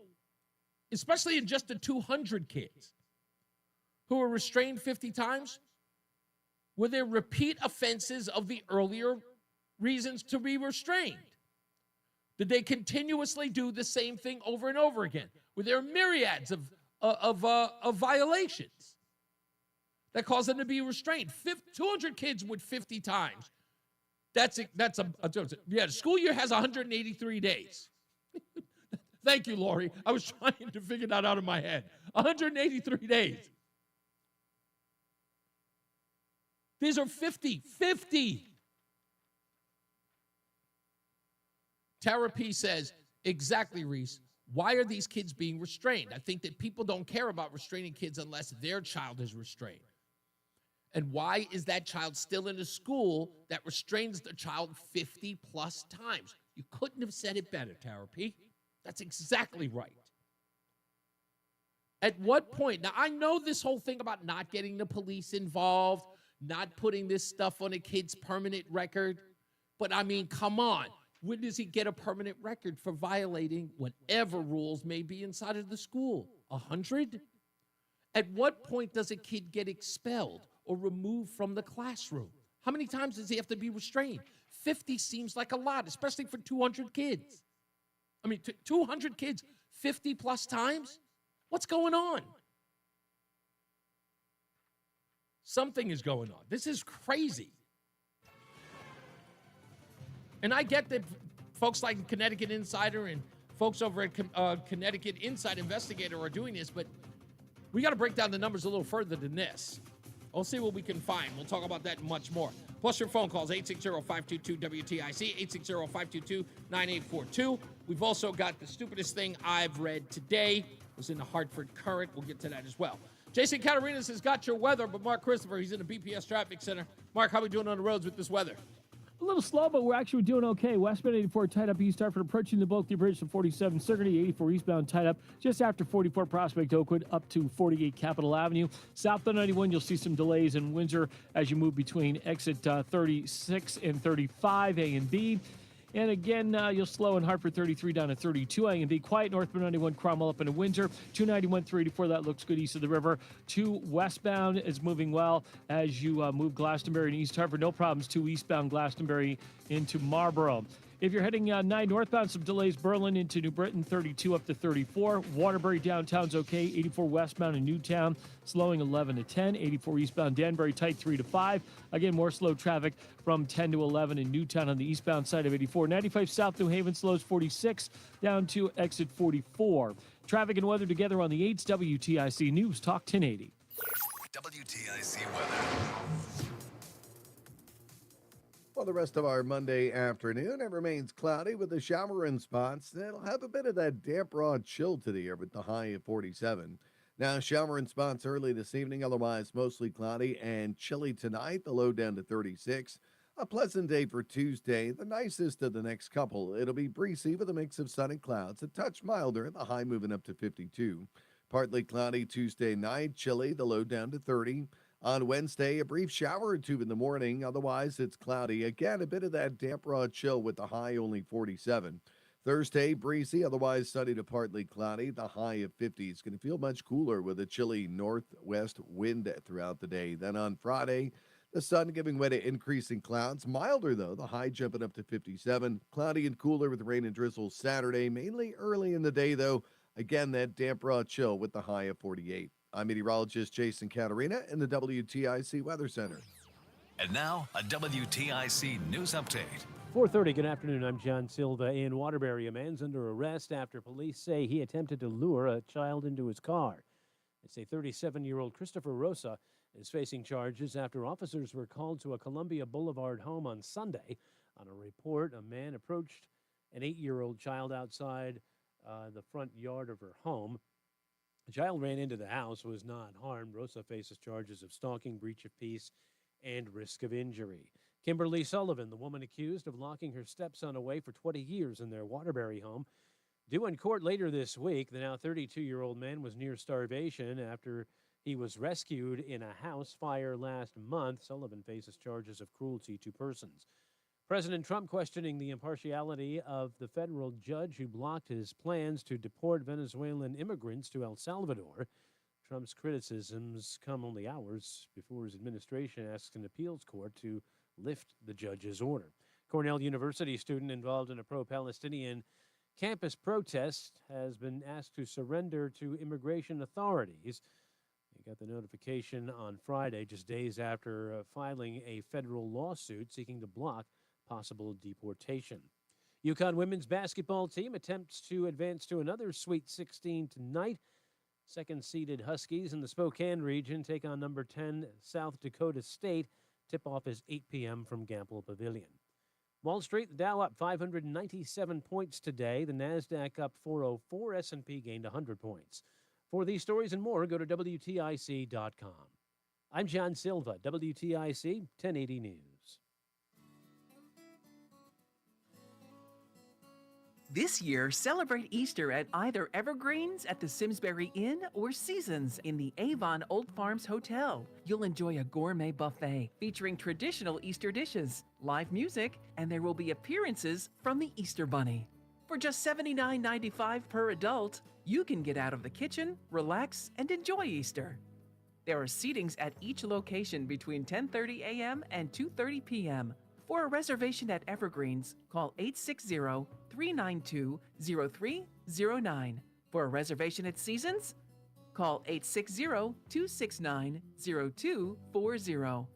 especially in just the 200 kids who were restrained 50 times, were there repeat offenses of the earlier reasons to be restrained? Did they continuously do the same thing over and over again? Were there myriads of violations that caused them to be restrained? 200 kids with 50 times. The school year has 183 days. Thank you, Lori. I was trying to figure that out in my head. 183 days. These are 50. Tara P says, exactly, Reese. Why are these kids being restrained? I think that people don't care about restraining kids unless their child is restrained. And why is that child still in a school that restrains the child 50 plus times? You couldn't have said it better, Tara P. That's exactly right. At what point? Now, I know this whole thing about not getting the police involved, not putting this stuff on a kid's permanent record, but I mean, come on. When does he get a permanent record for violating whatever rules may be inside of the school? 100? At what point does a kid get expelled or removed from the classroom? How many times does he have to be restrained? 50 seems like a lot, especially for 200 kids. I mean, 200 kids, 50 plus times? What's going on? Something is going on. This is crazy. And I get that folks like Connecticut Insider and folks over at Connecticut Inside Investigator are doing this, but we got to break down the numbers a little further than this. We'll see what we can find. We'll talk about that and much more. Plus your phone calls, 860-522-WTIC, 860-522-9842. We've also got the stupidest thing I've read today. It was in the Hartford Current. We'll get to that as well. Jason Catarinas has got your weather, but Mark Christopher, he's in the BPS Traffic Center. Mark, how are we doing on the roads with this weather? A little slow, but we're actually doing okay. Westbound 84 tied up East Hartford, approaching the Bulkley Bridge to 47 Sigourney, 84 eastbound tied up just after 44 Prospect Oakwood up to 48 Capitol Avenue. Southbound 91, you'll see some delays in Windsor as you move between exit 36 and 35 A and B. And again, you'll slow in Hartford 33 down to 32 A and B. Quiet northbound 91, Cromwell up into Windsor. 291, 384, that looks good east of the river. 2 westbound is moving well as you move Glastonbury and East Hartford. No problems. 2 eastbound Glastonbury into Marlborough. If you're heading 9 northbound, some delays. Berlin into New Britain, 32 up to 34. Waterbury downtown's okay. 84 westbound in Newtown, slowing 11 to 10. 84 eastbound Danbury, tight 3 to 5. Again, more slow traffic from 10 to 11 in Newtown on the eastbound side of 84. 95 South New Haven slows 46 down to exit 44. Traffic and weather together on the 8s. WTIC News Talk 1080. WTIC weather. Well, the rest of our Monday afternoon, it remains cloudy with a shower in spots. It'll have a bit of that damp, raw chill to the air with the high of 47. Now, shower in spots early this evening, otherwise mostly cloudy and chilly tonight, the low down to 36. A pleasant day for Tuesday, the nicest of the next couple. It'll be breezy with a mix of sun and clouds, a touch milder, the high moving up to 52. Partly cloudy Tuesday night, chilly, the low down to 30. On Wednesday, a brief shower or two in the morning. Otherwise, it's cloudy. Again, a bit of that damp, raw chill with the high only 47. Thursday, breezy, otherwise sunny to partly cloudy. The high of 50. It's going to feel much cooler with a chilly northwest wind throughout the day. Then on Friday, the sun giving way to increasing clouds. Milder, though, the high jumping up to 57. Cloudy and cooler with rain and drizzle Saturday, mainly early in the day, though. Again, that damp, raw chill with the high of 48. I'm meteorologist Jason Catarina in the WTIC Weather Center. And now, a WTIC news update. 4:30, good afternoon. I'm John Silva. In Waterbury, a man's under arrest after police say he attempted to lure a child into his car. It's a 37-year-old Christopher Rosa is facing charges after officers were called to a Columbia Boulevard home on Sunday. On a report, a man approached an 8-year-old child outside the front yard of her home. The child ran into the house, was not harmed. Rosa faces charges of stalking, breach of peace, and risk of injury. Kimberly Sullivan, the woman accused of locking her stepson away for 20 years in their Waterbury home, due in court later this week. The now 32-year-old man was near starvation after he was rescued in a house fire last month. Sullivan faces charges of cruelty to persons. President Trump questioning the impartiality of the federal judge who blocked his plans to deport Venezuelan immigrants to El Salvador. Trump's criticisms come only hours before his administration asks an appeals court to lift the judge's order. Cornell University student involved in a pro-Palestinian campus protest has been asked to surrender to immigration authorities. He got the notification on Friday, just days after filing a federal lawsuit seeking to block possible deportation. UConn women's basketball team attempts to advance to another Sweet 16 tonight. Second-seeded Huskies in the Spokane region take on number 10 South Dakota State. Tip-off is 8 p.m. from Gamble Pavilion. Wall Street, the Dow up 597 points today. The NASDAQ up 404. S&P gained 100 points. For these stories and more, go to WTIC.com. I'm John Silva, WTIC 1080 News. This year, celebrate Easter at either Evergreens at the Simsbury Inn or Seasons in the Avon Old Farms Hotel. You'll enjoy a gourmet buffet featuring traditional Easter dishes, live music, and there will be appearances from the Easter Bunny. For just $79.95 per adult, you can get out of the kitchen, relax, and enjoy Easter. There are seatings at each location between 10:30 a.m. and 2:30 p.m. For a reservation at Evergreens, call 860-392-0309. For a reservation at Seasons, call 860-269-0240.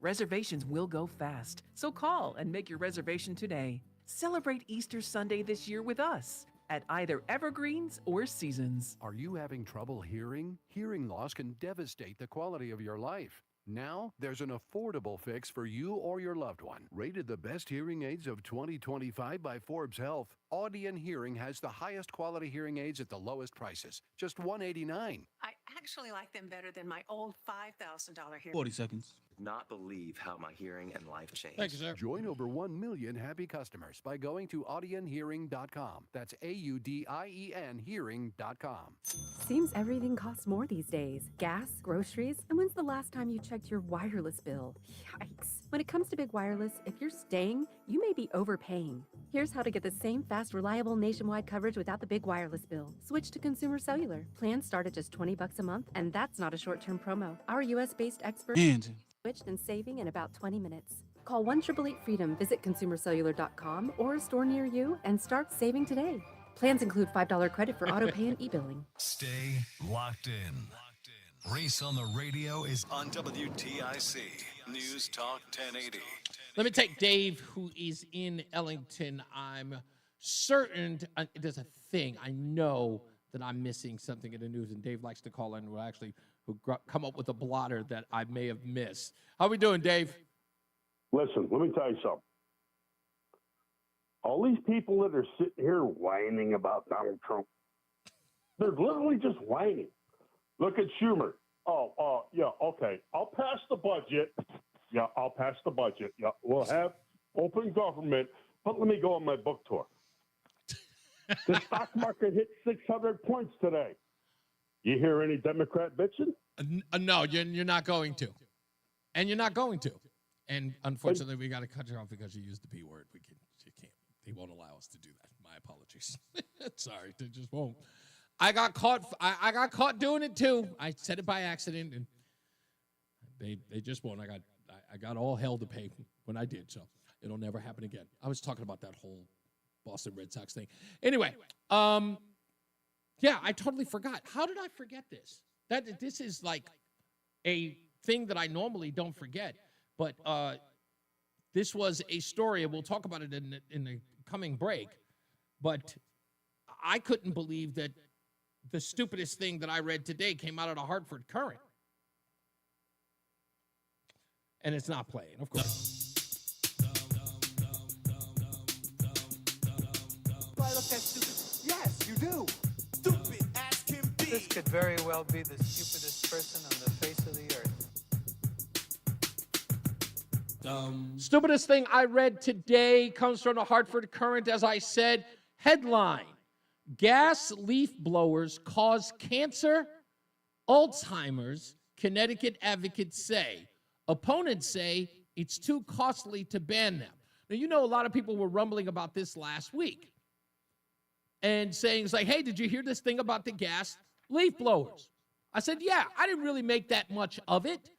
Reservations will go fast, so call and make your reservation today. Celebrate Easter Sunday this year with us at either Evergreens or Seasons. Are you having trouble hearing? Hearing loss can devastate the quality of your life. Now, there's an affordable fix for you or your loved one. Rated the best hearing aids of 2025 by Forbes Health, Audion Hearing has the highest quality hearing aids at the lowest prices, just $189. I actually like them better than my old $5,000 hearing. 40 seconds. Not believe how my hearing and life changed. Thank you, sir. Join over 1 million happy customers by going to audionhearing.com. That's AUDIEN hearing.com. Seems everything costs more these days. Gas, groceries, and when's the last time you checked your wireless bill? Yikes. When it comes to big wireless, if you're staying, you may be overpaying. Here's how to get the same fast, reliable nationwide coverage without the big wireless bill. Switch to Consumer Cellular. Plans start at just $20 a month, and that's not a short-term promo. Our U.S.-based experts switched and saving in about 20 minutes. Call 1-888-FREEDOM, visit consumercellular.com or a store near you, and start saving today. Plans include $5 credit for auto pay and e-billing. Stay locked in. Reese on the Radio is on WTIC News Talk 1080. Let me take Dave, who is in Ellington. I'm certain there's a thing. I know that I'm missing something in the news, and Dave likes to call in who come up with a blotter that I may have missed. How we doing, Dave? Listen, let me tell you something. All these people that are sitting here whining about Donald Trump, they're literally just whining. Look at Schumer. Yeah, okay. I'll pass the budget. Yeah, I'll pass the budget. Yeah, we'll have open government, but let me go on my book tour. The stock market hit 600 points today. You hear any Democrat bitching? No, you're not going to. And you're not going to. And unfortunately, we got to cut you off because you used the P word. You can't. They won't allow us to do that. My apologies. Sorry, they just won't. I got caught doing it too. I said it by accident, and they just won't. I got all hell to pay when I did, so it'll never happen again. I was talking about that whole Boston Red Sox thing. Anyway, yeah, I totally forgot. How did I forget this? This is like a thing that I normally don't forget, but this was a story, and we'll talk about it in the coming break. But I couldn't believe that the stupidest thing that I read today came out of the Hartford Courant. And it's not playing, of course. Do I look that stupid? Yes, you do. Stupid as can be. This could very well be the stupidest person on the face of the earth. Stupidest thing I read today comes from the Hartford Courant, as I said. Headline: Gas leaf blowers cause cancer, Alzheimer's, Connecticut advocates say. Opponents say it's too costly to ban them. Now, you know, a lot of people were rumbling about this last week and saying, it's like, hey, did you hear this thing about the gas leaf blowers? I said, yeah, I didn't really make that much of it,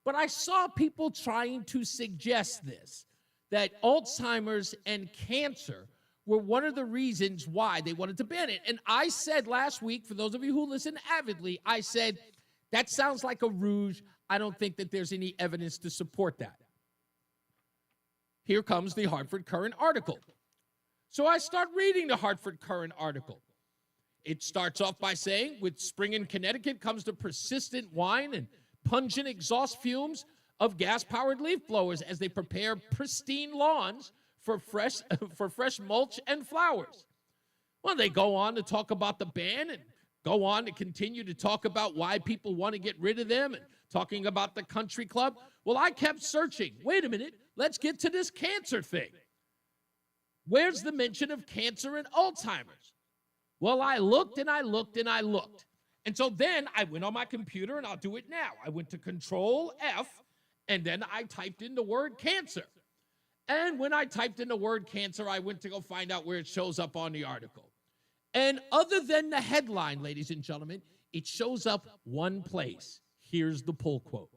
but I saw people trying to suggest this, that Alzheimer's and cancer were one of the reasons why they wanted to ban it. And I said last week, for those of you who listen avidly, I said, that sounds like a ruse. I don't think that there's any evidence to support that. Here comes the Hartford Courant article. So I start reading the Hartford Courant article. It starts off by saying, with spring in Connecticut comes the persistent whine and pungent exhaust fumes of gas-powered leaf blowers as they prepare pristine lawns for fresh mulch and flowers. Well, they go on to talk about the ban and go on to continue to talk about why people want to get rid of them and talking about the country club. Well, I kept searching. Wait a minute. Let's get to this cancer thing. Where's the mention of cancer and Alzheimer's? Well, I looked and I looked and I looked. And so then I went on my computer, and I'll do it now. I went to Control F, and then I typed in the word cancer. And when I typed in the word cancer, I went to go find out where it shows up on the article. And other than the headline, ladies and gentlemen, it shows up one place. Here's the pull quote.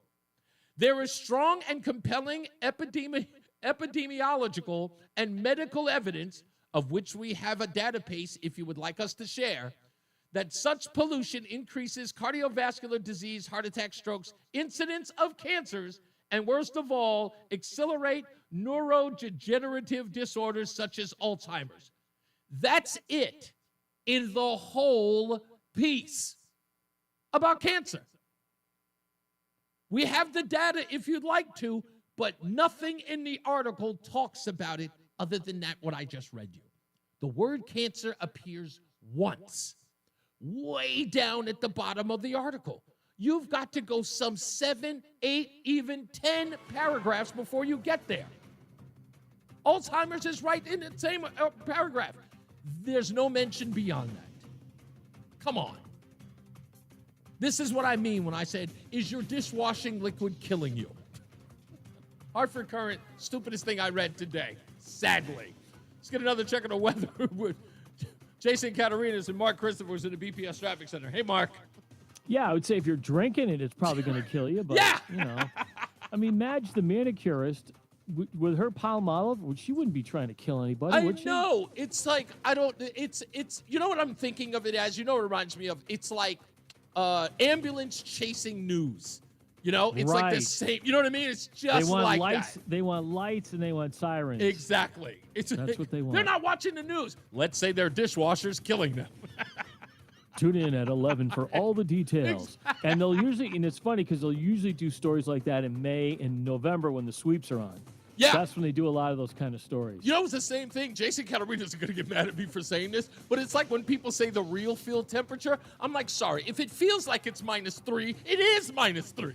There is strong and compelling epidemiological and medical evidence, of which we have a database if you would like us to share, that such pollution increases cardiovascular disease, heart attack, strokes, incidence of cancers, and worst of all, accelerate neurodegenerative disorders such as Alzheimer's. That's it in the whole piece about cancer. We have the data if you'd like to, but nothing in the article talks about it other than that what I just read you. The word cancer appears once, way down at the bottom of the article. You've got to go some 7, 8, even 10 paragraphs before you get there. Alzheimer's is right in the same paragraph. There's no mention beyond that. Come on. This is what I mean when I said, is your dishwashing liquid killing you? Hartford Current, stupidest thing I read today, sadly. Let's get another check on the weather with Jason Catarinas and Mark Christopher's in the BPS Traffic Center. Hey, Mark. Yeah, I would say if you're drinking it, it's probably going to kill you. But, you know, I mean, Madge, the manicurist, with her Palmolive, she wouldn't be trying to kill anybody, would she? I know. It's like, it's, you know what I'm thinking of it as? You know what it reminds me of? It's like ambulance chasing news. You know, it's like the same. You know what I mean? It's just like lights, that. They want lights and they want sirens. Exactly. That's what they want. They're not watching the news. Let's say their dishwasher's killing them. Tune in at 11 for all the details. And they'll usually, and it's funny because they'll usually do stories like that in May and November when the sweeps are on. Yeah. That's when they do a lot of those kind of stories. You know, it's the same thing. Jason Catarinas is going to get mad at me for saying this, but it's like when people say the real field temperature. I'm like, sorry, if it feels like it's -3, it is -3.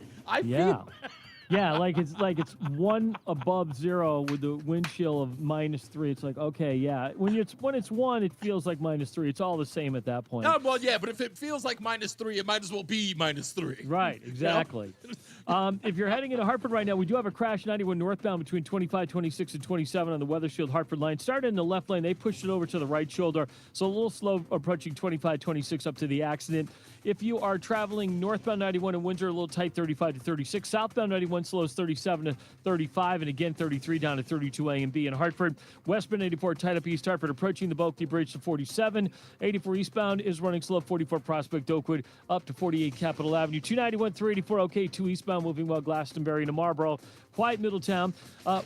Yeah, like it's 1 above 0 with the wind chill of -3. It's like, okay, yeah. When it's 1, it feels like -3. It's all the same at that point. Oh, well, yeah, but if it feels like -3, it might as well be -3. Right, exactly. If you're heading into Hartford right now, we do have a crash 91 northbound between 25, 26, and 27 on the Weather Shield Hartford line. Started in the left lane. They pushed it over to the right shoulder, so a little slow approaching 25, 26 up to the accident. If you are traveling northbound 91 in Windsor, a little tight 35 to 36. Southbound 91 slows 37 to 35, and again 33 down to 32 A and B in Hartford. Westbound 84 tight up East Hartford, approaching the Bulkley Bridge to 47. 84 eastbound is running slow, 44 Prospect Oakwood up to 48 Capitol Avenue. 291 384 okay, 2 eastbound moving well Glastonbury to Marlboro. Quiet Middletown.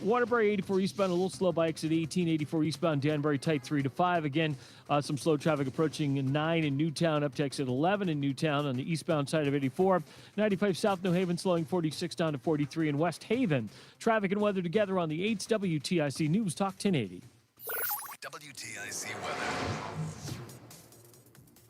Waterbury 84 eastbound, a little slow by exit 18. 84 eastbound Danbury tight 3 to 5. Again, some slow traffic approaching 9 in Newtown up to exit 11 in Newtown on the eastbound side of 84. 95 South New Haven slowing 46 down to 43 in West Haven. Traffic and weather together on the 8's WTIC News Talk 1080. WTIC weather.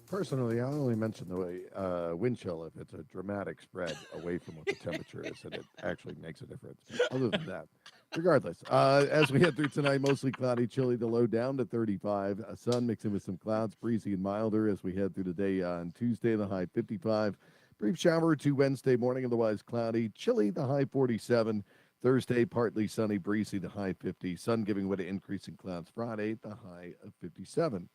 Personally, I only mention the wind chill if it's a dramatic spread away from what the temperature is, and it actually makes a difference. Other than that, regardless, as we head through tonight, mostly cloudy, chilly, the low down to 35. Sun mixing with some clouds, breezy and milder as we head through the day on Tuesday, the high 55. Brief shower to Wednesday morning, otherwise cloudy, chilly, the high 47. Thursday, partly sunny, breezy, the high 50. Sun giving way to increasing clouds Friday, the high of 57.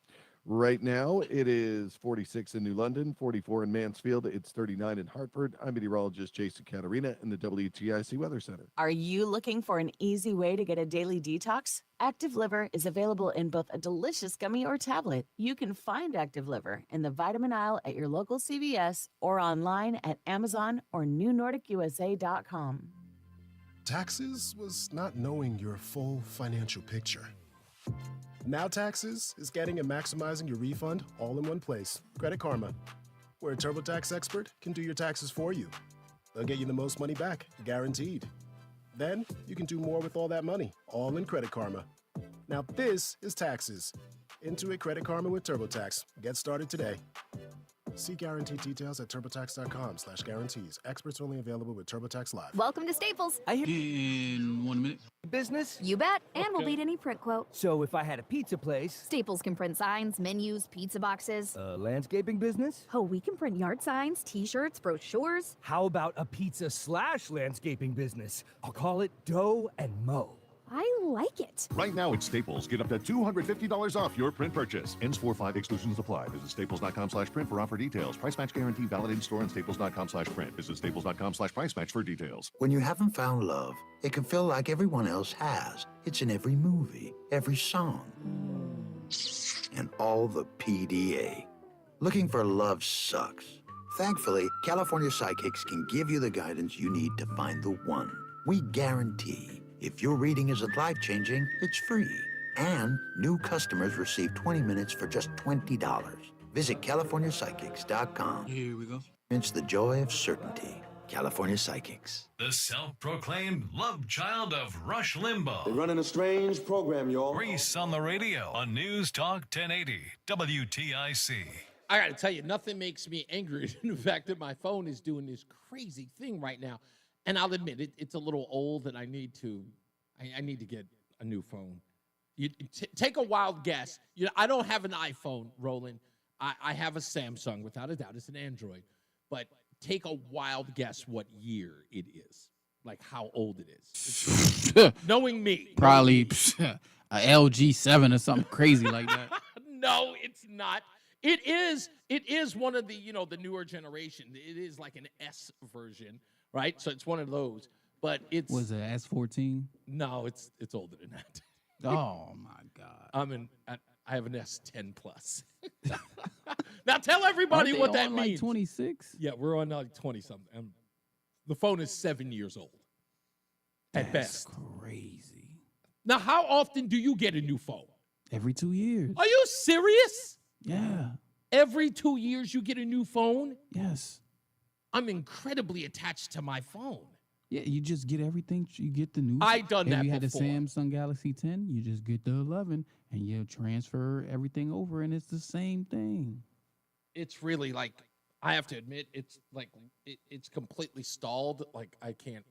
Right now, it is 46 in New London, 44 in Mansfield. It's 39 in Hartford. I'm meteorologist Jason Catarina in the WTIC Weather Center. Are you looking for an easy way to get a daily detox? Active Liver is available in both a delicious gummy or tablet. You can find Active Liver in the vitamin aisle at your local CVS or online at Amazon or newnordicusa.com. Taxes was not knowing your full financial picture. Now Taxes is getting and maximizing your refund all in one place. Credit Karma, where a TurboTax expert can do your taxes for you. They'll get you the most money back, guaranteed. Then you can do more with all that money, all in Credit Karma. Now this is Taxes. Intuit Credit Karma with TurboTax. Get started today. See guaranteed details at TurboTax.com/guarantees. Experts only available with TurboTax Live. Welcome to Staples. In 1 minute. Business? You bet. And we'll beat any print quote. So if I had a pizza place. Staples can print signs, menus, pizza boxes. Landscaping business? Oh, we can print yard signs, t-shirts, brochures. How about a pizza/landscaping business? I'll call it Dough and Mo. I like it. Right now at Staples, get up to $250 off your print purchase. Ends 4/5 exclusions apply. Visit staples.com/print for offer details. Price match guarantee valid in store and staples.com/print. Visit staples.com/price match for details. When you haven't found love, it can feel like everyone else has. It's in every movie, every song, and all the PDA. Looking for love sucks. Thankfully, California Psychics can give you the guidance you need to find the one. We guarantee if your reading isn't life-changing, it's free. And new customers receive 20 minutes for just $20. Visit CaliforniaPsychics.com. Here we go. It's the joy of certainty. California Psychics. The self-proclaimed love child of Rush Limbaugh. They're running a strange program, y'all. Reese on the radio on News Talk 1080 WTIC. I got to tell you, nothing makes me angrier than the fact that my phone is doing this crazy thing right now. And I'll admit it's a little old, and I need to get a new phone. You take a wild guess. I don't have an iPhone, Roland. I have a Samsung, without a doubt. It's an Android. But take a wild guess what year it is. Like how old it is. Knowing me. Probably a LG 7 or something crazy like that. No, it's not. It is one of the, the newer generation. It is like an S version, right? So it's one of those. But it's Was it S14? No, it's older than that. Oh my God. I have an S10 Plus. Now tell everybody what that means. Like 26? Yeah, we're on like 20 something. The phone is 7 years old. At best. Crazy. Now, how often do you get a new phone? Every 2 years. Are you serious? Yeah. Every 2 years you get a new phone? Yes. I'm incredibly attached to my phone. Yeah, you just get everything. You get the new. I done that you had before. the Samsung Galaxy 10, you just get the 11, and you transfer everything over, and it's the same thing. It's really like, I have to admit, it's like, it's completely stalled. Like, I can't.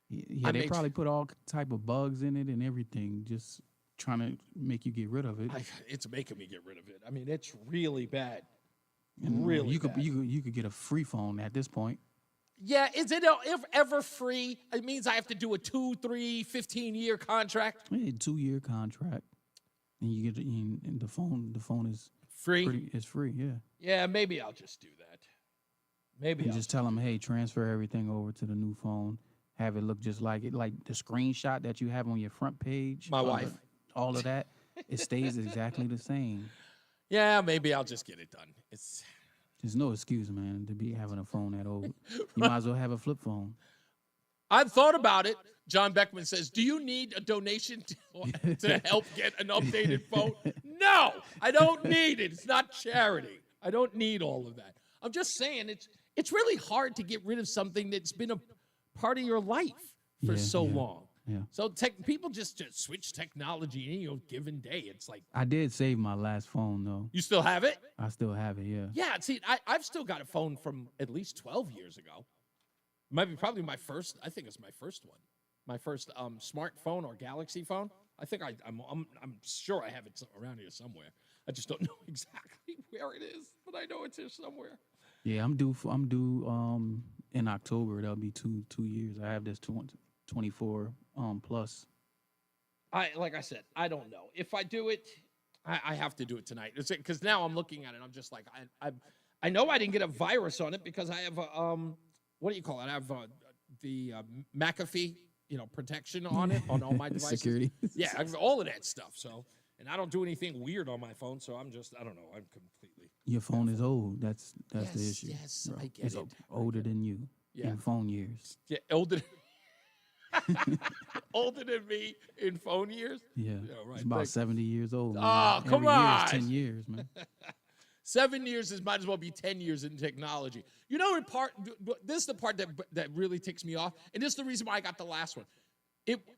Yeah, they probably put all type of bugs in it and everything, just trying to make you get rid of it. It's making me get rid of it. I mean, it's really bad. And Really you bad. you could get a free phone at this point. Yeah, is it ever free? It means I have to do a 2, 3, 15-year contract. Yeah, 2-year contract, and you get and the phone is Free? It's free, yeah. Yeah, maybe I'll just do that. Maybe And I'll just tell them, hey, transfer everything over to the new phone. Have it look just like it, like the screenshot that you have on your front page. My wife. All of that, it stays exactly the same. Yeah, maybe I'll just get it done. There's no excuse, man, to be having a phone that old. You might as well have a flip phone. I've thought about it. John Beckman says, do you need a donation to help get an updated phone? No, I don't need it. It's not charity. I don't need all of that. I'm just saying it's really hard to get rid of something that's been a part of your life for so long. Yeah. So people just switch technology any given day. It's like, I did save my last phone, though. you still have it? I still have it, yeah. Yeah, see, I've still got a phone from at least 12 years ago. Probably my first, I think it's my first one. My first smartphone or Galaxy phone. I think I'm sure I have it around here somewhere. I just don't know exactly where it is, but I know it's here somewhere. Yeah, I'm due in October. That'll be two years. I have this 24 plus. Like I said, I don't know. If I do it, I have to do it tonight. Because now I'm looking at it, I'm just like, I know I didn't get a virus on it because I have what do you call it? I have the McAfee, protection on it on all my devices. Security. Yeah, I have all of that stuff. So, and I don't do anything weird on my phone. So I don't know. I'm completely. Your phone is old. That's the issue. Yes, bro. I get it's it. older than you in phone years. Yeah, older. Older than me in phone years? Yeah, right. it's about 70 years old. Man. Oh, come Every year on. is 10 years, man. 7 years might as well be 10 years in technology. This is the part that really ticks me off, and this is the reason why I got the last one.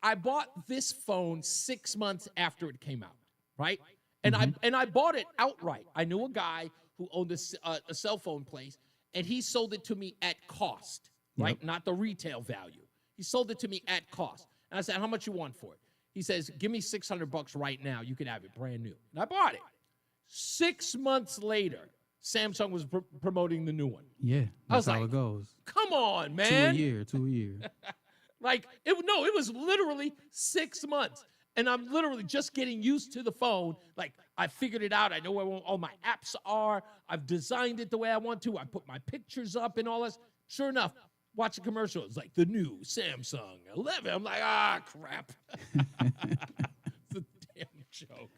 I bought this phone 6 months after it came out, right? And I bought it outright. I knew a guy who owned a cell phone place, and he sold it to me at cost, right? Not the retail value. He sold it to me at cost. And I said, how much you want for it? He says, give me $600 right now. You can have it brand new. And I bought it. 6 months later, Samsung was promoting the new one. Yeah, I was that's how like, it goes. Come on, man. 2 a year. It was literally 6 months. And I'm literally just getting used to the phone. Like, I figured it out. I know where all my apps are. I've designed it the way I want to. I put my pictures up and all this. Sure enough, watch a commercial. It's like the new Samsung 11. I'm like, crap. It's a damn joke.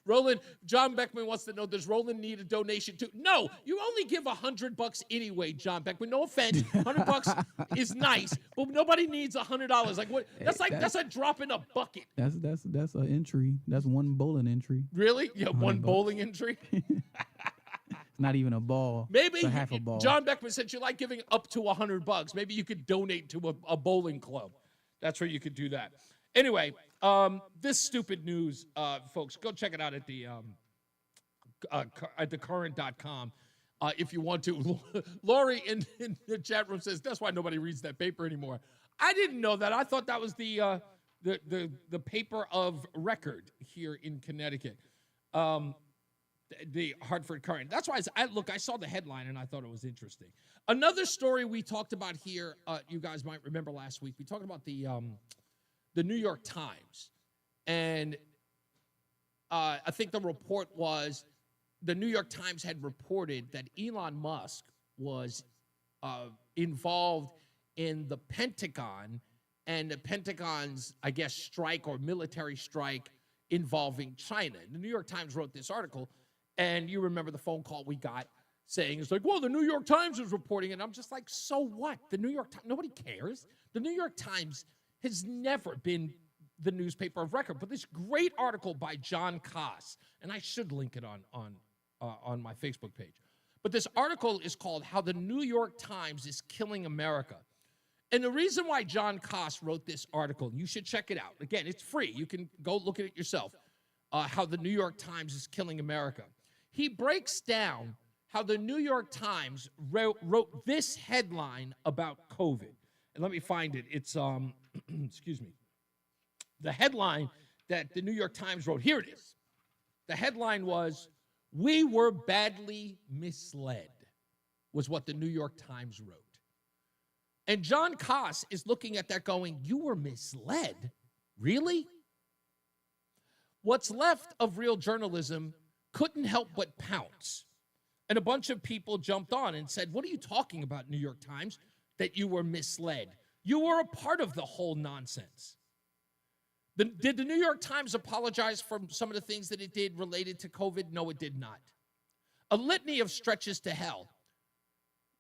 Roland, John Beckman wants to know, does Roland need a donation too? No, you only give $100 anyway, John Beckman. No offense, $100 is nice, but nobody needs $100. Like what? That's a drop in a bucket. That's an entry. That's one bowling entry. Really? Yeah, one $100. bowling entry. not even a ball. Maybe it's a half a ball. John Beckman said you like giving up to $100. Maybe you could donate to a bowling club. That's where you could do that. Anyway, this stupid news, folks, go check it out at the current.com. If you want to. Lori in the chat room says that's why nobody reads that paper anymore. I didn't know that. I thought that was the paper of record here in Connecticut, the Hartford Current. That's why I saw the headline and I thought it was interesting. Another story we talked about here, you guys might remember last week. We talked about the New York Times, and I think the report was the New York Times had reported that Elon Musk was involved in the Pentagon and the Pentagon's, I guess, strike or military strike involving China. The New York Times wrote this article, and you remember the phone call we got saying, it's like, well, the New York Times is reporting it. And I'm just like, so what? The New York Times, nobody cares. The New York Times has never been the newspaper of record. But this great article by John Koss, and I should link it on my Facebook page. But this article is called How the New York Times is Killing America. And the reason why John Koss wrote this article, you should check it out. Again, it's free. You can go look at it yourself. How the New York Times is Killing America. He breaks down how the New York Times wrote this headline about COVID. And let me find it. It's, excuse me. The headline that the New York Times wrote, here it is. The headline was, "We were badly misled," was what the New York Times wrote. And John Koss is looking at that going, you were misled? Really? What's left of real journalism couldn't help but pounce. And a bunch of people jumped on and said, what are you talking about, New York Times, that you were misled? You were a part of the whole nonsense. Did the New York Times apologize for some of the things that it did related to COVID? No, it did not. A litany of stretches to hell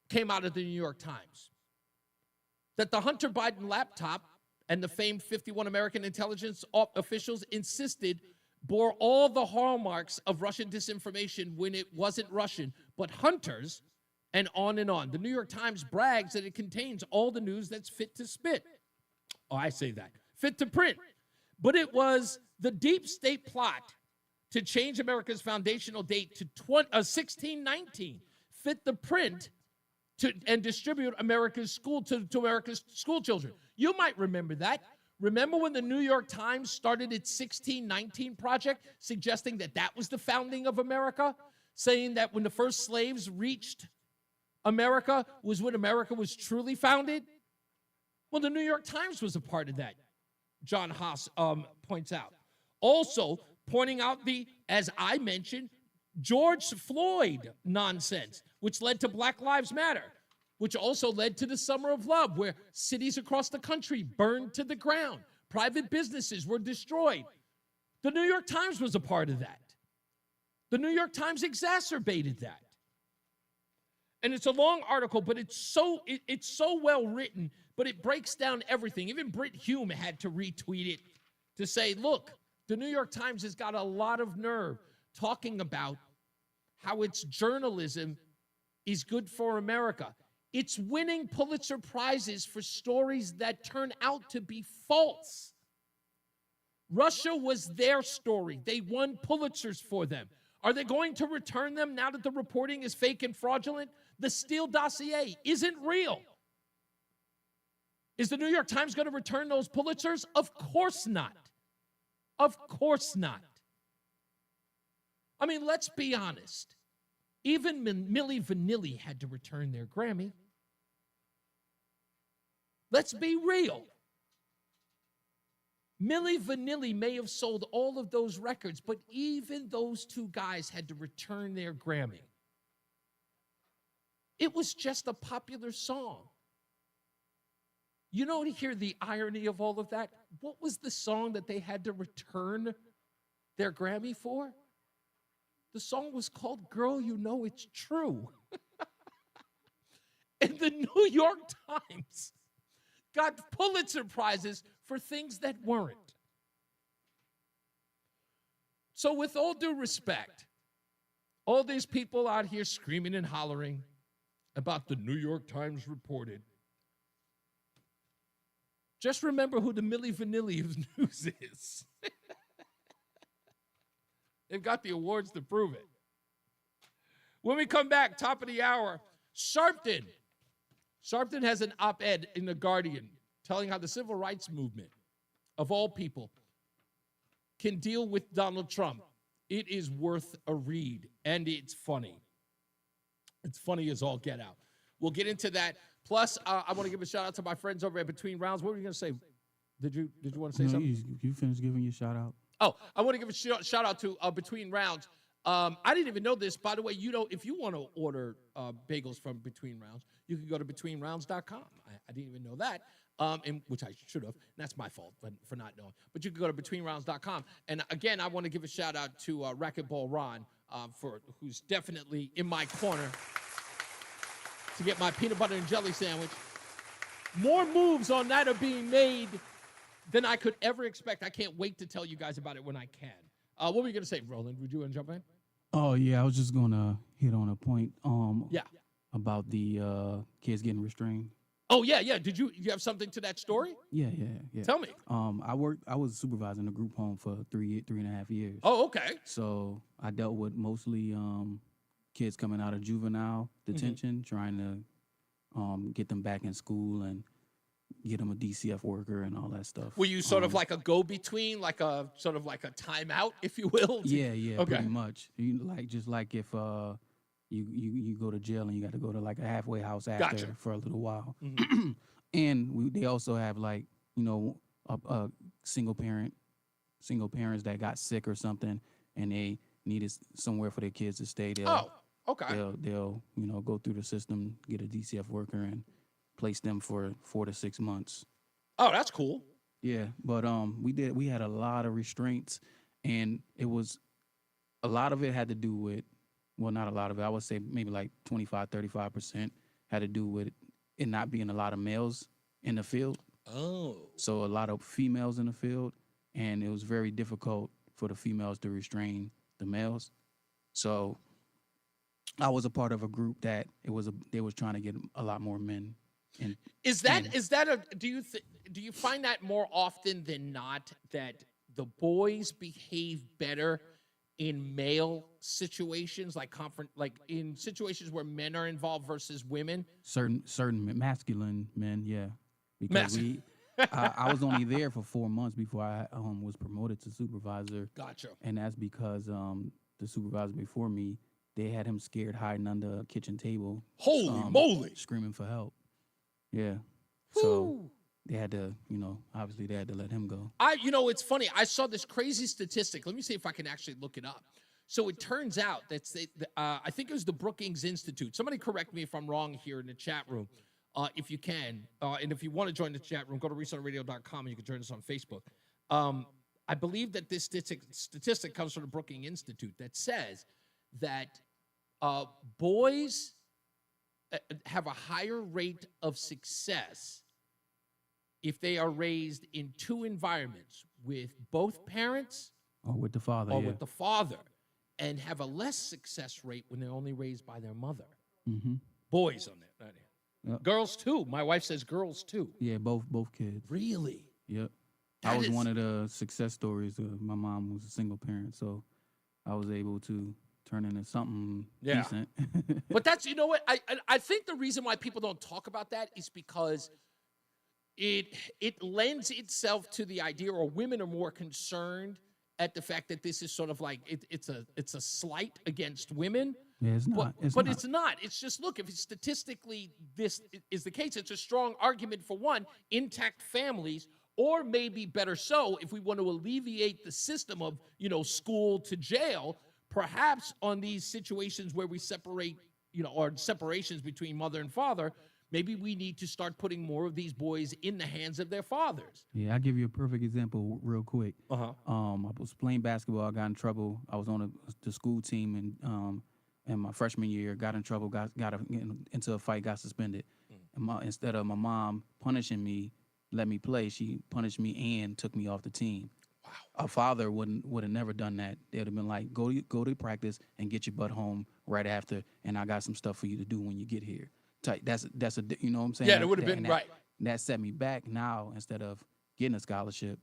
came out of the New York Times. That the Hunter Biden laptop and the famed 51 American intelligence officials insisted bore all the hallmarks of Russian disinformation when it wasn't Russian, but Hunter's, and on and on. The New York Times brags that it contains all the news that's fit to spit. Oh, I say that. Fit to print. But it was the deep state plot to change America's foundational date to 1619, fit the print and distribute America's America's school children. You might remember that. Remember when the New York Times started its 1619 project, suggesting that that was the founding of America, saying that when the first slaves reached America was when America was truly founded? Well, the New York Times was a part of that, John Haas points out. Also, pointing out the, as I mentioned, George Floyd nonsense, which led to Black Lives Matter, which also led to the Summer of Love, where cities across the country burned to the ground. Private businesses were destroyed. The New York Times was a part of that. The New York Times exacerbated that. And it's a long article, but it's so well written, but it breaks down everything. Even Brit Hume had to retweet it to say, look, the New York Times has got a lot of nerve talking about how its journalism is good for America. It's winning Pulitzer Prizes for stories that turn out to be false. Russia was their story. They won Pulitzers for them. Are they going to return them now that the reporting is fake and fraudulent? The Steele dossier isn't real. Is the New York Times going to return those Pulitzers? Of course not. Of course not. I mean, let's be honest. Even Milli Vanilli had to return their Grammy. Let's be real. Milli Vanilli may have sold all of those records, but even those two guys had to return their Grammy. It was just a popular song. You know, to hear the irony of all of that, what was the song that they had to return their Grammy for? The song was called Girl, You Know It's True. And the New York Times got Pulitzer Prizes for things that weren't. So with all due respect, All these people out here screaming and hollering about the New York Times reported. Just remember who the Milli Vanilli of news is. They've got the awards to prove it. When we come back, top of the hour, Sharpton. Sharpton has an op-ed in The Guardian telling how the civil rights movement, of all people, can deal with Donald Trump. It is worth a read, and it's funny. It's funny as all get out. We'll get into that. Plus, I want to give a shout-out to my friends over at Between Rounds. What were you going to say? Did you want to say something? You finished giving your shout-out? Oh, I want to give a shout-out to Between Rounds. I didn't even know this. By the way, if you want to order bagels from Between Rounds, you can go to betweenrounds.com. I didn't even know that, which I should have. That's my fault for not knowing. But you can go to betweenrounds.com. And again, I want to give a shout-out to Racquetball Ron, who's definitely in my corner to get my peanut butter and jelly sandwich. More moves on that are being made than I could ever expect. I can't wait to tell you guys about it when I can. What were you going to say, Roland? Would you want to jump in? Oh, yeah, I was just going to hit on a point yeah. about the kids getting restrained. Oh, yeah. Did you have something to that story? Yeah. Tell me. I was supervising a group home for 3.5 years. Oh, okay. So I dealt with mostly kids coming out of juvenile detention, trying to get them back in school and get them a DCF worker and all that stuff. Were you sort of like a go-between, like a sort of like a timeout, if you will? Yeah, okay. Pretty much. Just like if you go to jail and you got to go to like a halfway house after for a little while. Mm-hmm. And they also have like, a single parents that got sick or something and they needed somewhere for their kids to stay. They'll go through the system, get a DCF worker and place them for 4 to 6 months. Oh, that's cool. Yeah, but we had a lot of restraints, and it was a lot of it had to do with, well, not a lot of it. I would say maybe like 25-35% had to do with it not being a lot of males in the field. Oh. So a lot of females in the field, and it was very difficult for the females to restrain the males. So I was a part of a group that they was trying to get a lot more men. Do you find that more often than not that the boys behave better in male situations, like in situations where men are involved versus women? Certain masculine men, yeah. Because I was only there for 4 months before I was promoted to supervisor. Gotcha. And that's because the supervisor before me, they had him scared hiding under a kitchen table. Holy moly! Screaming for help. Yeah. So they had to, obviously they had to let him go. It's funny. I saw this crazy statistic. Let me see if I can actually look it up. So it turns out that I think it was the Brookings Institute. Somebody correct me if I'm wrong here in the chat room, if you can. And if you want to join the chat room, go to reasonoradio.com and you can join us on Facebook. I believe that this statistic comes from the Brookings Institute that says that boys have a higher rate of success if they are raised in two environments, with both parents or with the father, with the father, and have a less success rate when they're only raised by their mother. Mm-hmm. Boys on that. Yep. Girls too. My wife says girls too. Yeah, both kids. Really? Yep. I was one of the success stories. My mom was a single parent, so I was able to turn into something decent. But that's, what, I think the reason why people don't talk about that is because it lends itself to the idea, or women are more concerned at the fact that this is sort of like it's a slight against women. Yeah, it's not. It's not. It's just, look, if statistically this is the case, it's a strong argument for one, intact families, or maybe better so, if we want to alleviate the system of, school to jail, perhaps on these situations where we separate, or separations between mother and father, maybe we need to start putting more of these boys in the hands of their fathers. Yeah, I'll give you a perfect example real quick. Uh-huh. I was playing basketball. I got in trouble. I was on the school team, and my freshman year, got in trouble, got into a fight, got suspended. And instead of my mom punishing me, let me play, she punished me and took me off the team. Wow. A father would have never done that. They'd have been like, go to practice and get your butt home right after, and I got some stuff for you to do when you get here. That's a you know what I'm saying? Yeah, it would have been right. That set me back. Now, instead of getting a scholarship,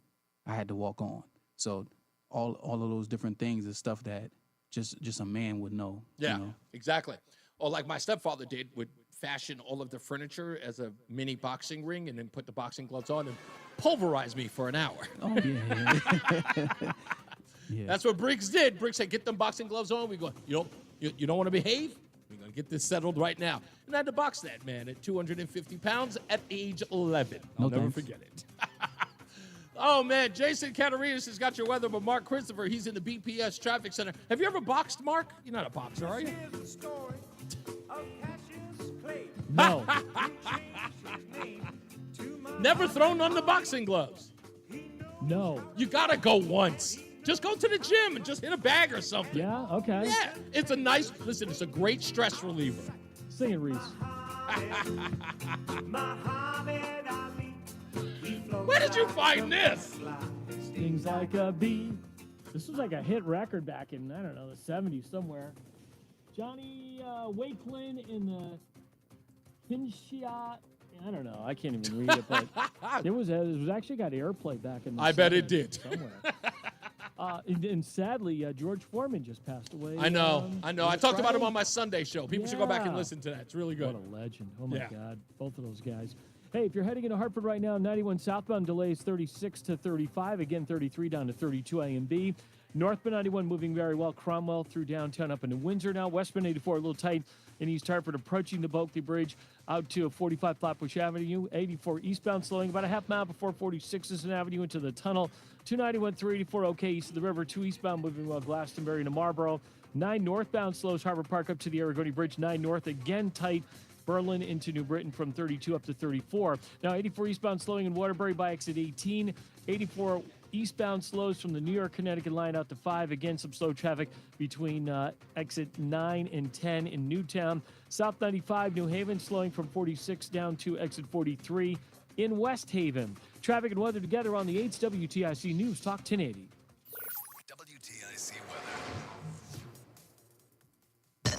I had to walk on. So all of those different things is stuff that just a man would know. Yeah, you know? exactly. Or like my stepfather did, would fashion all of the furniture as a mini boxing ring and then put the boxing gloves on and pulverize me for an hour. Oh, yeah. Yeah. That's what Briggs did. Briggs said, get them boxing gloves on. We go, you don't want to behave? We're going to get this settled right now. And I had to box that man at 250 pounds at age 11. I'll never forget it. Oh, man. Jason Catarinas has got your weather, but Mark Christopher, he's in the BPS Traffic Center. Have you ever boxed, Mark? You're not a boxer, are you? No. Never thrown on the boxing gloves. No. You got to go once. Just go to the gym and just hit a bag or something. Yeah, okay. Yeah, it's a great stress reliever. Sing it, Reese. Where did you find this? Stings like a bee. This was like a hit record back in, I don't know, the 70s somewhere. Johnny Wakelin in the Hinshia. I don't know. I can't even read it, but it was actually got airplay back in the I bet it 70s did. somewhere. And sadly, George Foreman just passed away. I know. I talked about Friday. him on my Sunday show. People should go back and listen to that. It's really good. What a legend. Oh, my Yeah. God. Both of those guys. Hey, if you're heading into Hartford right now, 91 southbound delays 36 to 35. Again, 33 down to 32 A and B. Northbound 91 moving very well. Cromwell through downtown up into Windsor now. Westbound 84 a little tight in East Hartford, approaching the Bulkley Bridge out to 45 Flatbush Avenue. 84 eastbound slowing about a half mile before 46th Avenue into the tunnel. 291 through 84 okay east of the river. 2 eastbound moving well Glastonbury to Marlboro. 9 northbound slows Harbor Park up to the Aragoni Bridge. 9 north again tight. Berlin into New Britain from 32 up to 34. Now 84 eastbound slowing in Waterbury by exit 18. 84 eastbound slows from the New York Connecticut line out to 5. Again, some slow traffic between exit 9 and 10 in Newtown. South 95 New Haven slowing from 46 down to exit 43 in West Haven. Traffic and weather together on the 8th WTIC News Talk 1080. WTIC weather.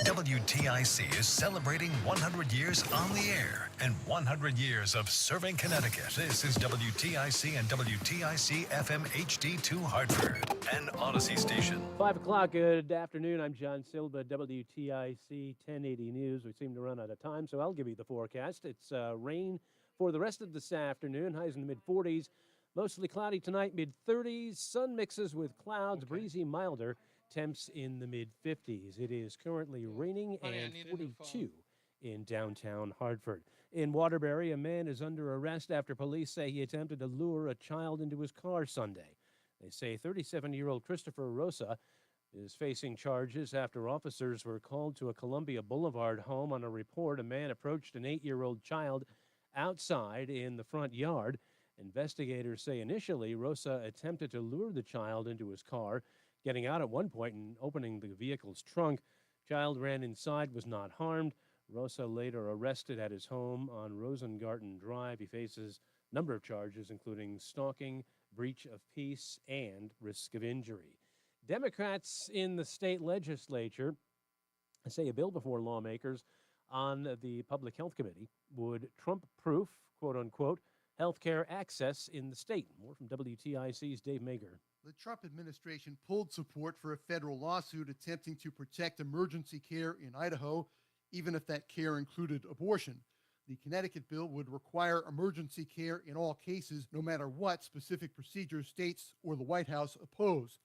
WTIC is celebrating 100 years on the air and 100 years of serving Connecticut. This is WTIC and WTIC FM HD2 Hartford, an Odyssey station. 5 o'clock, good afternoon. I'm John Silva, WTIC 1080 News. We seem to run out of time, so I'll give you the forecast. It's rain for the rest of this afternoon, highs in the mid-40s. Mostly cloudy tonight, mid-30s. Sun mixes with clouds, breezy, milder. Temps in the mid-50s. It is currently raining and 42 in downtown Hartford. In Waterbury, a man is under arrest after police say he attempted to lure a child into his car Sunday. They say 37-year-old Christopher Rosa is facing charges after officers were called to a Columbia Boulevard home on a report a man approached an 8-year-old child outside in the front yard. Investigators say initially Rosa attempted to lure the child into his car, getting out at one point and opening the vehicle's trunk. Child ran inside, was not harmed. Rosa later arrested at his home on Rosengarten Drive. He faces a number of charges, including stalking, breach of peace, and risk of injury. Democrats in the state legislature say a bill before lawmakers on the Public Health Committee would Trump-proof, quote-unquote, health care access in the state. More from WTIC's Dave Mager. The Trump administration pulled support for a federal lawsuit attempting to protect emergency care in Idaho, even if that care included abortion. The Connecticut bill would require emergency care in all cases, no matter what specific procedures states or the White House oppose.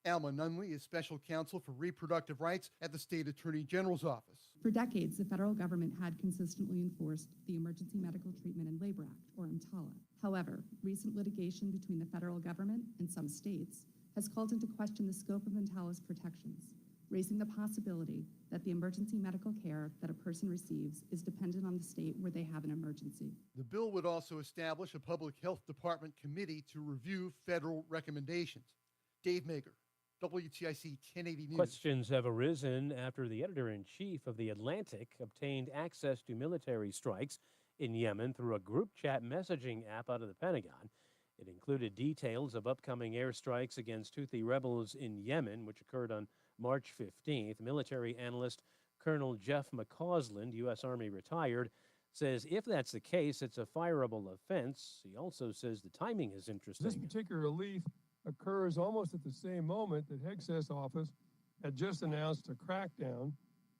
Alma Nunley is special counsel for reproductive rights at the state attorney general's office. For decades, the federal government had consistently enforced the Emergency Medical Treatment and Labor Act, or EMTALA. However, recent litigation between the federal government and some states has called into question the scope of EMTALA's protections, raising the possibility that the emergency medical care that a person receives is dependent on the state where they have an emergency. The bill would also establish a public health department committee to review federal recommendations. Dave Mager, WTIC 1080 News. Questions have arisen after the editor-in-chief of The Atlantic obtained access to military strikes in Yemen through a group chat messaging app out of the Pentagon. It included details of upcoming airstrikes against Houthi rebels in Yemen, which occurred on March 15th. Military analyst Colonel Jeff McCausland, U.S. Army retired, says if that's the case, it's a fireable offense. He also says the timing is interesting. This particular relief occurs almost at the same moment that Hex's office had just announced a crackdown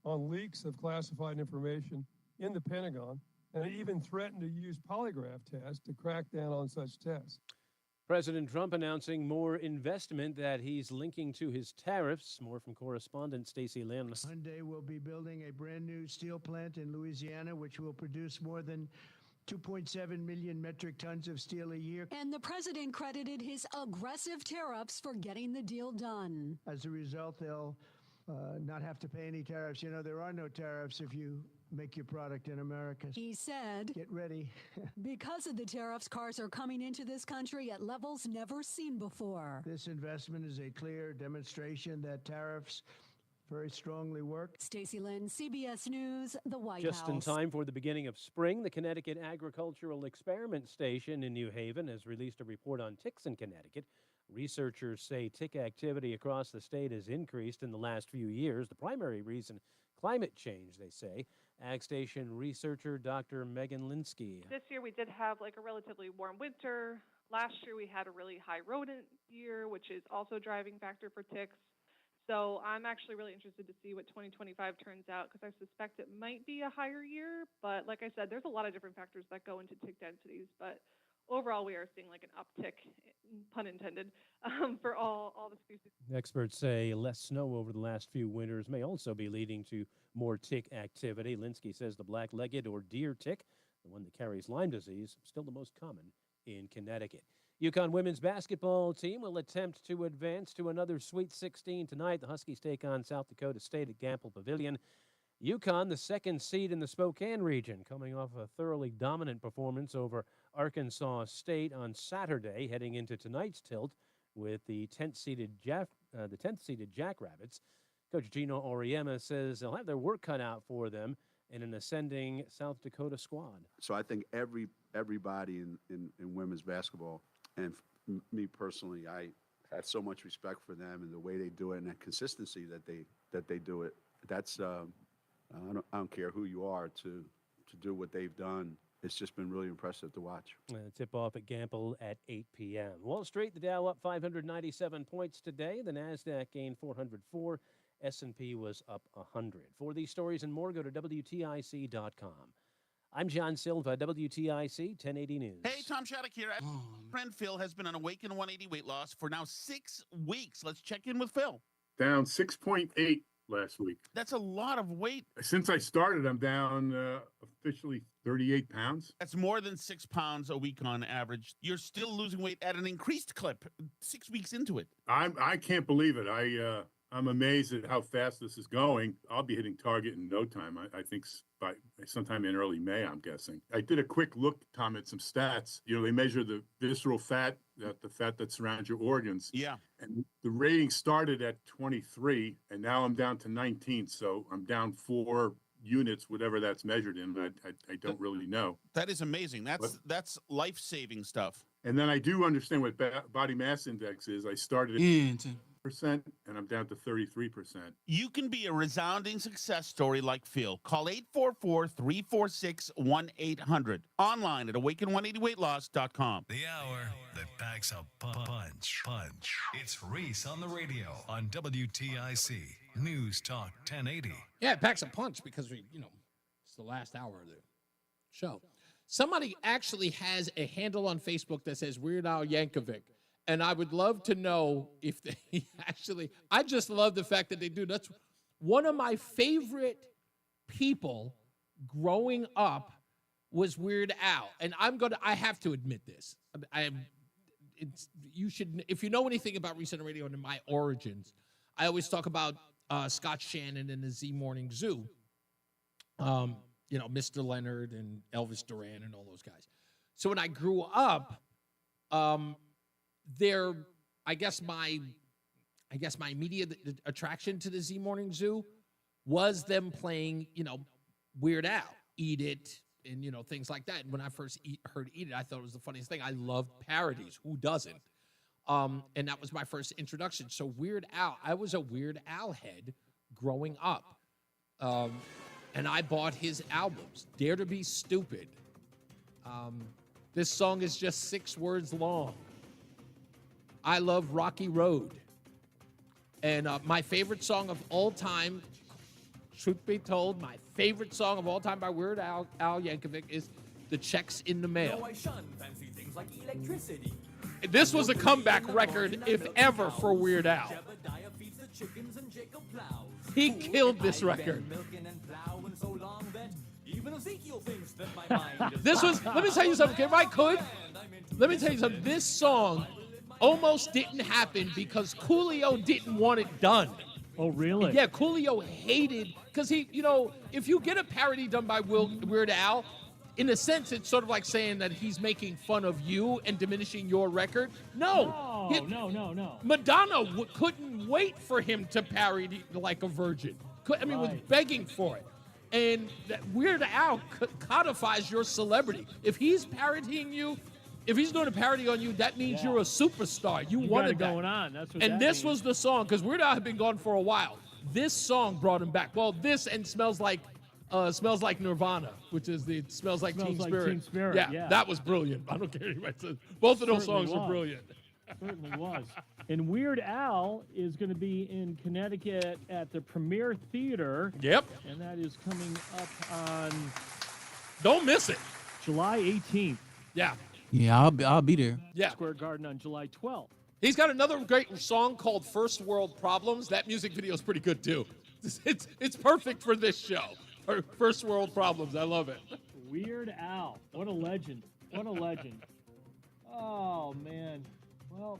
on leaks of classified information in the Pentagon, and even threatened to use polygraph tests to crack down on such tests. President Trump announcing more investment that he's linking to his tariffs. More from correspondent Stacey Lynn. Hyundai will be building a brand new steel plant in Louisiana, which will produce more than 2.7 million metric tons of steel a year. And the president credited his aggressive tariffs for getting the deal done. As a result, they'll not have to pay any tariffs. You know, there are no tariffs if you make your product in America. He said, get ready. Because of the tariffs, cars are coming into this country at levels never seen before. This investment is a clear demonstration that tariffs very strongly work. Stacey Lynn, CBS News, the White House. Just in time for the beginning of spring, the Connecticut Agricultural Experiment Station in New Haven has released a report on ticks in Connecticut. Researchers say tick activity across the state has increased in the last few years. The primary reason, climate change, they say. Ag Station researcher Dr. Megan Linsky. This year we did have like a relatively warm winter. Last year we had a really high rodent year, which is also a driving factor for ticks. So I'm actually really interested to see what 2025 turns out because I suspect it might be a higher year. But like I said, there's a lot of different factors that go into tick densities. But overall, we are seeing like an uptick, pun intended, for all the species. Experts say less snow over the last few winters may also be leading to more tick activity. Linsky says the black-legged or deer tick, the one that carries Lyme disease, still the most common in Connecticut. UConn women's basketball team will attempt to advance to another Sweet 16 tonight. The Huskies take on South Dakota State at Gamble Pavilion. UConn, the second seed in the Spokane region, coming off a thoroughly dominant performance over Arkansas State on Saturday, heading into tonight's tilt with the 10th-seeded Jackrabbits. Coach Gino Auriemma says they'll have their work cut out for them in an ascending South Dakota squad. So I think everybody in women's basketball, and me personally, I have so much respect for them and the way they do it and that consistency that they do it. That's I don't care who you are to do what they've done. It's just been really impressive to watch. Tip-off at Gamble at 8 p.m. Wall Street, the Dow up 597 points today. The NASDAQ gained 404. S&P was up 100. For these stories and more, go to WTIC.com. I'm John Silva, WTIC 1080 News. Hey, Tom Shattuck here. Friend Phil has been on a Awaken 180 weight loss for now 6 weeks. Let's check in with Phil. Down 6.8 last week. That's a lot of weight. Since I started, I'm down officially 38 pounds. That's more than 6 pounds a week on average. You're still losing weight at an increased clip 6 weeks into it. I can't believe it. I'm amazed at how fast this is going. I'll be hitting target in no time. I think by sometime in early May, I'm guessing. I did a quick look, Tom, at some stats. You know, they measure the visceral fat, the fat that surrounds your organs. Yeah. And the rating started at 23, and now I'm down to 19. So I'm down 4 units, whatever that's measured in. I don't really know. That is amazing. That's life-saving stuff. And then I do understand what body mass index is. I started at percent, and I'm down to 33%. You can be a resounding success story like Phil. Call 844-346-1800. Online at awaken180weightloss.com. The hour that packs a punch. It's Reese on the radio on WTIC News Talk 1080. Yeah, it packs a punch because it's the last hour of the show. Somebody actually has a handle on Facebook that says Weird Al Yankovic. And I would love to know if they actually, I just love the fact that they do. That's one of my favorite people growing up was Weird Al. And I have to admit this. You should, if you know anything about Reese on the Radio and my origins, I always talk about Scott Shannon and the Z Morning Zoo. Mr. Leonard and Elvis Duran and all those guys. So when I grew up, I guess my immediate attraction to the Z Morning Zoo was them playing, Weird Al, Eat It, and things like that. And when I first heard Eat It, I thought it was the funniest thing. I love parodies. Who doesn't? And that was my first introduction. So Weird Al, I was a Weird Al head growing up. And I bought his albums. Dare to Be Stupid. This song is just 6 words long. I Love Rocky Road. And my favorite song of all time, truth be told, my favorite song of all time by Weird Al Yankovic is The Checks in the Mail. No, I shun fancy things like electricity. This was a comeback record, if ever, for Weird Al. Jebediah feeds the chickens and Jacob plows. He killed this record. So long that even Ezekiel thinks that my mind is This was, let me tell you something, if I could, let me tell you something. This song almost didn't happen because Coolio didn't want it done. Oh, really? Yeah, Coolio hated, because he, if you get a parody done by Weird Al, in a sense, it's sort of like saying that he's making fun of you and diminishing your record. No. No. Madonna couldn't wait for him to parody Like a Virgin. Was begging for it. And that Weird Al codifies your celebrity. If he's parodying you, if he's doing a parody on you, that means you're a superstar. You wanted got it that. going on. That's what And that this means. was the song, because Weird Al had been gone for a while. This song brought him back. Well, this and Smells Like Nirvana, which is the Smells Like Teen Spirit. Teen Spirit, yeah. That was brilliant. I don't care anybody says. Both of those Certainly songs were was. brilliant. Certainly was. And Weird Al is going to be in Connecticut at the Premier Theater. Yep. And that is coming up on... Don't miss it. July 18th. Yeah. Yeah, I'll be there. Yeah. Square Garden on July 12th. He's got another great song called First World Problems. That music video is pretty good, too. It's perfect for this show. First World Problems. I love it. Weird Al. What a legend. What a legend. Oh, man. Well,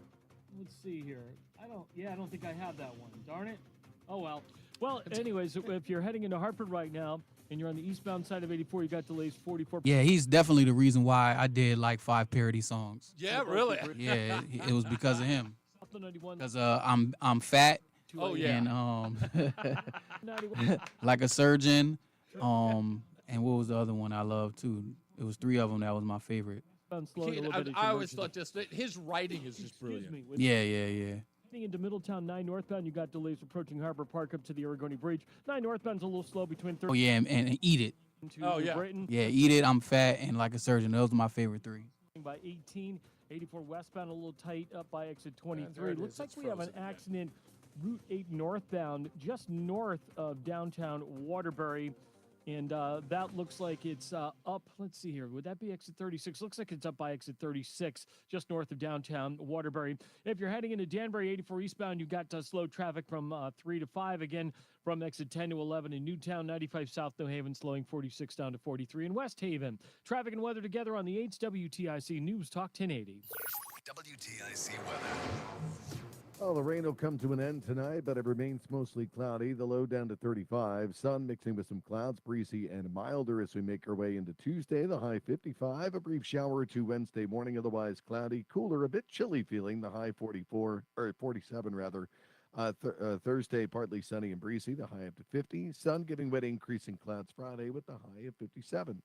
let's see here. I don't think I have that one. Darn it. Oh, well. Well, anyways, if you're heading into Hartford right now and you're on the eastbound side of 84, you got delays 44. Yeah, he's definitely the reason why I did like 5 parody songs. Yeah, really? Yeah, it was because of him. South 91. Because I'm fat. Oh, yeah. And Like a Surgeon. And what was the other one I loved too? It was 3 of them that was my favorite. I always thought his writing is just brilliant. Yeah. Heading into Middletown 9 northbound, you got delays approaching Harbor Park up to the Aragoni Bridge. 9 northbound's a little slow between 30. Oh yeah, and Eat It. Oh, yeah. Brighton. Yeah, Eat It, I'm Fat, and Like a Surgeon. Those are my favorite 3. By 18, 84 westbound a little tight up by exit 23. Looks like we have an accident Route 8 northbound, just north of downtown Waterbury. And that looks like it's up. Let's see here. Would that be exit 36? Looks like it's up by exit 36, just north of downtown Waterbury. If you're heading into Danbury 84 eastbound, you've got slow traffic from 3 to 5. Again, from exit 10 to 11 in Newtown, 95 South New Haven, slowing 46 down to 43 in West Haven. Traffic and weather together on the 8's WTIC News Talk 1080. WTIC weather. Well, the rain will come to an end tonight, but it remains mostly cloudy. The low down to 35. Sun mixing with some clouds, breezy and milder as we make our way into Tuesday. The high 55. A brief shower or two Wednesday morning, otherwise cloudy, cooler, a bit chilly feeling. The high 47 rather. Thursday, partly sunny and breezy. The high up to 50. Sun giving way to increasing clouds Friday with the high of 57.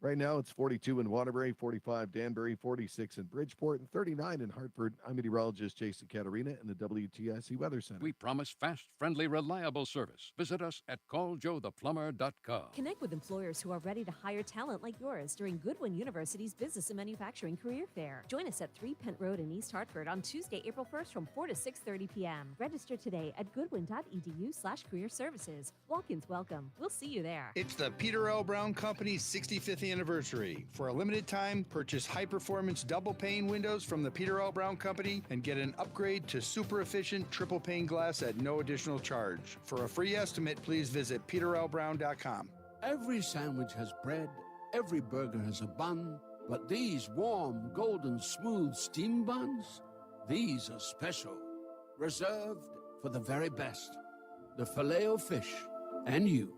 Right now, it's 42 in Waterbury, 45 Danbury, 46 in Bridgeport, and 39 in Hartford. I'm meteorologist Jason Caterina in the WTIC Weather Center. We promise fast, friendly, reliable service. Visit us at calljoethepplumber.com. Connect with employers who are ready to hire talent like yours during Goodwin University's Business and Manufacturing Career Fair. Join us at 3 Pent Road in East Hartford on Tuesday, April 1st from 4 to 6:30 p.m. Register today at goodwin.edu/career services. Walk-ins welcome. We'll see you there. It's the Peter L. Brown Company's 65th anniversary. For a limited time, purchase high-performance double-pane windows from the Peter L. Brown Company and get an upgrade to super-efficient triple-pane glass at no additional charge. For a free estimate, please visit peterlbrown.com. Every sandwich has bread, every burger has a bun, but these warm, golden, smooth steam buns, these are special, reserved for the very best. The Filet-O-Fish, and you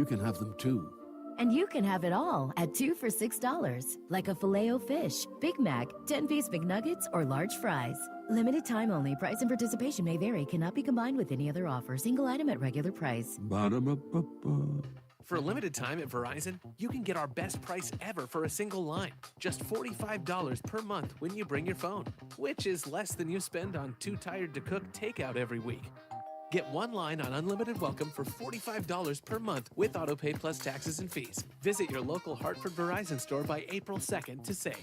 can have them too. And you can have it all at 2 for $6, like a Filet-O-Fish, Big Mac, 10-piece McNuggets, or large fries. Limited time only. Price and participation may vary. Cannot be combined with any other offer. Single item at regular price. Ba-da-ba-ba-ba. For a limited time at Verizon, you can get our best price ever for a single line. Just $45 per month when you bring your phone, which is less than you spend on Too Tired to Cook takeout every week. Get one line on Unlimited Welcome for $45 per month with AutoPay plus taxes and fees. Visit your local Hartford Verizon store by April 2nd to save.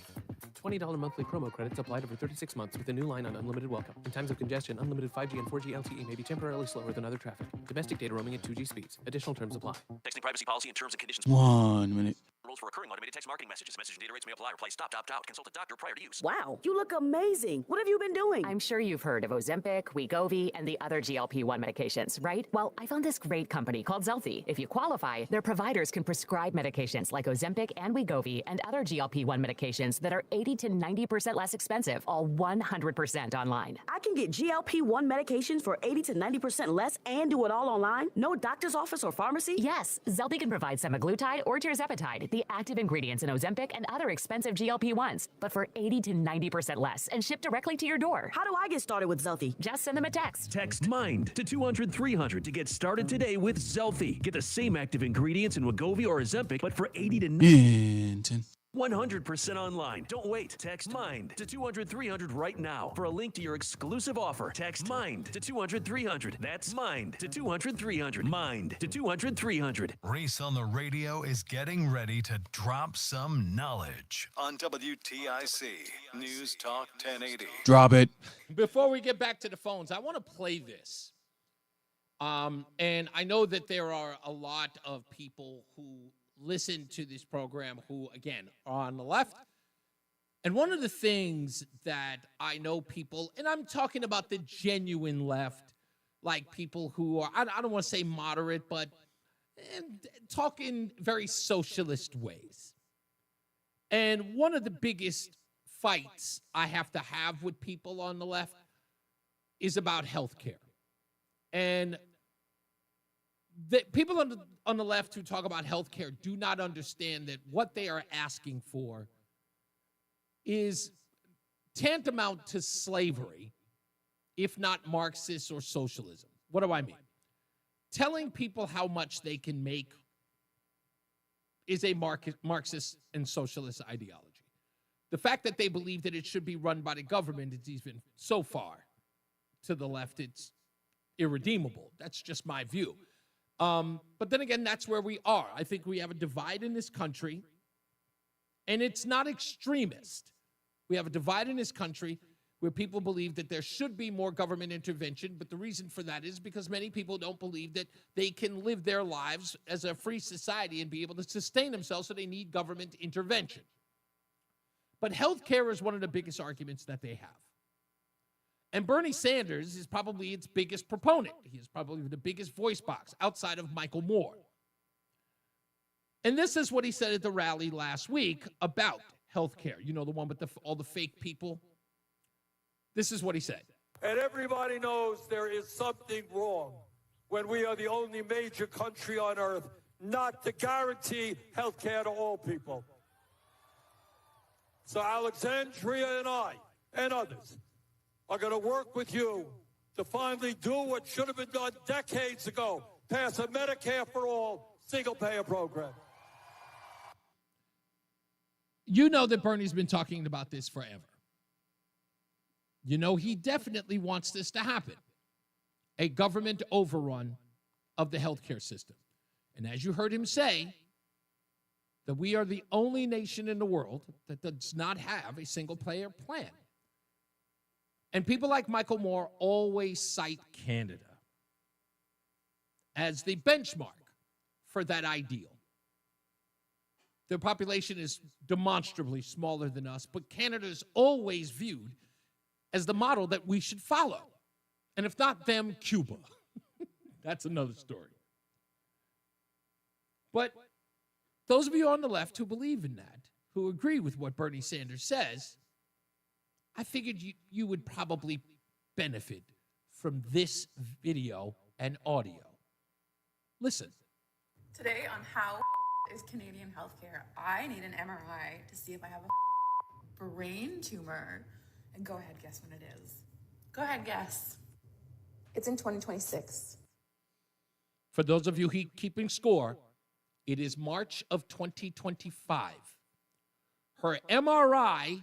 $20 monthly promo credits applied over 36 months with a new line on Unlimited Welcome. In times of congestion, unlimited 5G and 4G LTE may be temporarily slower than other traffic. Domestic data roaming at 2G speeds. Additional terms apply. Texting privacy policy and terms and conditions. 1 minute. Rules for recurring automated text marketing messages. Message and data rates may apply. Reply stop, opt out. Consult a doctor prior to use. Wow, you look amazing. What have you been doing? I'm sure you've heard of Ozempic, Wegovy, and the other GLP-1 medications, right? Well, I found this great company called Zelfie. If you qualify, their providers can prescribe medications like Ozempic and Wegovy and other GLP-1 medications that are 80 to 90% less expensive, all 100% online. I can get GLP-1 medications for 80 to 90% less and do it all online? No doctor's office or pharmacy? Yes, Zelfie can provide semaglutide or tirzepatide, the active ingredients in Ozempic and other expensive GLP-1s, but for 80 to 90% less and shipped directly to your door. How do I get started with Zelfie? Just send them a text. Text MIND to 200-300 to get started today with Zelfie. Get the same active ingredients in Wegovy or Ozempic, but for 80 to 90%. 100% online. Don't wait. Text MIND to 200-300 right now for a link to your exclusive offer. Text MIND to 200-300. That's MIND to 200-300. MIND to 200-300. Reese on the Radio is getting ready to drop some knowledge on WTIC News Talk 1080. Drop it. Before we get back to the phones, I want to play this. And I know that there are a lot of people who listen to this program who, again, are on the left. And one of the things that I know people, and I'm talking about the genuine left, like people who are, I don't want to say moderate, but talk in very socialist ways. And one of the biggest fights I have to have with people on the left is about health care. And the people on the left who talk about health care do not understand that what they are asking for is tantamount to slavery, if not Marxist or socialism. What do I mean? Telling people how much they can make is a Marxist and socialist ideology. The fact that they believe that it should be run by the government is even so far to the left, it's irredeemable. That's just my view. But then again, that's where we are. I think we have a divide in this country, and it's not extremist. We have a divide in this country where people believe that there should be more government intervention, but the reason for that is because many people don't believe that they can live their lives as a free society and be able to sustain themselves, so they need government intervention. But health care is one of the biggest arguments that they have. And Bernie Sanders is probably its biggest proponent. He is probably the biggest voice box outside of Michael Moore. And this is what he said at the rally last week about health care. You know, the one with all the fake people? This is what he said. And everybody knows there is something wrong when we are the only major country on earth not to guarantee health care to all people. So Alexandria and I and others are going to work with you to finally do what should have been done decades ago, pass a Medicare for all single-payer program. You know that Bernie's been talking about this forever. You know he definitely wants this to happen, a government overrun of the healthcare system. And as you heard him say, that we are the only nation in the world that does not have a single-payer plan. And people like Michael Moore always cite Canada as the benchmark for that ideal. Their population is demonstrably smaller than us, but Canada is always viewed as the model that we should follow. And if not them, Cuba. That's another story. But those of you on the left who believe in that, who agree with what Bernie Sanders says, I figured you would probably benefit from this video and audio. Listen. Today on How is Canadian Healthcare, I need an MRI to see if I have a brain tumor. And go ahead, guess when it is. Go ahead, guess. It's in 2026. For those of you keeping score, It is March of 2025. Her MRI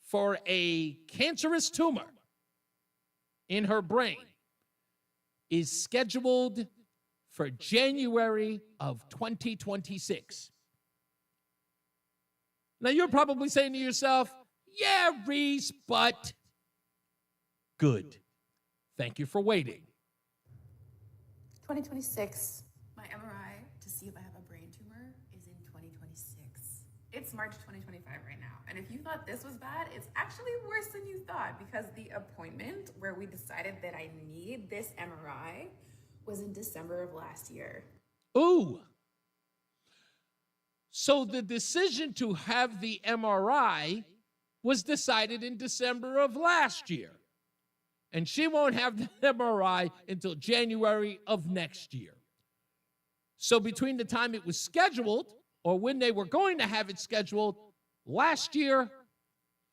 for a cancerous tumor in her brain is scheduled for January of 2026. Now, you're probably saying to yourself, yeah, Reese, but good. Thank you for waiting. 2026, my MRI to see if I have a brain tumor is in 2026. It's March 2025 right now. And if you thought this was bad, it's actually worse than you thought, because the appointment where we decided that I need this MRI was in December of last year. Ooh. So the decision to have the MRI was decided in December of last year. And she won't have the MRI until January of next year. So between the time it was scheduled, or when they were going to have it scheduled, last year,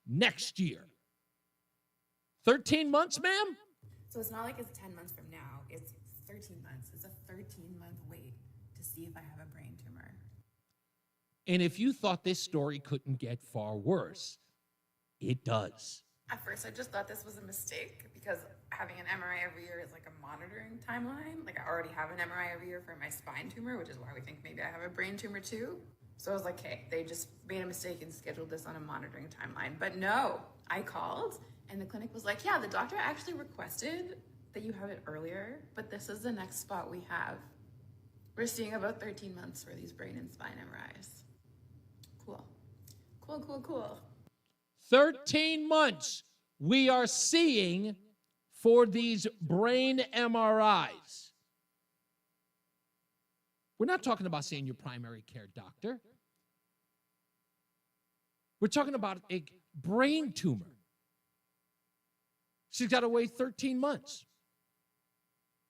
next year. 13 months, ma'am? So it's not like it's 10 months from now. It's 13 months. It's a 13-month wait to see if I have a brain tumor. And if you thought this story couldn't get far worse, it does. At first, I just thought this was a mistake, because having an MRI every year is like a monitoring timeline. Like, I already have an MRI every year for my spine tumor, which is why we think maybe I have a brain tumor too. So I was like, hey, they just made a mistake and scheduled this on a monitoring timeline. But no, I called and the clinic was like, yeah, the doctor actually requested that you have it earlier, but this is the next spot we have. We're seeing about 13 months for these brain and spine MRIs. Cool. Cool, cool, cool. 13 months we are seeing for these brain MRIs. We're not talking about seeing your primary care doctor. We're talking about a brain tumor. She's got to wait 13 months.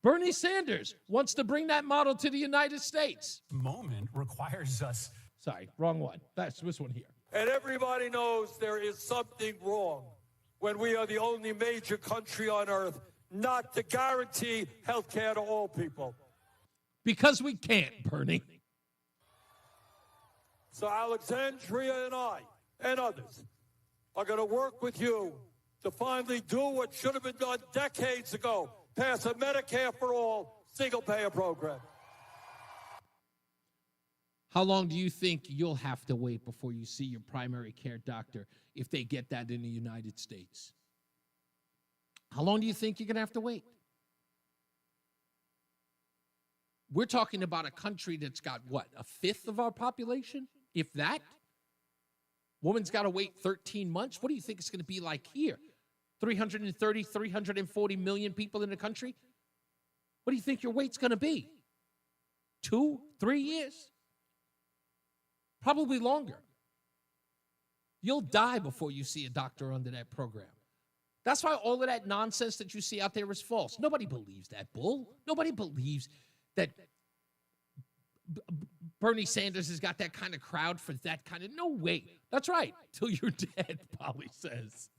Bernie Sanders wants to bring that model to the United States. Moment requires us. Sorry, wrong one. That's this one here. And everybody knows there is something wrong when we are the only major country on earth not to guarantee health care to all people. Because we can't, Bernie. So Alexandria and I and others are going to work with you to finally do what should have been done decades ago, pass a Medicare for all single-payer program. How long do you think you'll have to wait before you see your primary care doctor if they get that in the United States? How long do you think you're going to have to wait? We're talking about a country that's got, what, a fifth of our population, if that? Woman's got to wait 13 months? What do you think it's going to be like here? 330, 340 million people in the country? What do you think your wait's going to be? 2, 3 years? Probably longer. You'll die before you see a doctor under that program. That's why all of that nonsense that you see out there is false. Nobody believes that bull. Nobody believes that Bernie Sanders has got that kind of crowd for that kind of, no way. That's right, till you're dead, Polly says.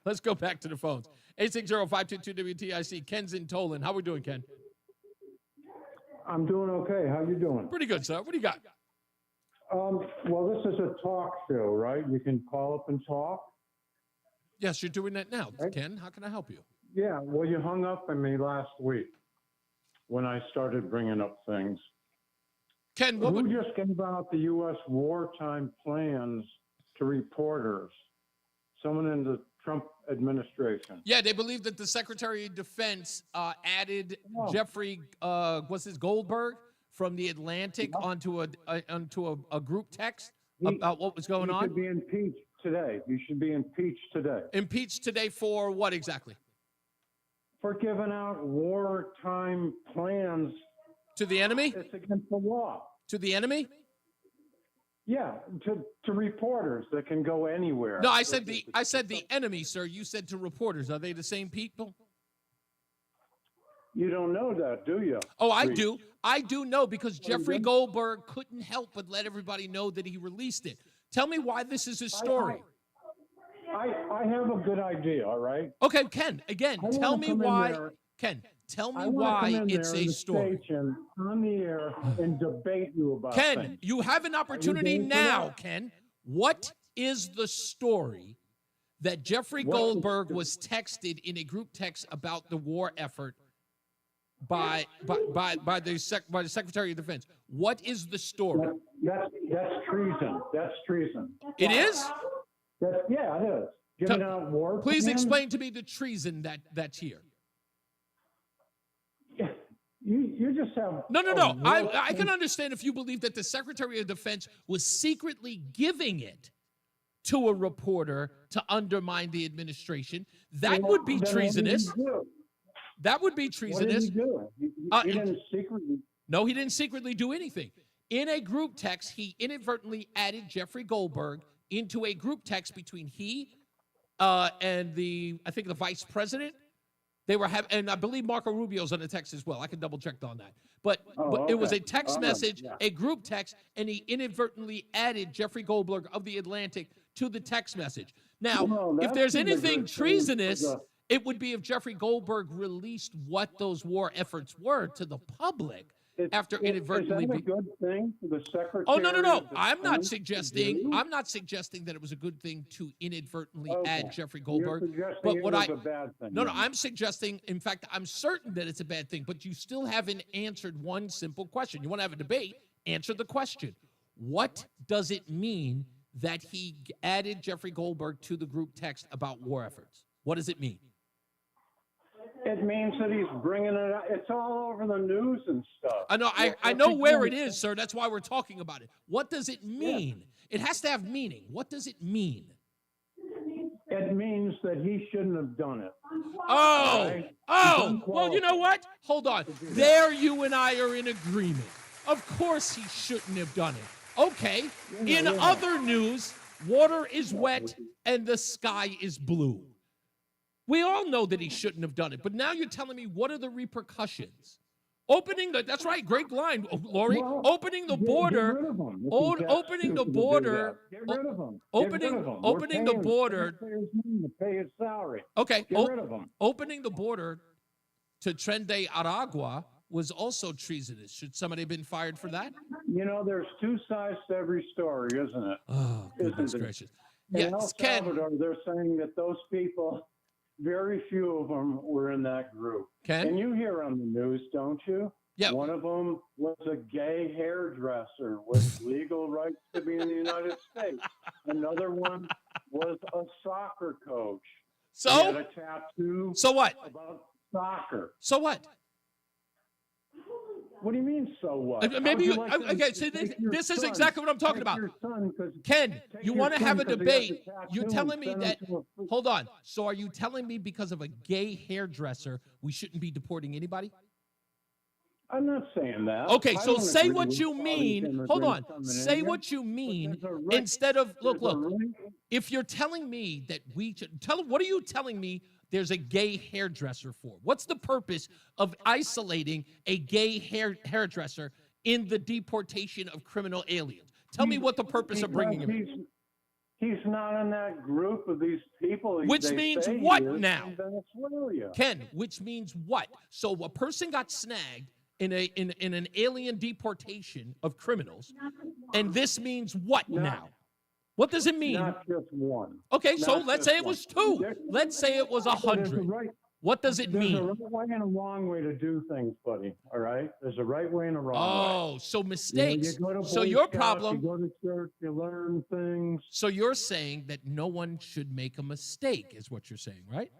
Let's go back to the phones. 860-522-WTIC. Ken's in Tolan. How we doing, Ken? I'm doing okay. How you doing? Pretty good, sir. What do you got? Well, this is a talk show, right? You can call up and talk. Yes, you're doing that now, Ken. How can I help you? Yeah, well, you hung up on me last week when I started bringing up things. Ken, who just gave out the U.S. wartime plans to reporters? Someone in the Trump administration. Yeah, they believe that the Secretary of Defense added Jeffrey, what's his, Goldberg from the Atlantic onto a group text about what was going on. He should be impeached today. You should be impeached today. Impeached today for what exactly? For giving out wartime plans to the enemy. It's against the law. To the enemy? Yeah, to reporters that can go anywhere. No, I said the enemy, sir. You said to reporters. Are they the same people? You don't know that, do you? Oh, I do. I do know because Jeffrey Goldberg couldn't help but let everybody know that he released it. Tell me why this is a story. I have a good idea, all right? Okay, Ken, again, tell me why. Ken, Tell me I wanna why come in it's there a in the story. station on the air and debate you about Ken, things. you have an opportunity game for now, that? Ken. What is the story that Jeffrey What's the Goldberg story? was texted in a group text about the war effort by the Secretary of Defense? What is the story? That's treason. That's treason. It is? Yeah, it is. Giving out war Please plans? explain to me the treason that's here. You just have No. I can understand if you believe that the Secretary of Defense was secretly giving it to a reporter to undermine the administration. That would be treasonous. That would be treasonous. What did he do? He didn't secretly. No, he didn't secretly do anything. In a group text, he inadvertently added Jeffrey Goldberg into a group text between he and the vice president. They were having, and I believe Marco Rubio's on the text as well. I can double check on that. But it was a text message, a group text, and he inadvertently added Jeffrey Goldberg of The Atlantic to the text message. Now, if there's anything treasonous, it would be if Jeffrey Goldberg released what those war efforts were to the public after inadvertently. Is that a good thing for the Secretary? Oh, no. of I'm not Defense suggesting. to do? I'm not suggesting that it was a good thing to inadvertently add Jeffrey You're Goldberg. suggesting But it what was a bad thing. No, I'm suggesting. In fact, I'm certain that it's a bad thing. But you still haven't answered one simple question. You want to have a debate? Answer the question. What does it mean that he added Jeffrey Goldberg to the group text about war efforts? What does it mean? It means that he's bringing it out. It's all over the news and stuff. I know. I know where it is, sir. That's why we're talking about it. What does it mean? It has to have meaning. What does it mean? It means that he shouldn't have done it. Well, you know what? Hold on. There you and I are in agreement. Of course he shouldn't have done it. Okay. In other news, water is wet and the sky is blue. We all know that he shouldn't have done it, but now you're telling me what are the reportations? That's right, great line, Lori. Opening the border, opening the border, opening the border. Pay his salary. Okay, Get rid of him. Opening the border to Tren de Aragua was also treasonous. Should somebody have been fired for that? You know, there's two sides to every story, isn't it? Oh, goodness gracious. In El Salvador, they're saying that those people, very few of them were in that group. And you hear on the news, don't you? Yeah. One of them was a gay hairdresser with legal rights to be in the United States. Another one was a soccer coach. So? He had a tattoo. So what? About soccer. So what? What do you mean, so what? Maybe you, okay, so this is exactly what I'm talking about. Ken, you want to have a debate. You're telling me that, hold on. So are you telling me because of a gay hairdresser, we shouldn't be deporting anybody? I'm not saying that. Okay, so say what you mean. Hold on. Say what you mean instead of, look. If you're telling me that we should, what are you telling me there's a gay hairdresser for? What's the purpose of isolating a gay hairdresser in the deportation of criminal aliens? Tell me what the purpose of bringing him in. He's not in that group of these people. Which means what now? Venezuela. Ken, which means what? So a person got snagged in an alien deportation of criminals, and this means what now? What does it mean? Not just one. Okay, so let's say it was 2. Let's say it was 100. What does it mean? There's a right and a wrong way to do things, buddy. All right? There's a right way and a wrong way. Oh, so mistakes. You go to So Boy your Scouts, problem. You go to church, you learn things. So you're saying that no one should make a mistake, is what you're saying, right?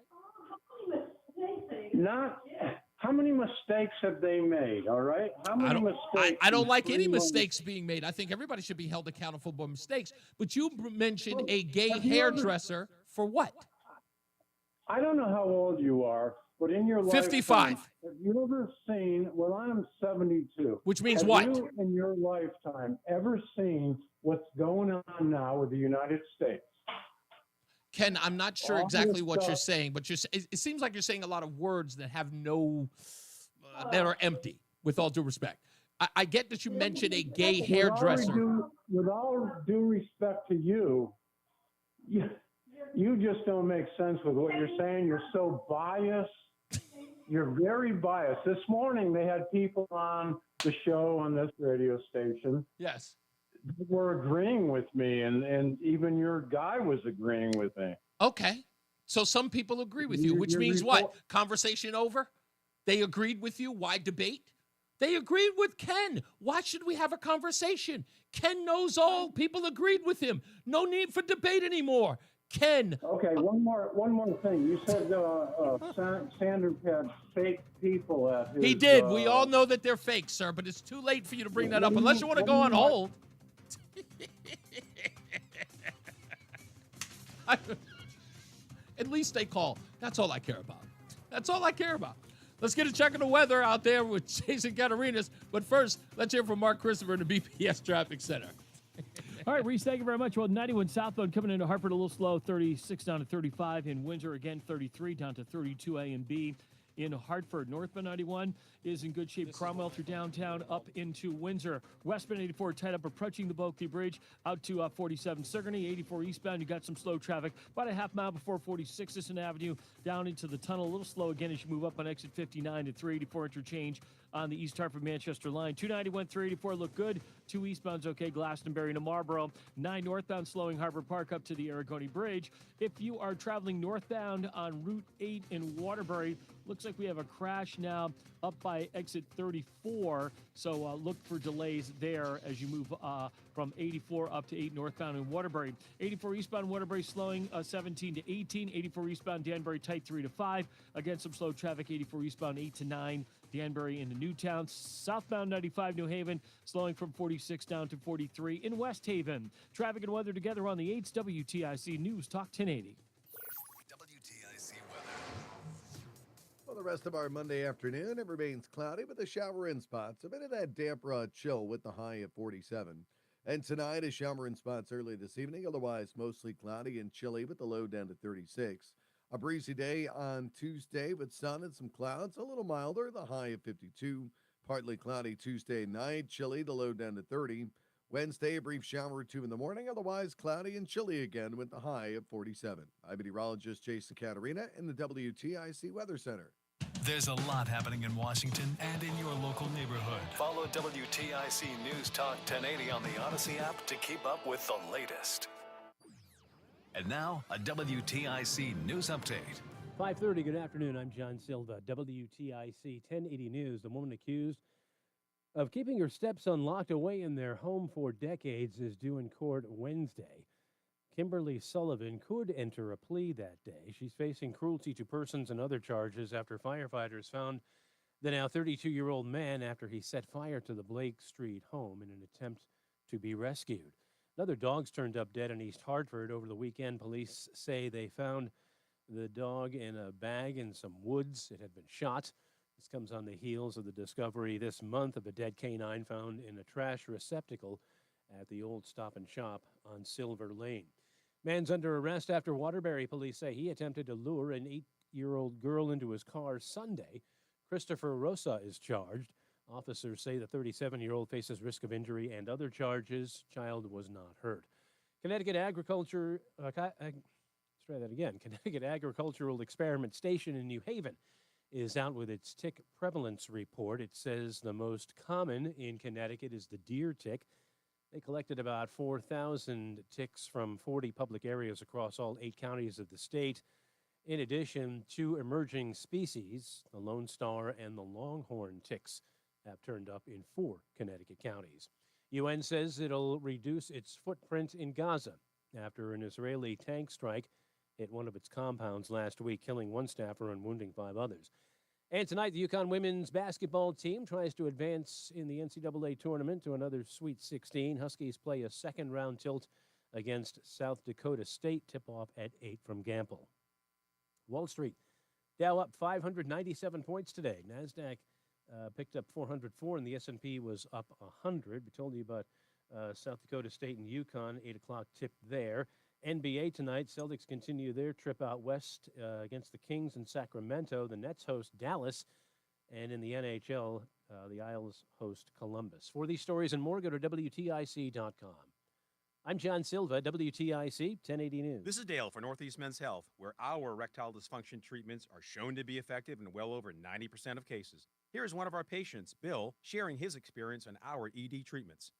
Not. How many mistakes have they made? All right. How many mistakes? I don't like any mistakes being made. I think everybody should be held accountable for mistakes. But you mentioned a gay hairdresser for what? I don't know how old you are, but in your 55. lifetime, have you ever seen? Well, I'm 72. Which means have what? You, in your lifetime, ever seen what's going on now with the United States? Ken, I'm not sure exactly what you're saying, but it seems like you're saying a lot of words that have no, that are empty, with all due respect. I get that you mentioned a gay hairdresser. With all due respect to you, you just don't make sense with what you're saying. You're so biased. You're very biased. This morning they had people on the show on this radio station. Yes. Who were agreeing with me, and even your guy was agreeing with me. Okay. So some people agree with you, which means what? Conversation over? They agreed with you. Why debate? They agreed with Ken. Why should we have a conversation? Ken knows all. People agreed with him. No need for debate anymore. Ken. Okay, one more thing. You said Sanders had fake people at his... He did. We all know that they're fake, sir, but it's too late for you to bring that up unless you want to go on hold. At least they call. That's all I care about. That's all I care about. Let's get a check of the weather out there with Jason Catarinas. But first, let's hear from Mark Christopher in the BPS Traffic Center. All right, Reese, thank you very much. Well, 91 southbound coming into Hartford a little slow, 36 down to 35. In Windsor, again, 33 down to 32 A and B. In Hartford, northbound 91 is in good shape. Cromwell through downtown up into Windsor. Westbound 84 tied up approaching the Bulkley Bridge out to 47 Sigourney. 84 eastbound, you got some slow traffic. About a half mile before 46 Sisson Avenue down into the tunnel. A little slow again as you move up on exit 59 to 384 interchange on the East Hartford-Manchester line. 291, 384 look good. 2 eastbound's okay, Glastonbury to Marlboro. 9 northbound slowing Harbor Park up to the Aragoni Bridge. If you are traveling northbound on Route 8 in Waterbury, looks like we have a crash now up by exit 34. So look for delays there as you move from 84 up to 8 northbound in Waterbury. 84 eastbound Waterbury slowing 17 to 18. 84 eastbound Danbury tight 3 to 5. Again, some slow traffic. 84 eastbound 8 to 9. Danbury into Newtown. Southbound 95 New Haven slowing from 46 down to 43 in West Haven. Traffic and weather together on the 8's WTIC News Talk 1080. WTIC weather. Well, the rest of our Monday afternoon, it remains cloudy with a shower in spots. A bit of that damp, raw chill with the high of 47. And tonight, a shower in spots early this evening. Otherwise, mostly cloudy and chilly with the low down to 36. A breezy day on Tuesday with sun and some clouds, a little milder, the high of 52. Partly cloudy Tuesday night, chilly, the low down to 30. Wednesday, a brief shower or two in the morning, otherwise cloudy and chilly again with the high of 47. I'm meteorologist Jason Caterina in the WTIC Weather Center. There's a lot happening in Washington and in your local neighborhood. Follow WTIC News Talk 1080 on the Odyssey app to keep up with the latest. And now, a WTIC news update. 5:30, good afternoon. I'm John Silva. WTIC 1080 News. The woman accused of keeping her stepson locked away in their home for decades is due in court Wednesday. Kimberly Sullivan could enter a plea that day. She's facing cruelty to persons and other charges after firefighters found the now 32-year-old man after he set fire to the Blake Street home in an attempt to be rescued. Another dog's turned up dead in East Hartford over the weekend. Police say they found the dog in a bag in some woods. It had been shot. This comes on the heels of the discovery this month of a dead canine found in a trash receptacle at the old Stop and Shop on Silver Lane. Man's under arrest after Waterbury police say he attempted to lure an 8-year-old girl into his car Sunday. Christopher Rosa is charged. Officers say the 37-year-old faces risk of injury and other charges. Child was not hurt. Connecticut Agricultural Experiment Station in New Haven is out with its tick prevalence report. It says the most common in Connecticut is the deer tick. They collected about 4,000 ticks from 40 public areas across all 8 counties of the state. In addition, 2 emerging species, the Lone Star and the Longhorn ticks, have turned up in 4 Connecticut counties. UN says it'll reduce its footprint in Gaza after an Israeli tank strike hit one of its compounds last week, killing 1 staffer and wounding 5 others. And tonight, the UConn women's basketball team tries to advance in the NCAA tournament to another Sweet 16. Huskies play a second-round tilt against South Dakota State. Tip-off at 8 from Gamble. Wall Street, Dow up 597 points today. NASDAQ picked up 404, and the S&P was up 100. We told you about South Dakota State and UConn, 8 o'clock tip there. NBA tonight, Celtics continue their trip out west against the Kings in Sacramento. The Nets host Dallas, and in the NHL, the Isles host Columbus. For these stories and more, go to WTIC.com. I'm John Silva, WTIC 1080 News. This is Dale for Northeast Men's Health, where our erectile dysfunction treatments are shown to be effective in well over 90% of cases. Here's one of our patients, Bill, sharing his experience on our ED treatments.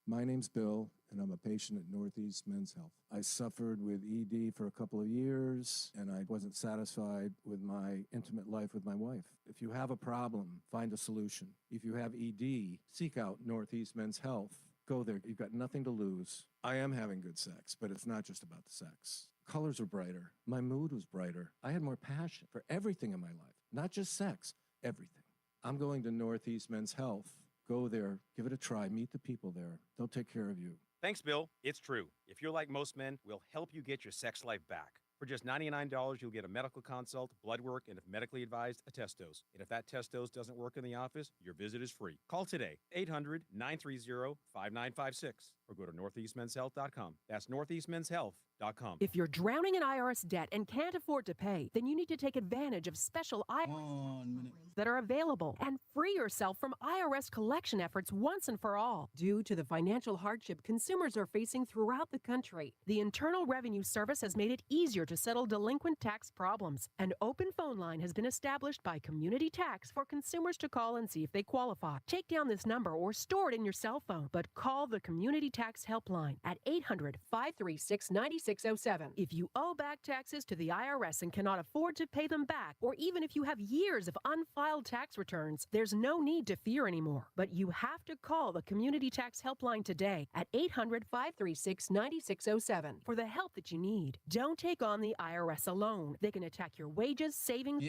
My name's Bill, and I'm a patient at Northeast Men's Health. I suffered with ED for a couple of years, and I wasn't satisfied with my intimate life with my wife. If you have a problem, find a solution. If you have ED, seek out Northeast Men's Health. Go there. You've got nothing to lose. I am having good sex, but it's not just about the sex. Colors are brighter. My mood was brighter. I had more passion for everything in my life, not just sex, everything. I'm going to Northeast Men's Health. Go there, give it a try, meet the people there. They'll take care of you. Thanks, Bill. It's true. If you're like most men, we'll help you get your sex life back. For just $99, you'll get a medical consult, blood work, and if medically advised, a test dose. And if that test dose doesn't work in the office, your visit is free. Call today, 800-930-5956, or go to northeastmenshealth.com. That's northeastmenshealth.com. If you're drowning in IRS debt and can't afford to pay, then you need to take advantage of special IRS that are available and free yourself from IRS collection efforts once and for all. Due to the financial hardship consumers are facing throughout the country, the Internal Revenue Service has made it easier to settle delinquent tax problems. An open phone line has been established by Community Tax for consumers to call and see if they qualify. Take down this number or store it in your cell phone, but call the Community Tax Helpline at 800-536-9607. If you owe back taxes to the IRS and cannot afford to pay them back, or even if you have years of unfiled tax returns, there's no need to fear anymore. But you have to call the Community Tax Helpline today at 800-536-9607 for the help that you need. Don't take on the IRS alone. They can attack your wages, savings,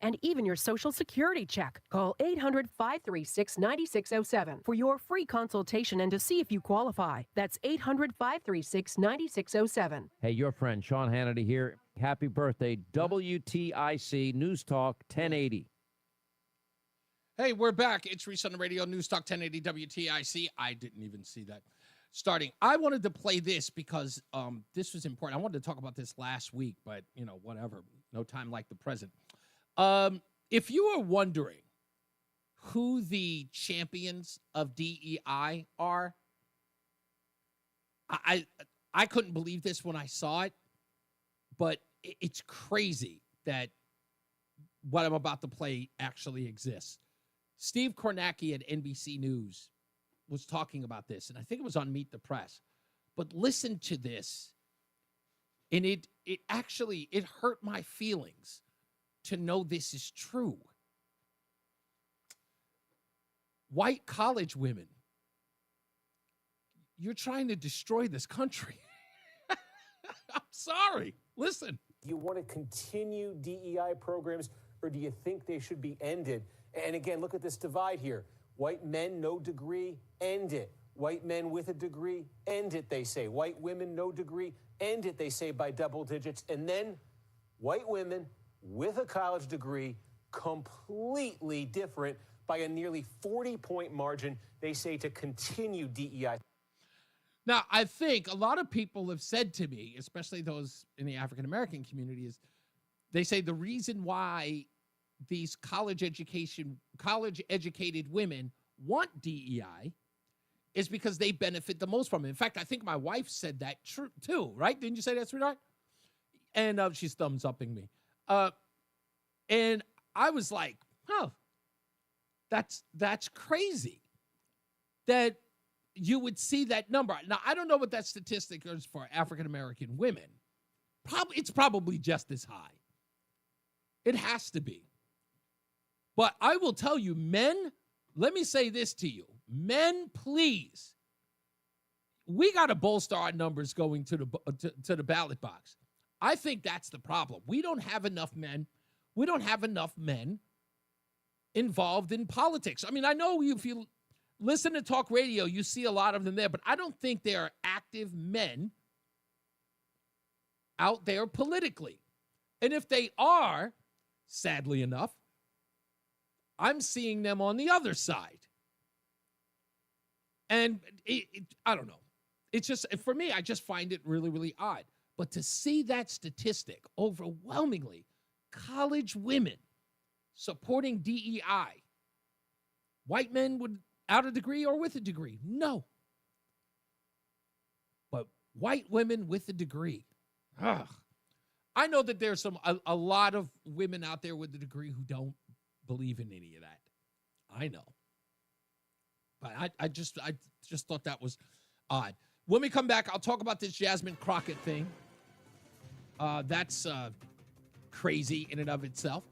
and even your Social Security check. Call 800-536-9607 for your free consultation and to see if you qualify. That's 800-536-9607. Hey, your friend Sean Hannity here. Happy birthday, WTIC News Talk 1080. Hey, we're back. It's Reese on the Radio, News Talk 1080 WTIC. I didn't even see that starting. I wanted to play this because this was important. I wanted to talk about this last week, but, whatever. No time like the present. If you are wondering who the champions of DEI are, I couldn't believe this when I saw it, but it's crazy that what I'm about to play actually exists. Steve Kornacki at NBC News was talking about this, and I think it was on Meet the Press. But listen to this, and it hurt my feelings to know this is true. White college women, you're trying to destroy this country. I'm sorry. Listen. Do you want to continue DEI programs, or do you think they should be ended? And again, look at this divide here. White men, no degree, end it. White men with a degree, end it, they say. White women, no degree, end it, they say, by double digits. And then white women with a college degree, completely different by a nearly 40-point margin, they say, to continue DEI. Now, I think a lot of people have said to me, especially those in the African-American community, is they say the reason why these college-educated women want DEI is because they benefit the most from it. In fact, I think my wife said that too, right? Didn't you say that, sweetheart? And she's thumbs-upping me. And I was like, that's crazy that you would see that number. Now, I don't know what that statistic is for African-American women. It's probably just as high. It has to be. But I will tell you, men, let me say this to you. Men, please, we got to bolster our numbers going to the ballot box. I think that's the problem. We don't have enough men. We don't have enough men involved in politics. I mean, I know if you listen to talk radio, you see a lot of them there, but I don't think there are active men out there politically. And if they are, sadly enough, I'm seeing them on the other side. And I don't know. It's just, for me, I just find it really, really odd. But to see that statistic, overwhelmingly, college women supporting DEI, white men without a degree or with a degree, no. White women with a degree. Ugh. I know that there's a lot of women out there with a degree who don't believe in any of that. I know. But I just thought that was odd. When we come back, I'll talk about this Jasmine Crockett thing. That's crazy in and of itself.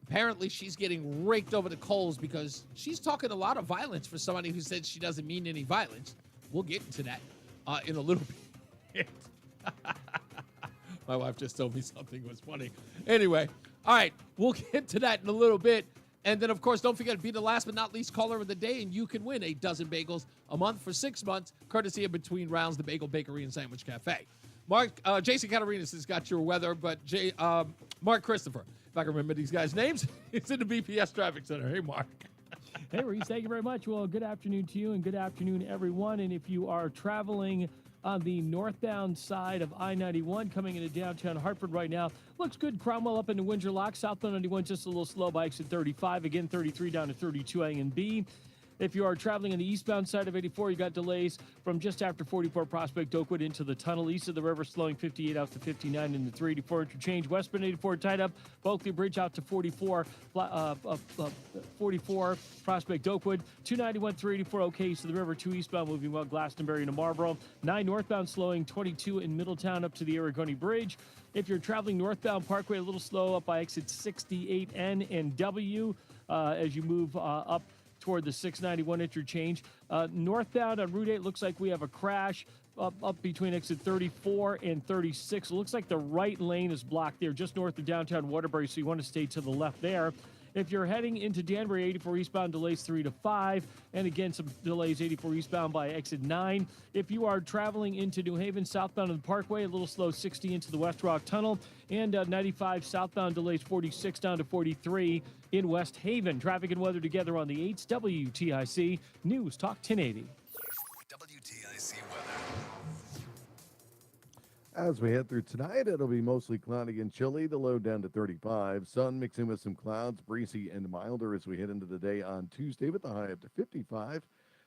Apparently, she's getting raked over the coals because she's talking a lot of violence for somebody who said she doesn't mean any violence. We'll get into that in a little bit. My wife just told me something was funny. Anyway, all right, we'll get to that in a little bit. And then, of course, don't forget to be the last but not least caller of the day, and you can win a dozen bagels a month for 6 months, courtesy of Between Rounds, the Bagel Bakery and Sandwich Cafe. Jason Catarinas has got your weather, but Mark Christopher, if I can remember these guys' names, it's in the BPS Traffic Center. Hey, Mark. Hey, Reese, thank you very much. Well, good afternoon to you, and good afternoon, everyone. And if you are traveling on the northbound side of I-91 coming into downtown Hartford right now, looks good. Cromwell up into Windsor Lock. Southbound 91 just a little slow by exit 35. Again, 33 down to 32 A and B. If you are traveling on the eastbound side of 84, you got delays from just after 44 Prospect Oakwood into the tunnel east of the river, slowing 58 out to 59 in the 384 interchange. Westbound 84 tied up. Bulkley Bridge out to 44 Prospect Oakwood. 291, 384 okay east of the river. 2 eastbound moving well Glastonbury into Marlboro. 9 northbound slowing 22 in Middletown up to the Aragoni Bridge. If you're traveling northbound Parkway, a little slow up by exit 68N and W as you move up toward the 691 interchange. Northbound on Route 8, looks like we have a crash up between exit 34 and 36. It looks like the right lane is blocked there just north of downtown Waterbury, so you want to stay to the left there. If you're heading into Danbury, 84 eastbound delays 3 to 5. And again, some delays 84 eastbound by exit 9. If you are traveling into New Haven, southbound on the Parkway, a little slow 60 into the West Rock Tunnel. And 95 southbound delays 46 down to 43 in West Haven. Traffic and weather together on the 8s. WTIC News Talk 1080. WTIC weather. As we head through tonight, it'll be mostly cloudy and chilly. The low down to 35. Sun mixing with some clouds, breezy and milder as we head into the day on Tuesday with the high up to 55.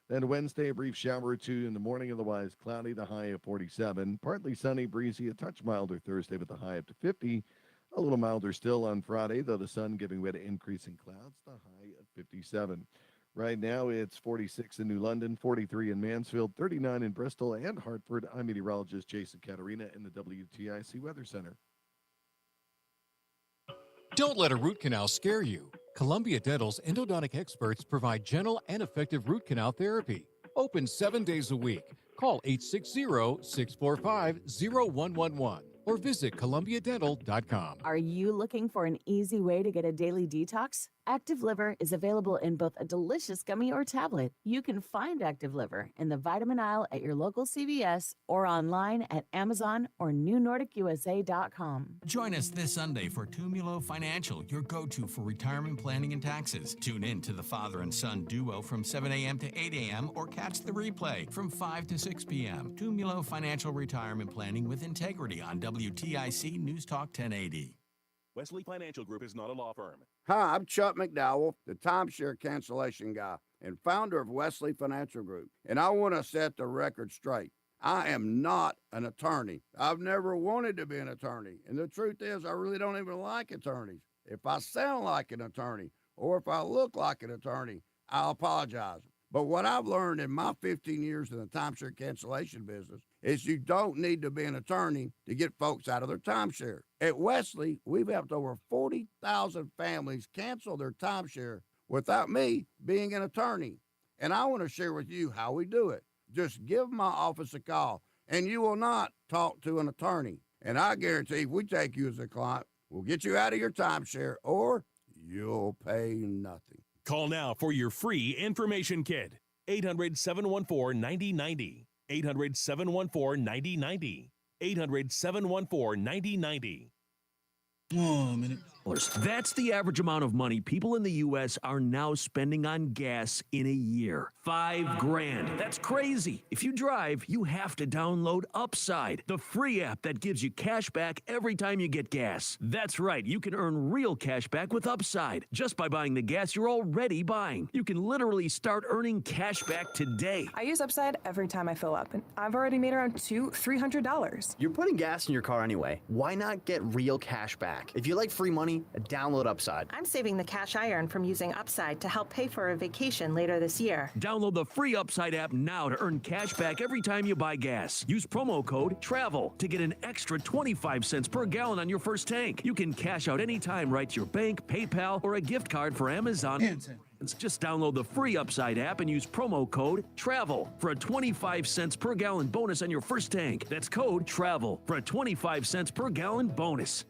Then Wednesday, a brief shower or two in the morning, otherwise cloudy, the high of 47. Partly sunny, breezy, a touch milder Thursday with the high up to 50. A little milder still on Friday, though the sun giving way to increasing clouds, the high of 57. Right now, it's 46 in New London, 43 in Mansfield, 39 in Bristol and Hartford. I'm meteorologist Jason Catarina in the WTIC Weather Center. Don't let a root canal scare you. Columbia Dental's endodontic experts provide gentle and effective root canal therapy. Open 7 days a week. Call 860-645-0111 or visit columbiadental.com. Are you looking for an easy way to get a daily detox? Active Liver is available in both a delicious gummy or tablet. You can find Active Liver in the vitamin aisle at your local CVS or online at Amazon or NewNordicUSA.com. Join us this Sunday for Tumulo Financial, your go-to for retirement planning and taxes. Tune in to the father and son duo from 7 a.m. to 8 a.m. or catch the replay from 5 to 6 p.m. Tumulo Financial Retirement Planning with Integrity on WTIC News Talk 1080. Wesley Financial Group is not a law firm. Hi, I'm Chuck McDowell, the timeshare cancellation guy and founder of Wesley Financial Group. And I want to set the record straight. I am not an attorney. I've never wanted to be an attorney. And the truth is, I really don't even like attorneys. If I sound like an attorney or if I look like an attorney, I'll apologize. But what I've learned in my 15 years in the timeshare cancellation business is you don't need to be an attorney to get folks out of their timeshare. At Wesley, we've helped over 40,000 families cancel their timeshare without me being an attorney. And I want to share with you how we do it. Just give my office a call, and you will not talk to an attorney. And I guarantee if we take you as a client, we'll get you out of your timeshare, or you'll pay nothing. Call now for your free information kit. 800-714-9090. 800-714-9090. 800-714-9090. 1 minute. That's the average amount of money people in the U.S. are now spending on gas in a year. $5,000. That's crazy. If you drive, you have to download Upside, the free app that gives you cash back every time you get gas. That's right. You can earn real cash back with Upside just by buying the gas you're already buying. You can literally start earning cash back today. I use Upside every time I fill up, and I've already made around $300. You're putting gas in your car anyway. Why not get real cash back? If you like free money, download Upside. I'm saving the cash I earn from using Upside to help pay for a vacation later this year. Download the free Upside app now to earn cash back every time you buy gas. Use promo code TRAVEL to get an extra 25 cents per gallon on your first tank. You can cash out anytime right to your bank, PayPal, or a gift card for Amazon. Just download the free Upside app and use promo code TRAVEL for a 25 cents per gallon bonus on your first tank. That's code TRAVEL for a 25 cents per gallon bonus.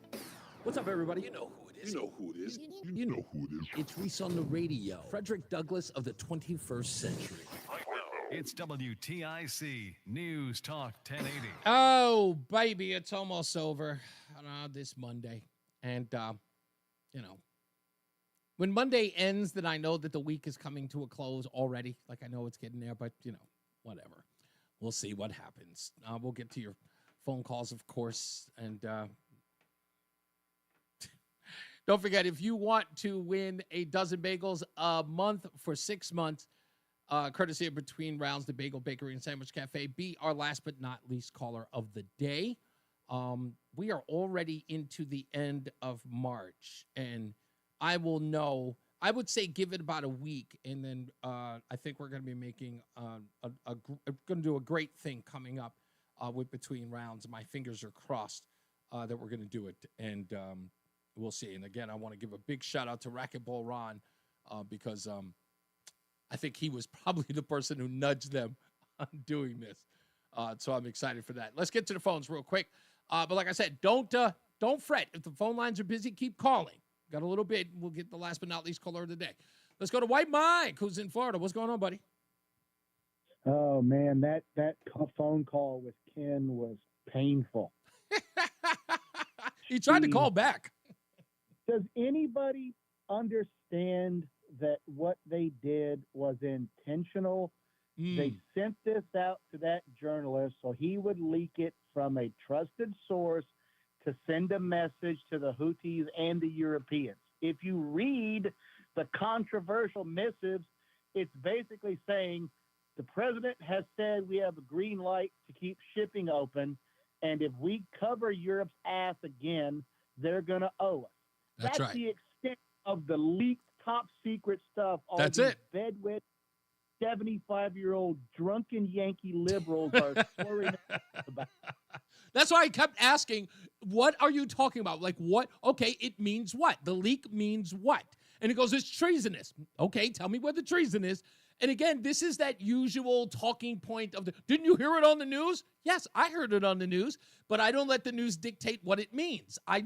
What's up, everybody? You know who it is. You know who it is. You know who it is. It's Reese on the Radio. Frederick Douglass of the 21st century. It's WTIC News Talk 1080. Oh, baby, it's almost over this Monday. And, when Monday ends, then I know that the week is coming to a close already. Like, I know it's getting there, but, whatever. We'll see what happens. We'll get to your phone calls, of course. And don't forget, if you want to win a dozen bagels a month for 6 months, courtesy of Between Rounds, the Bagel Bakery and Sandwich Cafe, be our last but not least caller of the day. We are already into the end of March, and I will know. I would say give it about a week, and then I think we're going to be making going to do a great thing coming up with Between Rounds. My fingers are crossed that we're going to do it, and we'll see. And again, I want to give a big shout out to Racquetball Ron because I think he was probably the person who nudged them on doing this. So I'm excited for that. Let's get to the phones real quick. But like I said, don't fret. If the phone lines are busy, keep calling. Got a little bit. We'll get the last but not least caller of the day. Let's go to White Mike, who's in Florida. What's going on, buddy? Oh, man, that phone call with Ken was painful. He tried to call back. Does anybody understand that what they did was intentional? They sent this out to that journalist so he would leak it from a trusted source to send a message to the Houthis and the Europeans. If you read the controversial missives, it's basically saying the president has said we have a green light to keep shipping open, and if we cover Europe's ass again, they're going to owe us. That's right. The extent of the leaked top secret stuff. All That's these it. Bedwet 75-year-old drunken Yankee liberals are swearing about. That's why I kept asking, what are you talking about? Like, what? Okay, it means what? The leak means what? And it goes, it's treasonous. Okay, tell me what the treason is. And again, this is that usual talking point of didn't you hear it on the news? Yes, I heard it on the news, but I don't let the news dictate what it means. I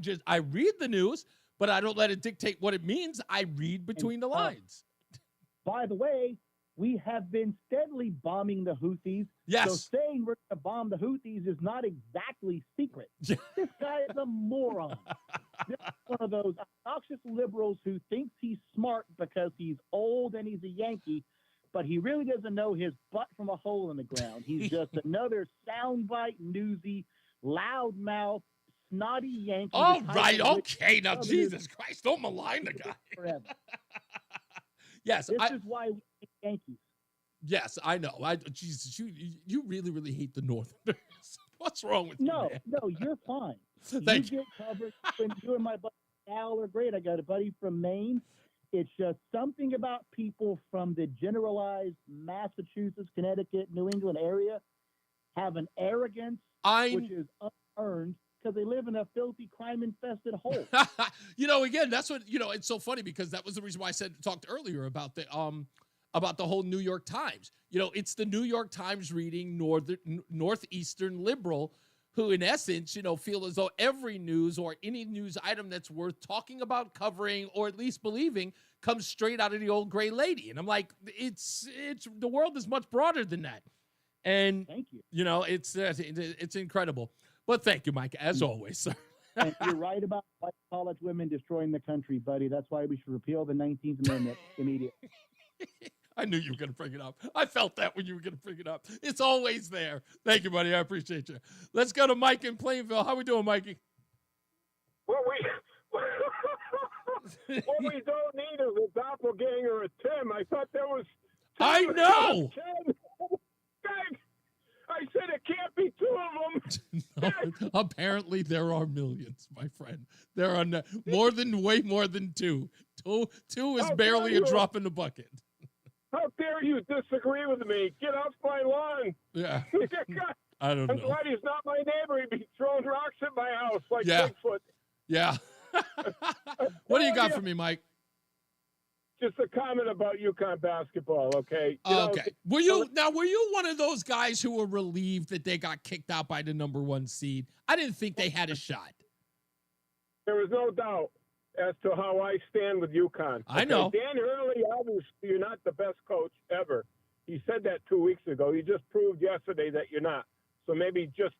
read the news, but I don't let it dictate what it means. I read between the lines. By the way, we have been steadily bombing the Houthis. Yes. So saying we're going to bomb the Houthis is not exactly secret. This guy is a moron. This is one of those obnoxious liberals who thinks he's smart because he's old and he's a Yankee, but he really doesn't know his butt from a hole in the ground. He's just another soundbite, newsy, loudmouth, snotty Yankee. All right, okay. Now, Jesus Christ, don't malign the guy. Forever. Yes. This is why we hate Yankees. Yes, I know. Jesus, you really, really hate the Northerners. What's wrong with you, man? No, you're fine. Thank you. Get covered. When you and my buddy Al are great. I got a buddy from Maine. It's just something about people from the generalized Massachusetts, Connecticut, New England area have an arrogance which is unearned because they live in a filthy, crime-infested hole. Again, that's what, it's so funny because that was the reason why I talked earlier about the whole New York Times. It's the New York Times reading Northeastern liberal who, in essence, feel as though every news or any news item that's worth talking about, covering, or at least believing comes straight out of the old gray lady. And I'm like, it's the world is much broader than that. And thank you. It's incredible. But thank you, Mike, as always, sir. And you're right about white college women destroying the country, buddy. That's why we should repeal the 19th Amendment immediately. I knew you were going to bring it up. I felt that when you were going to bring it up. It's always there. Thank you, buddy. I appreciate you. Let's go to Mike in Plainville. How we doing, Mikey? What we don't need is a doppelganger or a Tim. I thought there was. I know. I said it can't be two of them. No, apparently there are millions, my friend. There are way more than two. Two is barely a drop in the bucket. How dare you disagree with me? Get off my lawn. Yeah. I don't know. I'm glad he's not my neighbor. He'd be throwing rocks at my house like Bigfoot. Yeah. What do you got for me, Mike? Just a comment about UConn basketball, okay? Okay. Were you one of those guys who were relieved that they got kicked out by the number 1 seed? I didn't think they had a shot. There was no doubt as to how I stand with UConn. I know. Dan Hurley, obviously, you're not the best coach ever. He said that 2 weeks ago. He just proved yesterday that you're not. So maybe just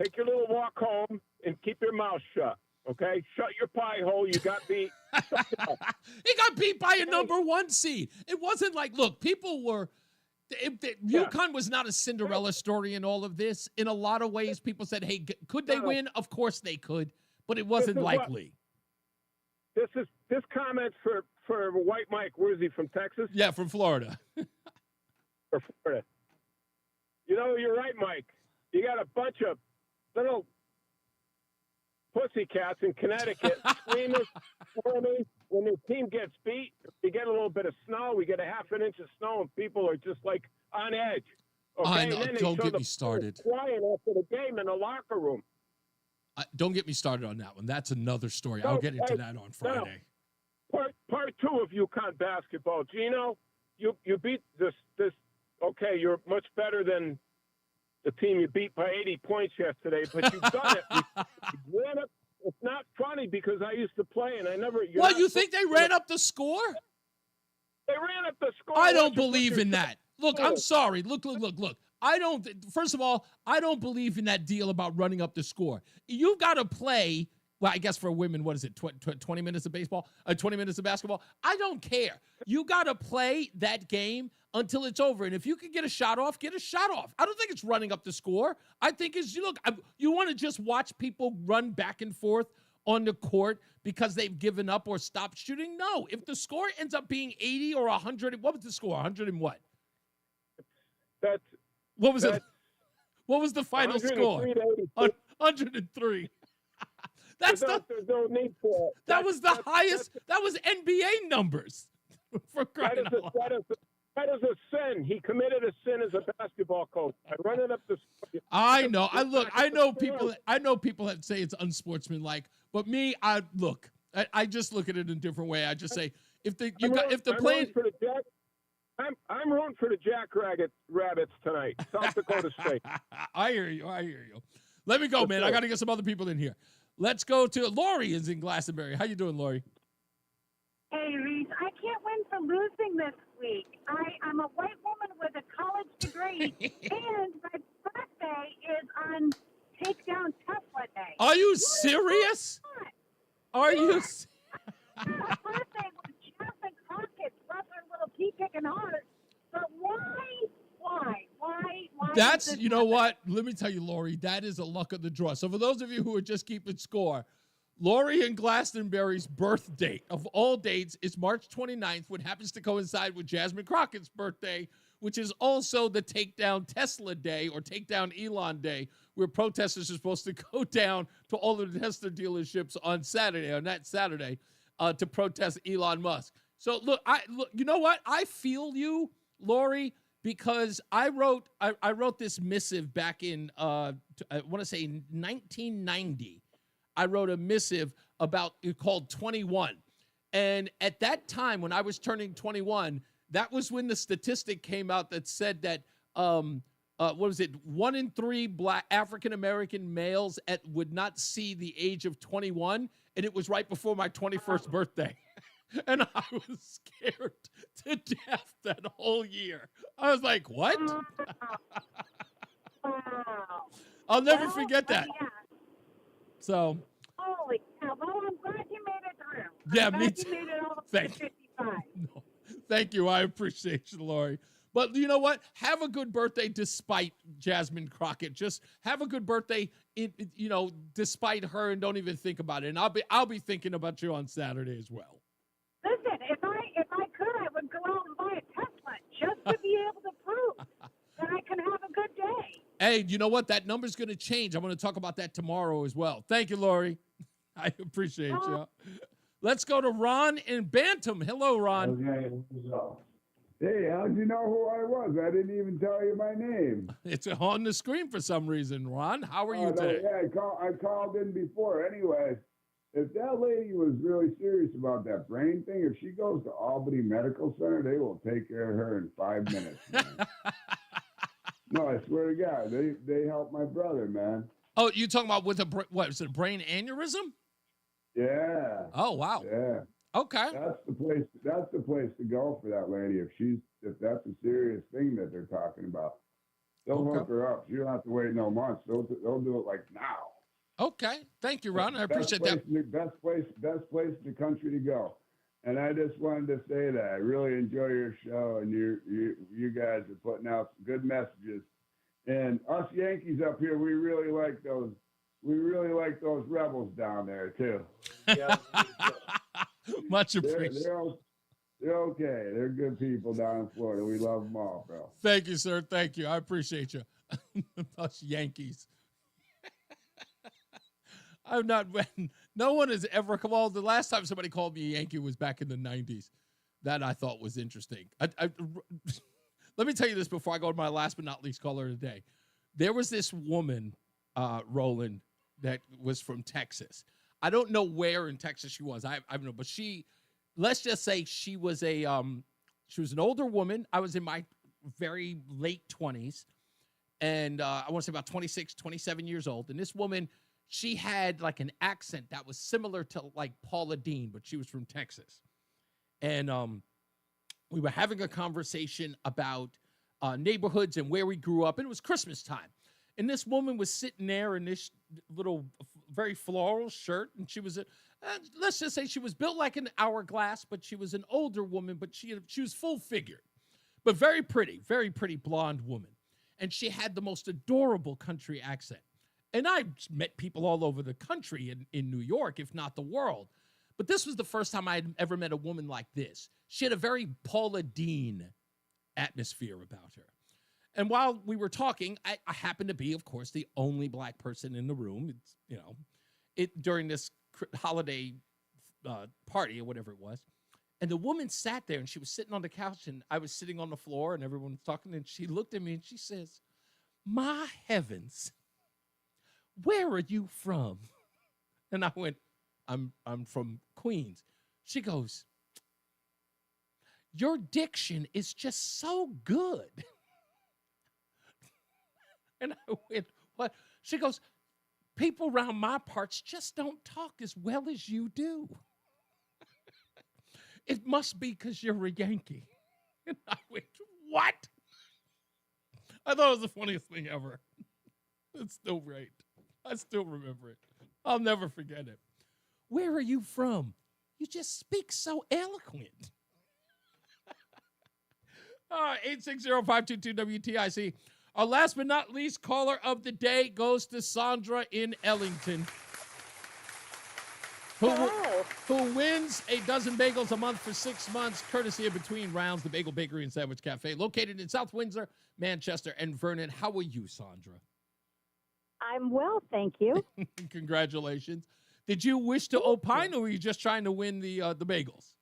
take your little walk home and keep your mouth shut. Okay, shut your pie hole. You got beat. He got beat by a number 1 seed. It wasn't like, look, people were. UConn was not a Cinderella story in all of this. In a lot of ways, people said, "Hey, could they win?" Of course they could, but it wasn't likely. This comment's for White Mike. Where is he, from Texas? Yeah, from Florida. From Florida. You know, you're right, Mike. You got a bunch of little pussycats in Connecticut screaming for me when the team gets beat. You get a little bit of snow. We get a half an inch of snow, and people are just like on edge. Okay? I know. And then Don't get me started. Crying after the game in the locker room. Don't get me started on that one. That's another story. I'll get into that on Friday. Part 2 of UConn basketball. Gino, you beat this. Okay, you're much better than the team you beat by 80 points yesterday, but you've done it. You ran up. It's not funny because I used to play and I never. What, you think they ran up the score? They ran up the score. I don't believe in that. Look, I'm sorry. Look. First of all, I don't believe in that deal about running up the score. You've got to play. Well, I guess for women, what is it, 20 minutes of baseball? 20 minutes of basketball? I don't care. You got to play that game until it's over. And if you can get a shot off, get a shot off. I don't think it's running up the score. I think it's, you want to just watch people run back and forth on the court because they've given up or stopped shooting? No. If the score ends up being 80 or 100, what was the score? 100 and what? What was it? What was the final score? 103. There's no need for it. That was the highest. That was NBA numbers. For crying out loud. That is a sin. He committed a sin as a basketball coach. I run it up the. I know. I know people that say it's unsportsmanlike, but me, I just look at it in a different way. I just say if the plane. I'm rooting for the Jackrabbits tonight. South Dakota State. I hear you. Let me go, man. I got to get some other people in here. Let's go to Lori is in Glastonbury. How you doing, Lori? Hey, Reese. I can't win for losing this week. I'm a white woman with a college degree, and my birthday is on Takedown Tesla Day. Are you serious? Are you? My birthday was Jasmine Crockett, plus her little pea-picking heart. But why? That's, you know what? Let me tell you, Lori, that is a luck of the draw. So for those of you who are just keeping score, Lori and Glastonbury's birth date of all dates is March 29th, which happens to coincide with Jasmine Crockett's birthday, which is also the Takedown Tesla Day or Takedown Elon Day, where protesters are supposed to go down to all of the Tesla dealerships on that Saturday, to protest Elon Musk. So look, you know what? I feel you, Lori, because I wrote this missive back in I want to say 1990. I wrote a missive called 21. And at that time, when I was turning 21, that was when the statistic came out that said that, 1 in 3 Black African-American males would not see the age of 21. And it was right before my 21st birthday. And I was scared to death that whole year. I was like, what? I'll never forget that. So. Holy cow. Well, I'm glad you made it through. Yeah, I'm me glad too. You made it all Thank to 55. No, thank you. I appreciate you, Lori. But you know what? Have a good birthday despite Jasmine Crockett. Just have a good birthday, despite her, and don't even think about it. And I'll be thinking about you on Saturday as well. Listen, if I could, I would go out and buy a Tesla just to be able to prove that I can have a good day. Hey, you know what? That number's going to change. I'm going to talk about that tomorrow as well. Thank you, Lori. I appreciate you. Let's go to Ron in Bantam. Hello, Ron. Okay. Hey, how'd you know who I was? I didn't even tell you my name. It's on the screen for some reason, Ron. How are you today? Yeah, I called in before. Anyway, if that lady was really serious about that brain thing, if she goes to Albany Medical Center, they will take care of her in 5 minutes, man. No, I swear to God, they helped my brother, man. Oh, you talking about with what is it, a brain aneurysm? Yeah. Oh, wow. Yeah. Okay. That's the place to go for that lady. If that's a serious thing that they're talking about, they'll hook her up. You don't have to wait no months. They'll do it like now. Okay. Thank you, Ron. I appreciate that. Best place in the country to go. And I just wanted to say that I really enjoy your show, and you guys are putting out some good messages. And us Yankees up here, we really like those. We really like those Rebels down there too. Yeah. Much appreciated. They're okay. They're good people down in Florida. We love them all, bro. Thank you, sir. Thank you. I appreciate you. Us Yankees. I've not been. No one has ever come on. The last time somebody called me a Yankee was back in the 90s. That I thought was interesting. Let me tell you this before I go to my last but not least caller today. There was this woman, Roland, that was from Texas. I don't know where in Texas she was. I don't know, but let's just say she was an older woman. I was in my very late 20s, and I want to say about 26, 27 years old. And this woman, she had like an accent that was similar to like Paula Deen, but she was from Texas. And we were having a conversation about neighborhoods and where we grew up, and it was Christmas time. And this woman was sitting there in this little, very floral shirt, and she was let's just say she was built like an hourglass, but she was an older woman, but she was full figured, but very pretty blonde woman. And she had the most adorable country accent. And I met people all over the country in New York, if not the world. But this was the first time I had ever met a woman like this. She had a very Paula Deen atmosphere about her. And while we were talking, I happened to be, of course, the only black person in the room. It's, during this holiday party or whatever it was. And the woman sat there, and she was sitting on the couch, and I was sitting on the floor, and everyone was talking. And she looked at me, and she says, "My heavens, where are you from?" And I went, I'm from Queens. She goes, "Your diction is just so good." And I went, "What?" She goes, "People around my parts just don't talk as well as you do." "It must be because you're a Yankee." And I went, "What?" I thought it was the funniest thing ever. It's still great. I still remember it. I'll never forget it. "Where are you from? You just speak so eloquent." 860-522-WTIC. Our last but not least caller of the day goes to Sandra in Ellington, who wins a dozen bagels a month for 6 months, courtesy of Between Rounds, the Bagel Bakery and Sandwich Cafe, located in South Windsor, Manchester, and Vernon. How are you, Sandra? I'm well, thank you. Congratulations. Did you wish to opine, or were you just trying to win the bagels?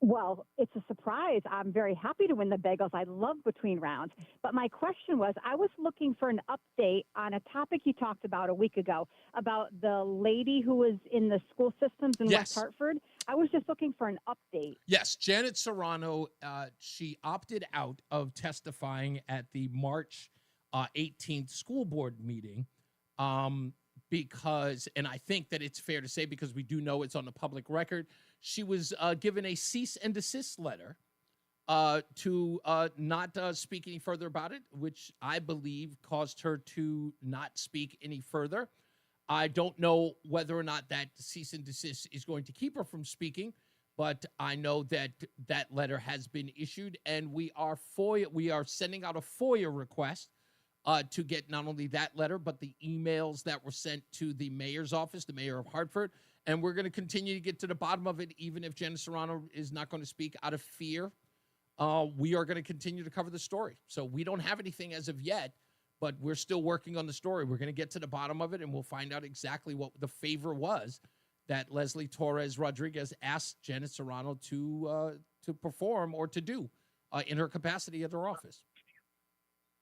Well, it's a surprise. I'm very happy to win the bagels. I love Between Rounds. But my question was, I was looking for an update on a topic you talked about a week ago, about the lady who was in the school systems in West Hartford. I was just looking for an update. Yes, Janet Serrano, she opted out of testifying at the March 18th school board meeting because, and I think that it's fair to say, because we do know it's on the public record, she was given a cease and desist letter to not speak any further about it, which I believe caused her to not speak any further. I don't know whether or not that cease and desist is going to keep her from speaking, but I know that that letter has been issued, and we are sending out a FOIA request to get not only that letter, but the emails that were sent to the mayor's office, the mayor of Hartford. And we're going to continue to get to the bottom of it, even if Jenna Serrano is not going to speak out of fear. We are going to continue to cover the story. So we don't have anything as of yet, but we're still working on the story. We're going to get to the bottom of it, and we'll find out exactly what the favor was that Leslie Torres Rodriguez asked Janet Serrano to perform or to do in her capacity at her office.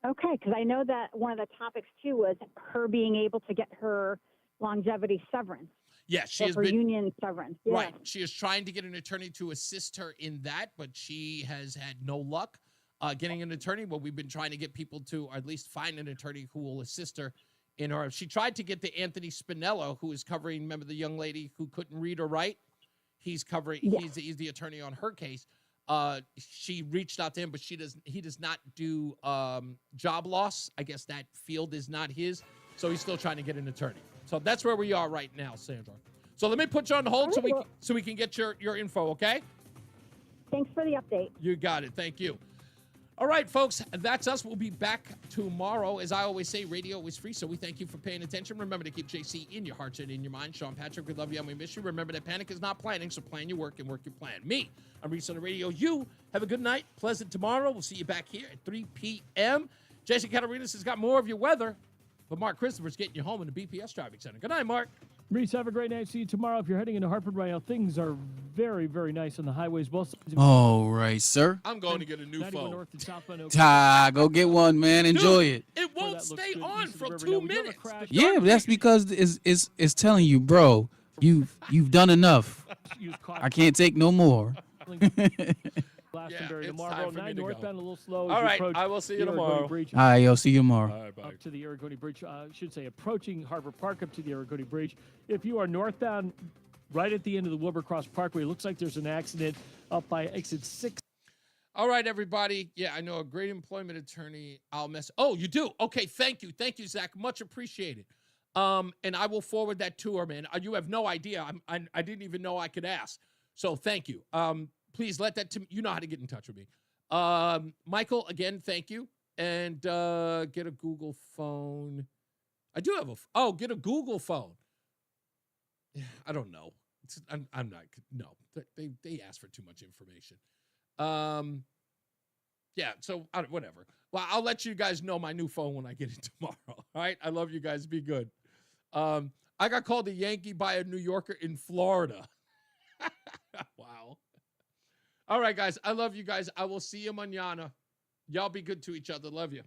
Okay, because I know that one of the topics, too, was her being able to get her longevity severance. Yes, she has her been union severance. Yes. Right. She is trying to get an attorney to assist her in that, but she has had no luck getting an attorney. But we've been trying to get people to, or at least find an attorney who will assist her in her. She tried to get the Anthony Spinello, who is covering. Remember the young lady who couldn't read or write? He's covering. Yes. He's the attorney on her case. She reached out to him, but he does not do job loss. I guess that field is not his, so he's still trying to get an attorney. So that's where we are right now, Sandra. So let me put you on hold so we can get your info, okay? Thanks for the update. You got it. Thank you. All right, folks, that's us. We'll be back tomorrow. As I always say, radio is free, so we thank you for paying attention. Remember to keep JC in your hearts and in your mind. Sean Patrick, we love you and we miss you. Remember that panic is not planning, so plan your work and work your plan. Me, I'm Reese on the Radio. You have a good night. Pleasant tomorrow. We'll see you back here at 3 p.m. Jason Catarinas has got more of your weather, but Mark Christopher's getting you home in the BPS Traffic Center. Good night, Mark. Reese, have a great night. See you tomorrow. If you're heading into Hartford right now, things are very, very nice on the highways. Both sides. All right, sir. I'm going to get a new phone. North and southbound Go get one, man. Enjoy it. It won't stay on for 2 minutes. Yeah, that's because it's telling you, bro, you've done enough. I can't take no more. Glastonbury tomorrow. 9 northbound, a little slow. All right, I will see you tomorrow. All right, yo, see you tomorrow. All right, bye. Up to the Aragoni Bridge, approaching Harbor Park up to the Aragoni Bridge. If you are northbound, right at the end of the Wilbur Cross Parkway, it looks like there's an accident up by exit 6. All right, everybody. Yeah, I know a great employment attorney. Oh, you do? Okay, thank you. Thank you, Zach. Much appreciated. And I will forward that to her, man. You have no idea. I didn't even know I could ask. So thank you. Please let that to me. You know how to get in touch with me. Michael, again, thank you. And get a Google phone. I do have get a Google phone. I don't know. I'm not. No, they asked for too much information. Yeah, so whatever. Well, I'll let you guys know my new phone when I get it tomorrow. All right? I love you guys. Be good. I got called a Yankee by a New Yorker in Florida. Wow. All right, guys. I love you guys. I will see you mañana. Y'all be good to each other. Love you.